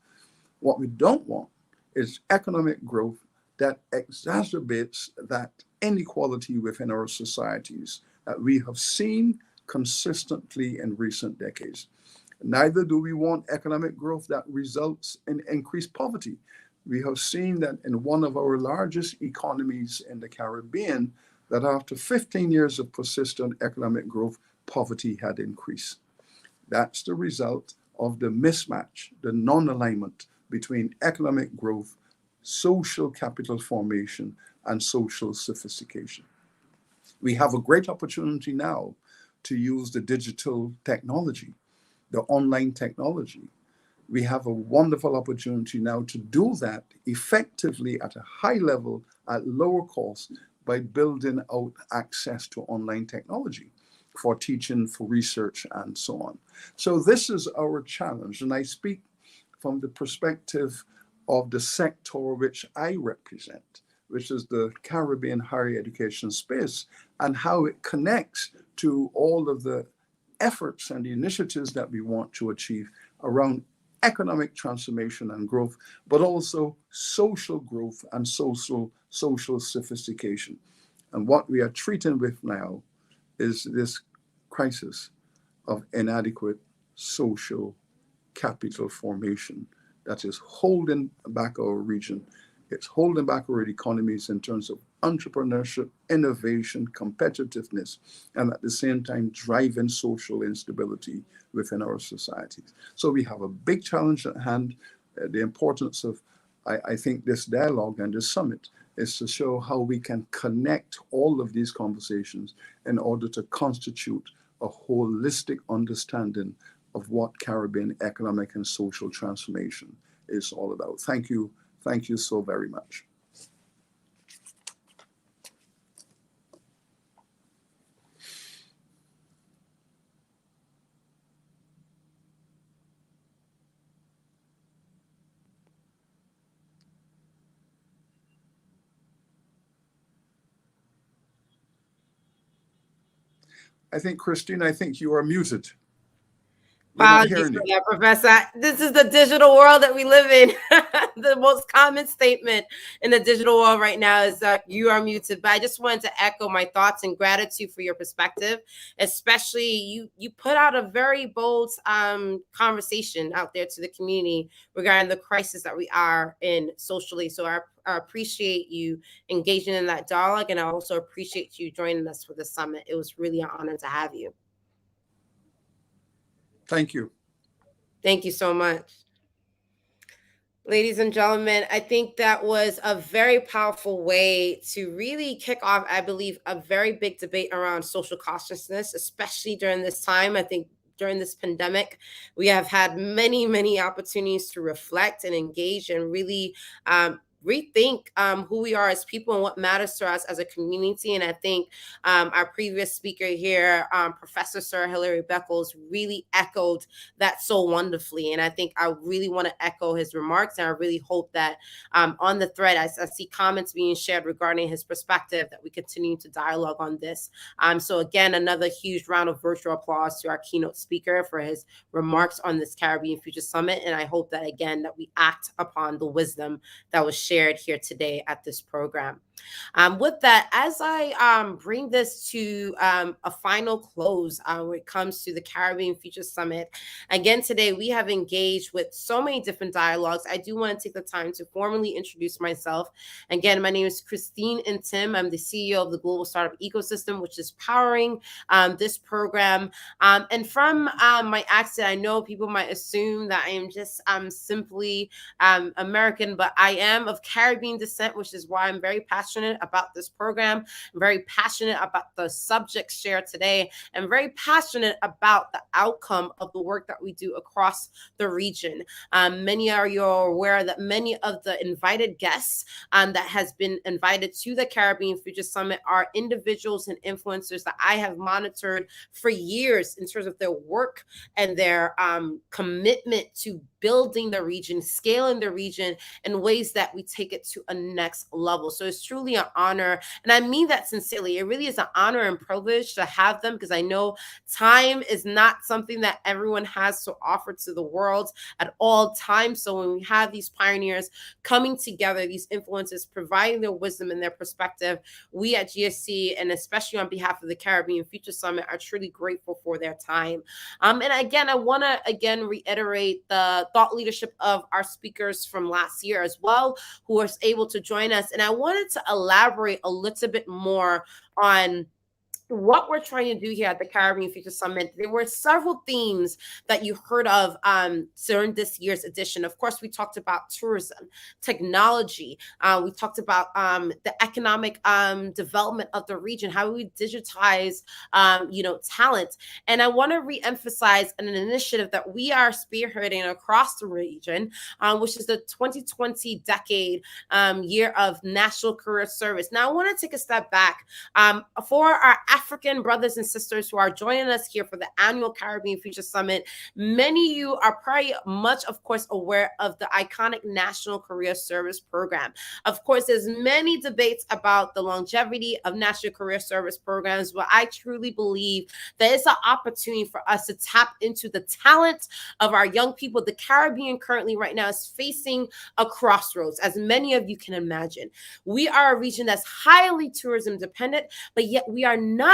What we don't want is economic growth that exacerbates that inequality within our societies that we have seen consistently in recent decades. Neither do we want economic growth that results in increased poverty. We have seen that in one of our largest economies in the Caribbean, that after 15 years of persistent economic growth, poverty had increased. That's the result of the mismatch, the non-alignment between economic growth, social capital formation, and social sophistication. We have a great opportunity now to use the digital technology, the online technology. We have a wonderful opportunity now to do that effectively at a high level at lower cost by building out access to online technology for teaching, for research, and so on. So this is our challenge, and I speak from the perspective of the sector which I represent, which is the Caribbean higher education space, and how it connects to all of the efforts and the initiatives that we want to achieve around economic transformation and growth, but also social growth and social sophistication. And what we are treating with now is this crisis of inadequate social capital formation that is holding back our region. It's holding back our economies in terms of entrepreneurship, innovation, competitiveness, and at the same time driving social instability within our societies. So we have a big challenge at hand. The importance of, I think, this dialogue and this summit is to show how we can connect all of these conversations in order to constitute a holistic understanding of what Caribbean economic and social transformation is all about. Thank you. Thank you so very much. I think, Christine, I think you are muted. We're not Apologies hearing for you. that, Professor. This is the digital world that we live in. The most common statement in the digital world right now is that you are muted. But I just wanted to echo my thoughts and gratitude for your perspective. Especially you put out a very bold conversation out there to the community regarding the crisis that we are in socially. So I appreciate you engaging in that dialogue, and I also appreciate you joining us for the summit. It was really an honor to have you. Thank you. Thank you so much. Ladies and gentlemen, I think that was a very powerful way to really kick off, I believe, a very big debate around social consciousness, especially during this time. I think during this pandemic, we have had many, many opportunities to reflect and engage and really rethink who we are as people and what matters to us as a community. And I think our previous speaker here, Professor Sir Hilary Beckles, really echoed that so wonderfully. And I think I really want to echo his remarks. And I really hope that on the thread, I see comments being shared regarding his perspective, that we continue to dialogue on this. So again, another huge round of virtual applause to our keynote speaker for his remarks on this Caribbean Future Summit. And I hope that, again, that we act upon the wisdom that was shared here today at this program. With that, as I bring this to a final close when it comes to the Caribbean Future Summit, again, today we have engaged with so many different dialogues. I do want to take the time to formally introduce myself. Again, my name is Christine Tim. I'm the CEO of the Global Startup Ecosystem, which is powering this program. And from my accent, I know people might assume that I am just simply American, but I am of Caribbean descent, which is why I'm very passionate about this program. I'm very passionate about the subjects shared today, and very passionate about the outcome of the work that we do across the region. Many of you are aware that many of the invited guests that has been invited to the Caribbean Future Summit are individuals and influencers that I have monitored for years in terms of their work and their commitment to building the region, scaling the region in ways that we take it to a next level. So it's truly an honor. And I mean that sincerely. It really is an honor and privilege to have them, because I know time is not something that everyone has to offer to the world at all times. So when we have these pioneers coming together, these influencers providing their wisdom and their perspective, we at GSC, and especially on behalf of the Caribbean Future Summit, are truly grateful for their time. And again, I want to reiterate the thought leadership of our speakers from last year as well, who was able to join us. And I wanted to elaborate a little bit more on what we're trying to do here at the Caribbean Future Summit. There were several themes that you heard of during this year's edition. Of course, we talked about tourism, technology. We talked about the economic development of the region, how we digitize, talent. And I want to reemphasize an initiative that we are spearheading across the region, which is the 2020 decade year of National Career Service. Now, I want to take a step back for our African brothers and sisters who are joining us here for the annual Caribbean Future Summit. Many of you are probably of course, aware of the iconic National Career Service Program. Of course, there's many debates about the longevity of National Career Service programs, but I truly believe that it's an opportunity for us to tap into the talent of our young people. The Caribbean currently right now is facing a crossroads, as many of you can imagine. We are a region that's highly tourism dependent, but yet we are not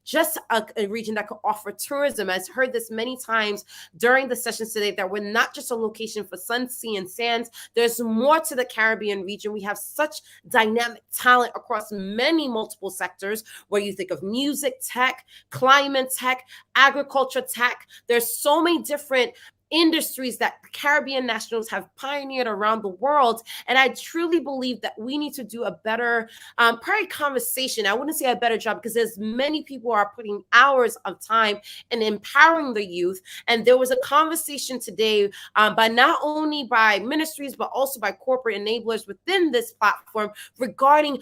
just a region that could offer tourism. I've heard this many times during the sessions today, that we're not just a location for sun, sea, and sands. There's more to the Caribbean region. We have such dynamic talent across many multiple sectors, where you think of music tech, climate tech, agriculture tech. There's so many different industries that Caribbean nationals have pioneered around the world. And I truly believe that we need to do a better probably conversation. I wouldn't say a better job, because there's many people who are putting hours of time in empowering the youth. And there was a conversation today by not only by ministries, but also by corporate enablers within this platform regarding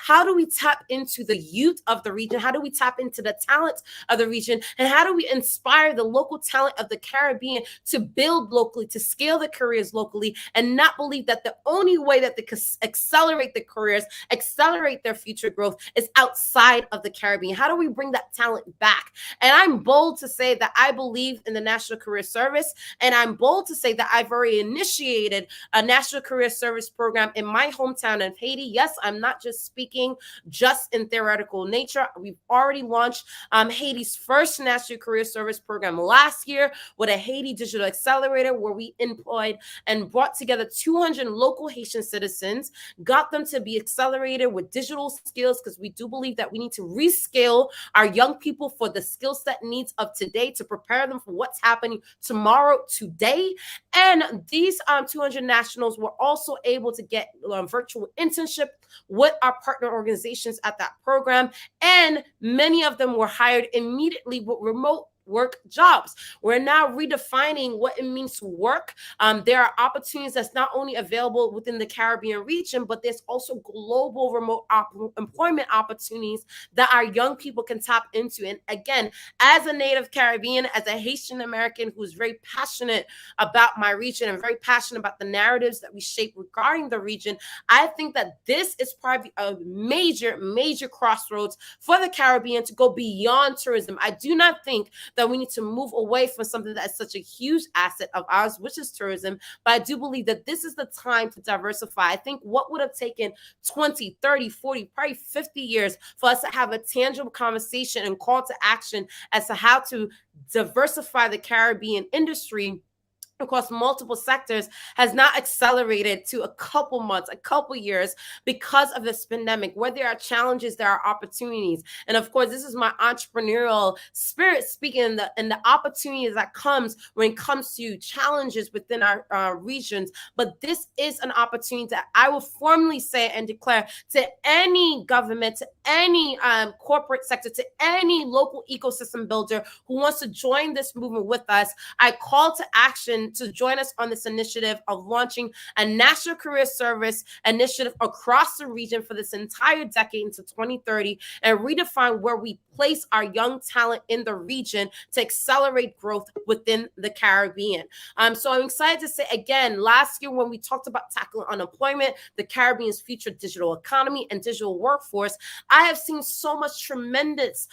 how do we tap into the youth of the region? How do we tap into the talent of the region? And how do we inspire the local talent of the Caribbean to build locally, to scale the careers locally, and not believe that the only way that they could accelerate the careers, accelerate their future growth is outside of the Caribbean. How do we bring that talent back? And I'm bold to say that I believe in the National Career Service, and I'm bold to say that I've already initiated a National Career Service program in my hometown of Haiti. Yes, I'm not just speaking just in theoretical nature. We've already launched Haiti's first National Career Service program last year with a Haiti Digital Accelerator, where we employed and brought together 200 local Haitian citizens, got them to be accelerated with digital skills, because we do believe that we need to rescale our young people for the skill set needs of today to prepare them for what's happening tomorrow, today. And these 200 nationals were also able to get virtual internship with our partner organizations at that program. And many of them were hired immediately with remote work jobs. We're now redefining what it means to work. There are opportunities that's not only available within the Caribbean region, but there's also global remote employment opportunities that our young people can tap into. And again, as a native Caribbean, as a Haitian American who's very passionate about my region and very passionate about the narratives that we shape regarding the region, I think that this is probably a major, major crossroads for the Caribbean to go beyond tourism. I do not think that we need to move away from something that is such a huge asset of ours, which is tourism. But I do believe that this is the time to diversify. I think what would have taken 20, 30, 40, probably 50 years for us to have a tangible conversation and call to action as to how to diversify the Caribbean industry across multiple sectors has not accelerated to a couple months, a couple years, because of this pandemic. Where there are challenges, there are opportunities. And of course, this is my entrepreneurial spirit speaking, and the opportunities that comes when it comes to challenges within our regions. But this is an opportunity that I will formally say and declare to any government, to any corporate sector, to any local ecosystem builder who wants to join this movement with us. I call to action to join us on this initiative of launching a National Career Service initiative across the region for this entire decade into 2030, and redefine where we place our young talent in the region to accelerate growth within the Caribbean. So I'm excited to say, again, last year when we talked about tackling unemployment, the Caribbean's future digital economy and digital workforce, I have seen so much tremendous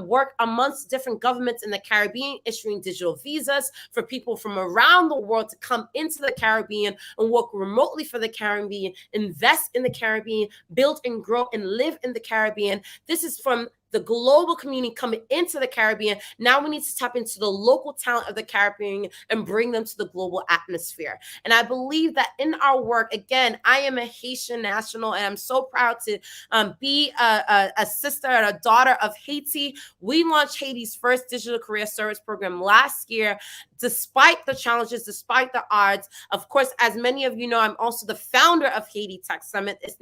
work amongst different governments in the Caribbean, issuing digital visas for people from around the world to come into the Caribbean and work remotely for the Caribbean, invest in the Caribbean, build and grow and live in the Caribbean. This is from the global community coming into the Caribbean. Now we need to tap into the local talent of the Caribbean and bring them to the global atmosphere. And I believe that in our work, again, I am a Haitian national, and I'm so proud to be a sister and a daughter of Haiti. We launched Haiti's first digital career service program last year, despite the challenges, despite the odds. Of course, as many of you know, I'm also the founder of Haiti Tech Summit. It's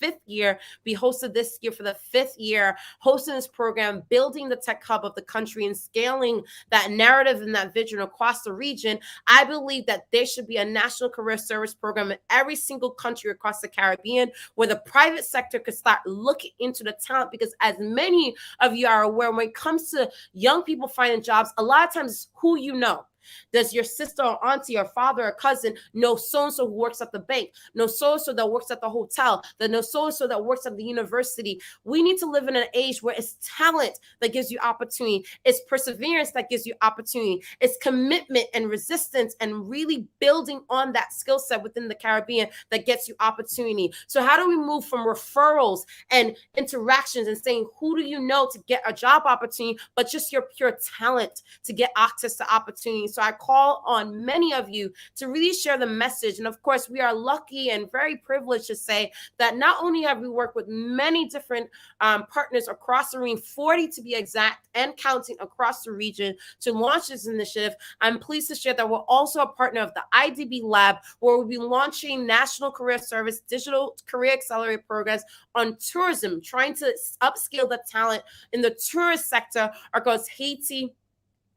5th year. We hosted this year for the 5th year, hosting this program, building the tech hub of the country and scaling that narrative and that vision across the region. I believe that there should be a national career service program in every single country across the Caribbean, where the private sector could start looking into the talent, because as many of you are aware, when it comes to young people finding jobs, a lot of times it's who you know. Does your sister or auntie or father or cousin know so-and-so who works at the bank? Know so-and-so that works at the hotel? That know so-and-so that works at the university? We need to live in an age where it's talent that gives you opportunity. It's perseverance that gives you opportunity. It's commitment and resistance and really building on that skill set within the Caribbean that gets you opportunity. So how do we move from referrals and interactions and saying, who do you know to get a job opportunity, but just your pure talent to get access to opportunity? So I call on many of you to really share the message. And of course, we are lucky and very privileged to say that not only have we worked with many different partners across the region, 40 to be exact, and counting across the region to launch this initiative, I'm pleased to share that we're also a partner of the IDB Lab, where we'll be launching National Career Service Digital Career Accelerator programs on tourism, trying to upscale the talent in the tourist sector across Haiti,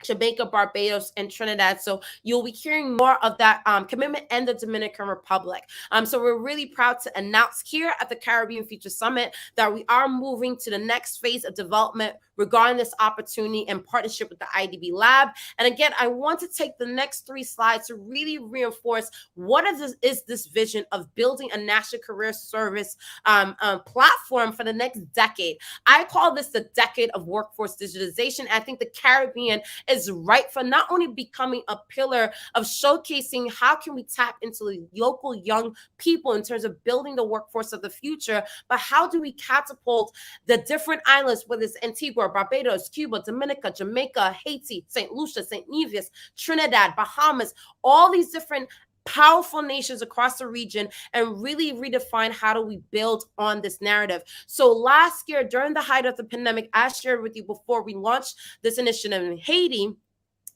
Jamaica, Barbados, and Trinidad. So you'll be hearing more of that commitment and the Dominican Republic. So we're really proud to announce here at the Caribbean Future Summit that we are moving to the next phase of development regarding this opportunity in partnership with the IDB Lab. And again, I want to take the next 3 slides to really reinforce what is this vision of building a national career service platform for the next decade. I call this the decade of workforce digitization. I think the Caribbean is right for not only becoming a pillar of showcasing how can we tap into the local young people in terms of building the workforce of the future, but how do we catapult the different islands, whether it's Antigua, Barbados, Cuba, Dominica, Jamaica, Haiti, St. Lucia, St. Nevis, Trinidad, Bahamas, all these different powerful nations across the region, and really redefine how do we build on this narrative. So last year, during the height of the pandemic, I shared with you before we launched this initiative in Haiti,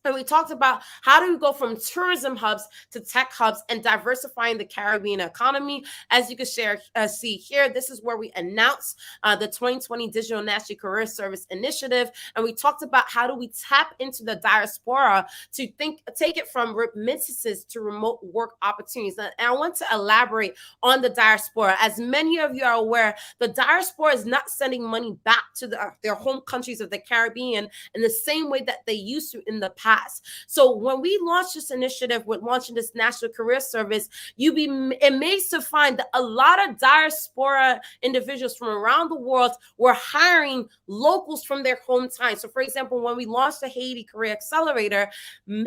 and we talked about how do we go from tourism hubs to tech hubs and diversifying the Caribbean economy. As you can see here, this is where we announced the 2020 Digital National Career Service Initiative. And we talked about how do we tap into the diaspora to take it from remittances to remote work opportunities. And I want to elaborate on the diaspora. As many of you are aware, the diaspora is not sending money back to their home countries of the Caribbean in the same way that they used to in the past. So when we launched this initiative with launching this National Career Service, you'd be amazed to find that a lot of diaspora individuals from around the world were hiring locals from their hometown. So for example, when we launched the Haiti Career Accelerator,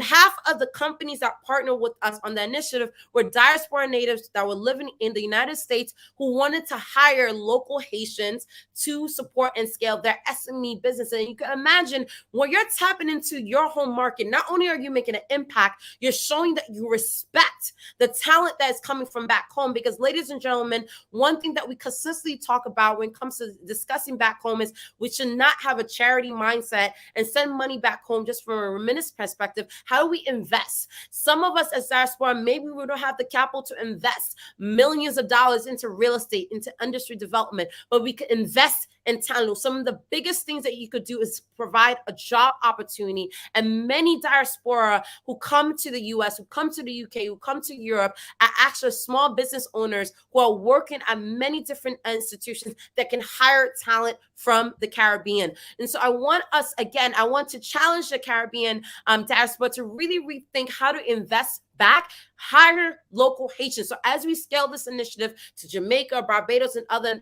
half of the companies that partnered with us on the initiative were diaspora natives that were living in the United States who wanted to hire local Haitians to support and scale their SME business. And you can imagine when you're tapping into your home market, not only are you making an impact, you're showing that you respect the talent that is coming from back home. Because ladies and gentlemen, one thing that we consistently talk about when it comes to discussing back home is we should not have a charity mindset and send money back home just from a remittance perspective. How do we invest? Some of us as diaspora, maybe we don't have the capital to invest millions of dollars into real estate, into industry development, but we could invest in talent. Some of the biggest things that you could do is provide a job opportunity. And many diaspora who come to the US, who come to the UK, who come to Europe are actually small business owners who are working at many different institutions that can hire talent from the Caribbean. And so I want to challenge the Caribbean diaspora to really rethink how to invest back, hire local Haitians. So as we scale this initiative to Jamaica, Barbados, and other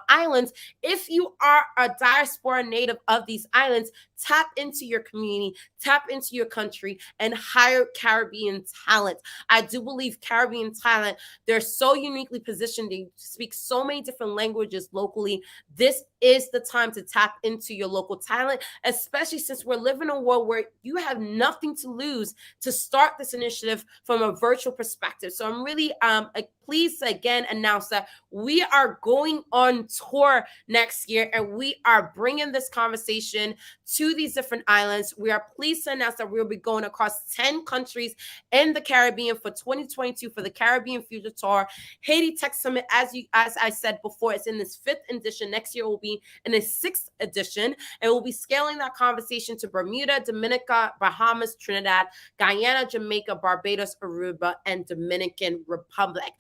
islands, if you are a diaspora native of these islands, tap into your community, tap into your country, and hire Caribbean talent. I do believe Caribbean talent, they're so uniquely positioned. They speak so many different languages locally. This is the time to tap into your local talent, especially since we're living in a world where you have nothing to lose to start this initiative from a virtual perspective. So I'm really pleased to again announce that we are going on tour next year, and we are bringing this conversation to these different islands. We are pleased to announce that we'll be going across 10 countries in the Caribbean for 2022 for the Caribbean Future Tour. Haiti Tech Summit, as I said before, it's in this 5th edition. Next year will be in a 6th edition, and we'll be scaling that conversation to Bermuda, Dominica, Bahamas, Trinidad, Guyana, Jamaica, Barbados, Aruba, and Dominican Republic.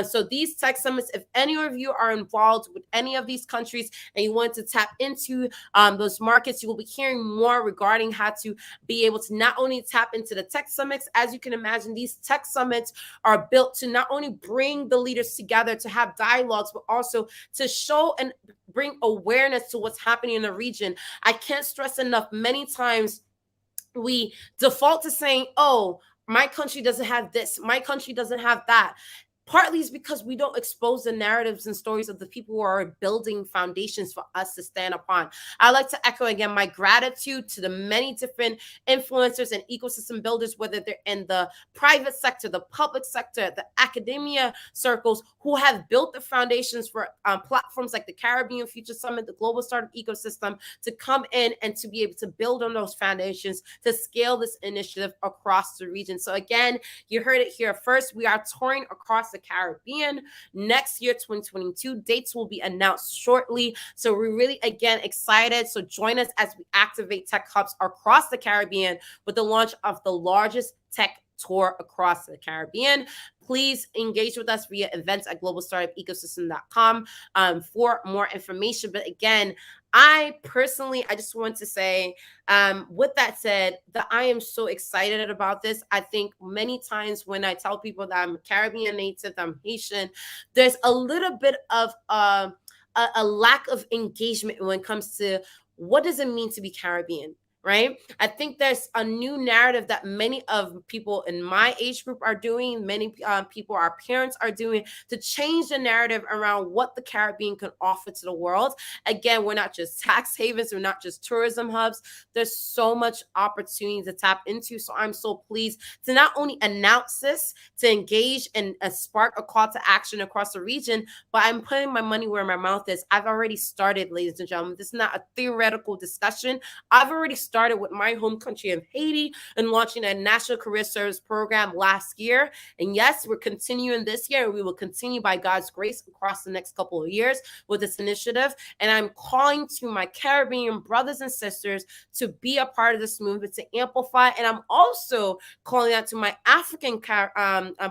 So these tech summits, if any of you are involved with any of these countries and you want to tap into those markets, you will be hearing more regarding how to be able to not only tap into the tech summits. As you can imagine, these tech summits are built to not only bring the leaders together to have dialogues, but also to show and bring awareness to what's happening in the region. I can't stress enough, many times we default to saying, oh, my country doesn't have this, my country doesn't have that. Partly is because we don't expose the narratives and stories of the people who are building foundations for us to stand upon. I'd like to echo again my gratitude to the many different influencers and ecosystem builders, whether they're in the private sector, the public sector, the academia circles, who have built the foundations for platforms like the Caribbean Future Summit, the Global Startup Ecosystem, to come in and to be able to build on those foundations to scale this initiative across the region. So again, you heard it here first. We are touring across the the Caribbean next year, 2022. Dates will be announced shortly. So we're really, again, excited. So join us as we activate tech hubs across the Caribbean with the launch of the largest tech tour across the Caribbean. Please engage with us via events@globalstartupecosystem.com for more information. But again, I just want to say, with that said, that I am so excited about this. I think many times when I tell people that I'm Caribbean native, I'm Haitian, there's a little bit of a lack of engagement when it comes to what does it mean to be Caribbean, right? I think there's a new narrative that many of people in my age group are doing, many people, our parents are doing, to change the narrative around what the Caribbean can offer to the world. Again, we're not just tax havens, we're not just tourism hubs. There's so much opportunity to tap into. So I'm so pleased to not only announce this, to engage and spark a call to action across the region, but I'm putting my money where my mouth is. I've already started, ladies and gentlemen. This is not a theoretical discussion. I've already started with my home country of Haiti and launching a National Career Service program last year. And yes, we're continuing this year, and we will continue by God's grace across the next couple of years with this initiative. And I'm calling to my Caribbean brothers and sisters to be a part of this movement, to amplify. And I'm also calling out to my African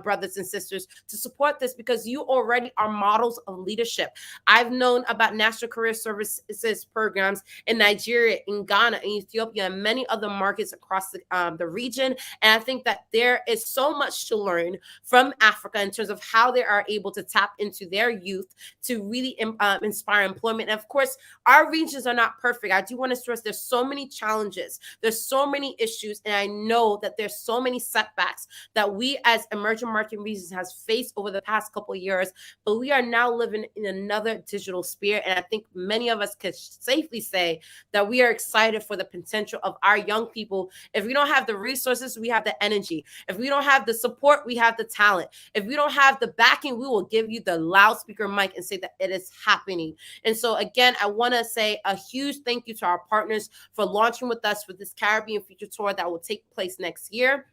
brothers and sisters to support this, because you already are models of leadership. I've known about National Career Services programs in Nigeria, in Ghana, in Ethiopia, and many other markets across the region. And I think that there is so much to learn from Africa in terms of how they are able to tap into their youth to really inspire employment. And of course, our regions are not perfect. I do want to stress there's so many challenges, there's so many issues, and I know that there's so many setbacks that we as emerging market regions has faced over the past couple of years. But we are now living in another digital sphere, and I think many of us could safely say that we are excited for the potential of our young people. If we don't have the resources, we have the energy. If we don't have the support, we have the talent. If we don't have the backing, we will give you the loudspeaker mic and say that it is happening. And so again, I want to say a huge thank you to our partners for launching with us with this Caribbean Future Tour that will take place next year.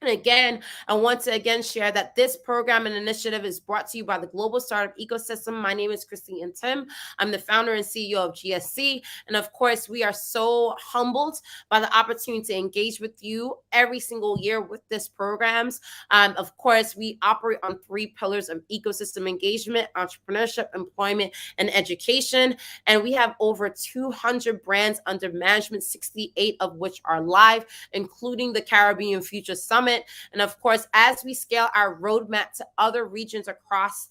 And again, I want to share that this program and initiative is brought to you by the Global Startup Ecosystem. My name is Christine Tim. I'm the founder and CEO of GSC. And of course, we are so humbled by the opportunity to engage with you every single year with this programs. Of course, we operate on 3 pillars of ecosystem engagement: entrepreneurship, employment, and education. And we have over 200 brands under management, 68 of which are live, including the Caribbean Future Summit. And of course, as we scale our roadmap to other regions across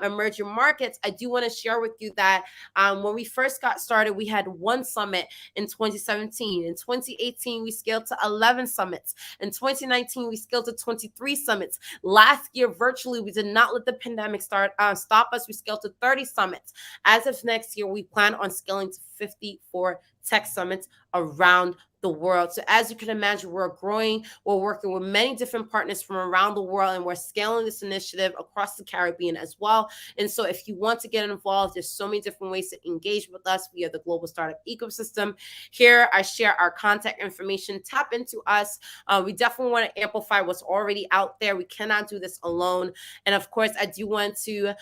emerging markets, I do want to share with you that when we first got started, we had 1 summit in 2017. In 2018, we scaled to 11 summits. In 2019, we scaled to 23 summits. Last year, virtually, we did not let the pandemic stop us. We scaled to 30 summits. As of next year, we plan on scaling to 54 tech summits around the world. So as you can imagine, we're growing. We're working with many different partners from around the world, and we're scaling this initiative across the Caribbean as well. And so if you want to get involved, there's so many different ways to engage with us via the Global Startup Ecosystem. Here, I share our contact information. Tap into us. We definitely want to amplify what's already out there. We cannot do this alone. And of course, I do want to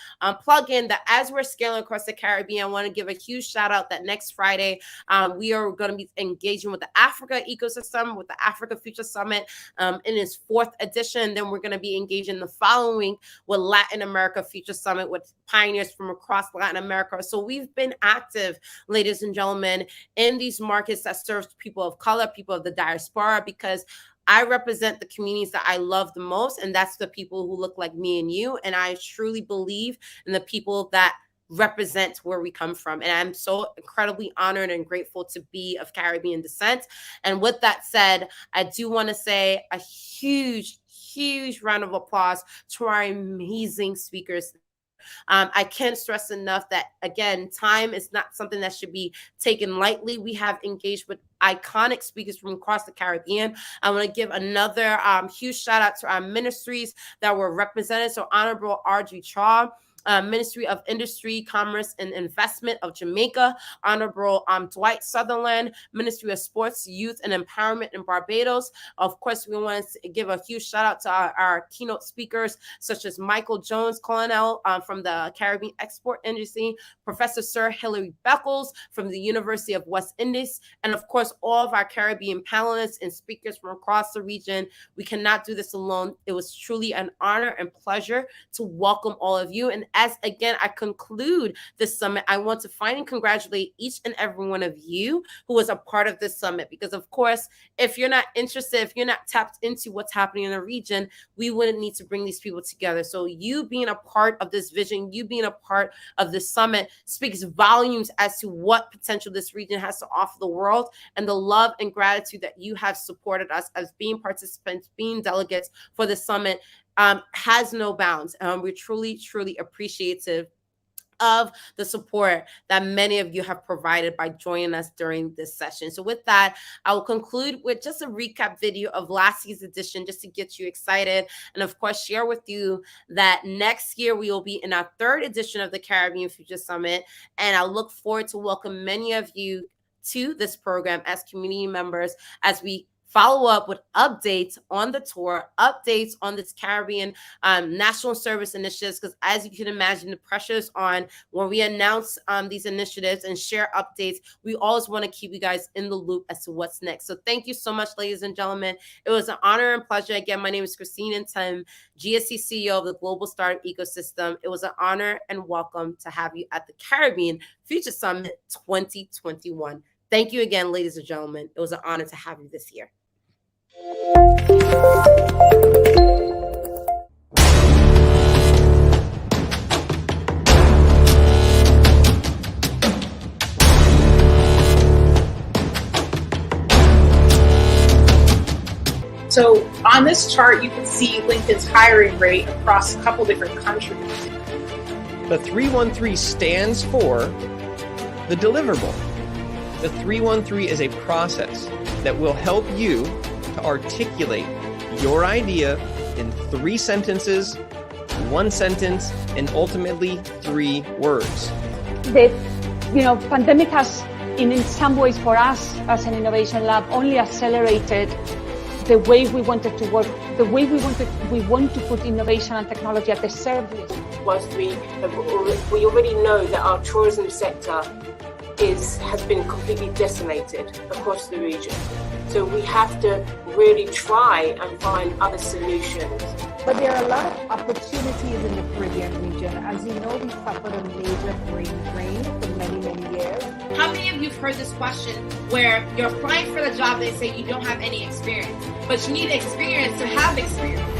plug in that as we're scaling across the Caribbean, I want to give a huge shout out that next Friday, we are going to be engaging with the Africa ecosystem, with the Africa Future Summit in its 4th edition. Then we're going to be engaging the following week with Latin America Future Summit with pioneers from across Latin America. So we've been active, ladies and gentlemen, in these markets that serve people of color, people of the diaspora, because I represent the communities that I love the most, and that's the people who look like me and you. And I truly believe in the people that represent where we come from. And I'm so incredibly honored and grateful to be of Caribbean descent. And with that said, I do want to say a huge round of applause to our amazing speakers. I can't stress enough that, again, time is not something that should be taken lightly. We have engaged with iconic speakers from across the Caribbean. I want to give another huge shout out to our ministries that were represented. So Honorable Audrey Shaw, Ministry of Industry, Commerce, and Investment of Jamaica, Honorable Dwight Sutherland, Ministry of Sports, Youth, and Empowerment in Barbados. Of course, we want to give a huge shout out to our keynote speakers, such as Michael Jones, Colonel from the Caribbean Export Agency, Professor Sir Hilary Beckles from the University of West Indies, and of course, all of our Caribbean panelists and speakers from across the region. We cannot do this alone. It was truly an honor and pleasure to welcome all of you. And as again, I conclude this summit, I want to finally congratulate each and every one of you who was a part of this summit, because of course, if you're not interested, if you're not tapped into what's happening in the region, we wouldn't need to bring these people together. So you being a part of this vision, you being a part of this summit speaks volumes as to what potential this region has to offer the world, and the love and gratitude that you have supported us as being participants, being delegates for the summit has no bounds. We're truly, truly appreciative of the support that many of you have provided by joining us during this session. So with that, I will conclude with just a recap video of last year's edition, just to get you excited. And of course, share with you that next year we will be in our third edition of the Caribbean Future Summit. And I look forward to welcome many of you to this program as community members, as we follow up with updates on the tour, updates on this Caribbean national service initiatives, because as you can imagine, the pressures on when we announce these initiatives and share updates, we always want to keep you guys in the loop as to what's next. So thank you so much, ladies and gentlemen. It was an honor and pleasure. Again, my name is Christine and Tim, GSC CEO of the Global Startup Ecosystem. It was an honor and welcome to have you at the Caribbean Future Summit 2021. Thank you again, ladies and gentlemen. It was an honor to have you this year. So on this chart, you can see LinkedIn's hiring rate across a couple different countries. The 313 stands for the deliverable. The 313 is a process that will help you to articulate your idea in 3 sentences, 1 sentence, and ultimately 3 words. The pandemic has, in some ways for us as an innovation lab, only accelerated the way we wanted to work, the way we want to put innovation and technology at the service. Whilst we already know that our tourism sector has been completely decimated across the region. So we have to really try and find other solutions. But there are a lot of opportunities in the Caribbean region. As you know, we suffered a major brain drain for many, many years. How many of you have heard this question where you're applying for the job, they say you don't have any experience, but you need experience to have experience?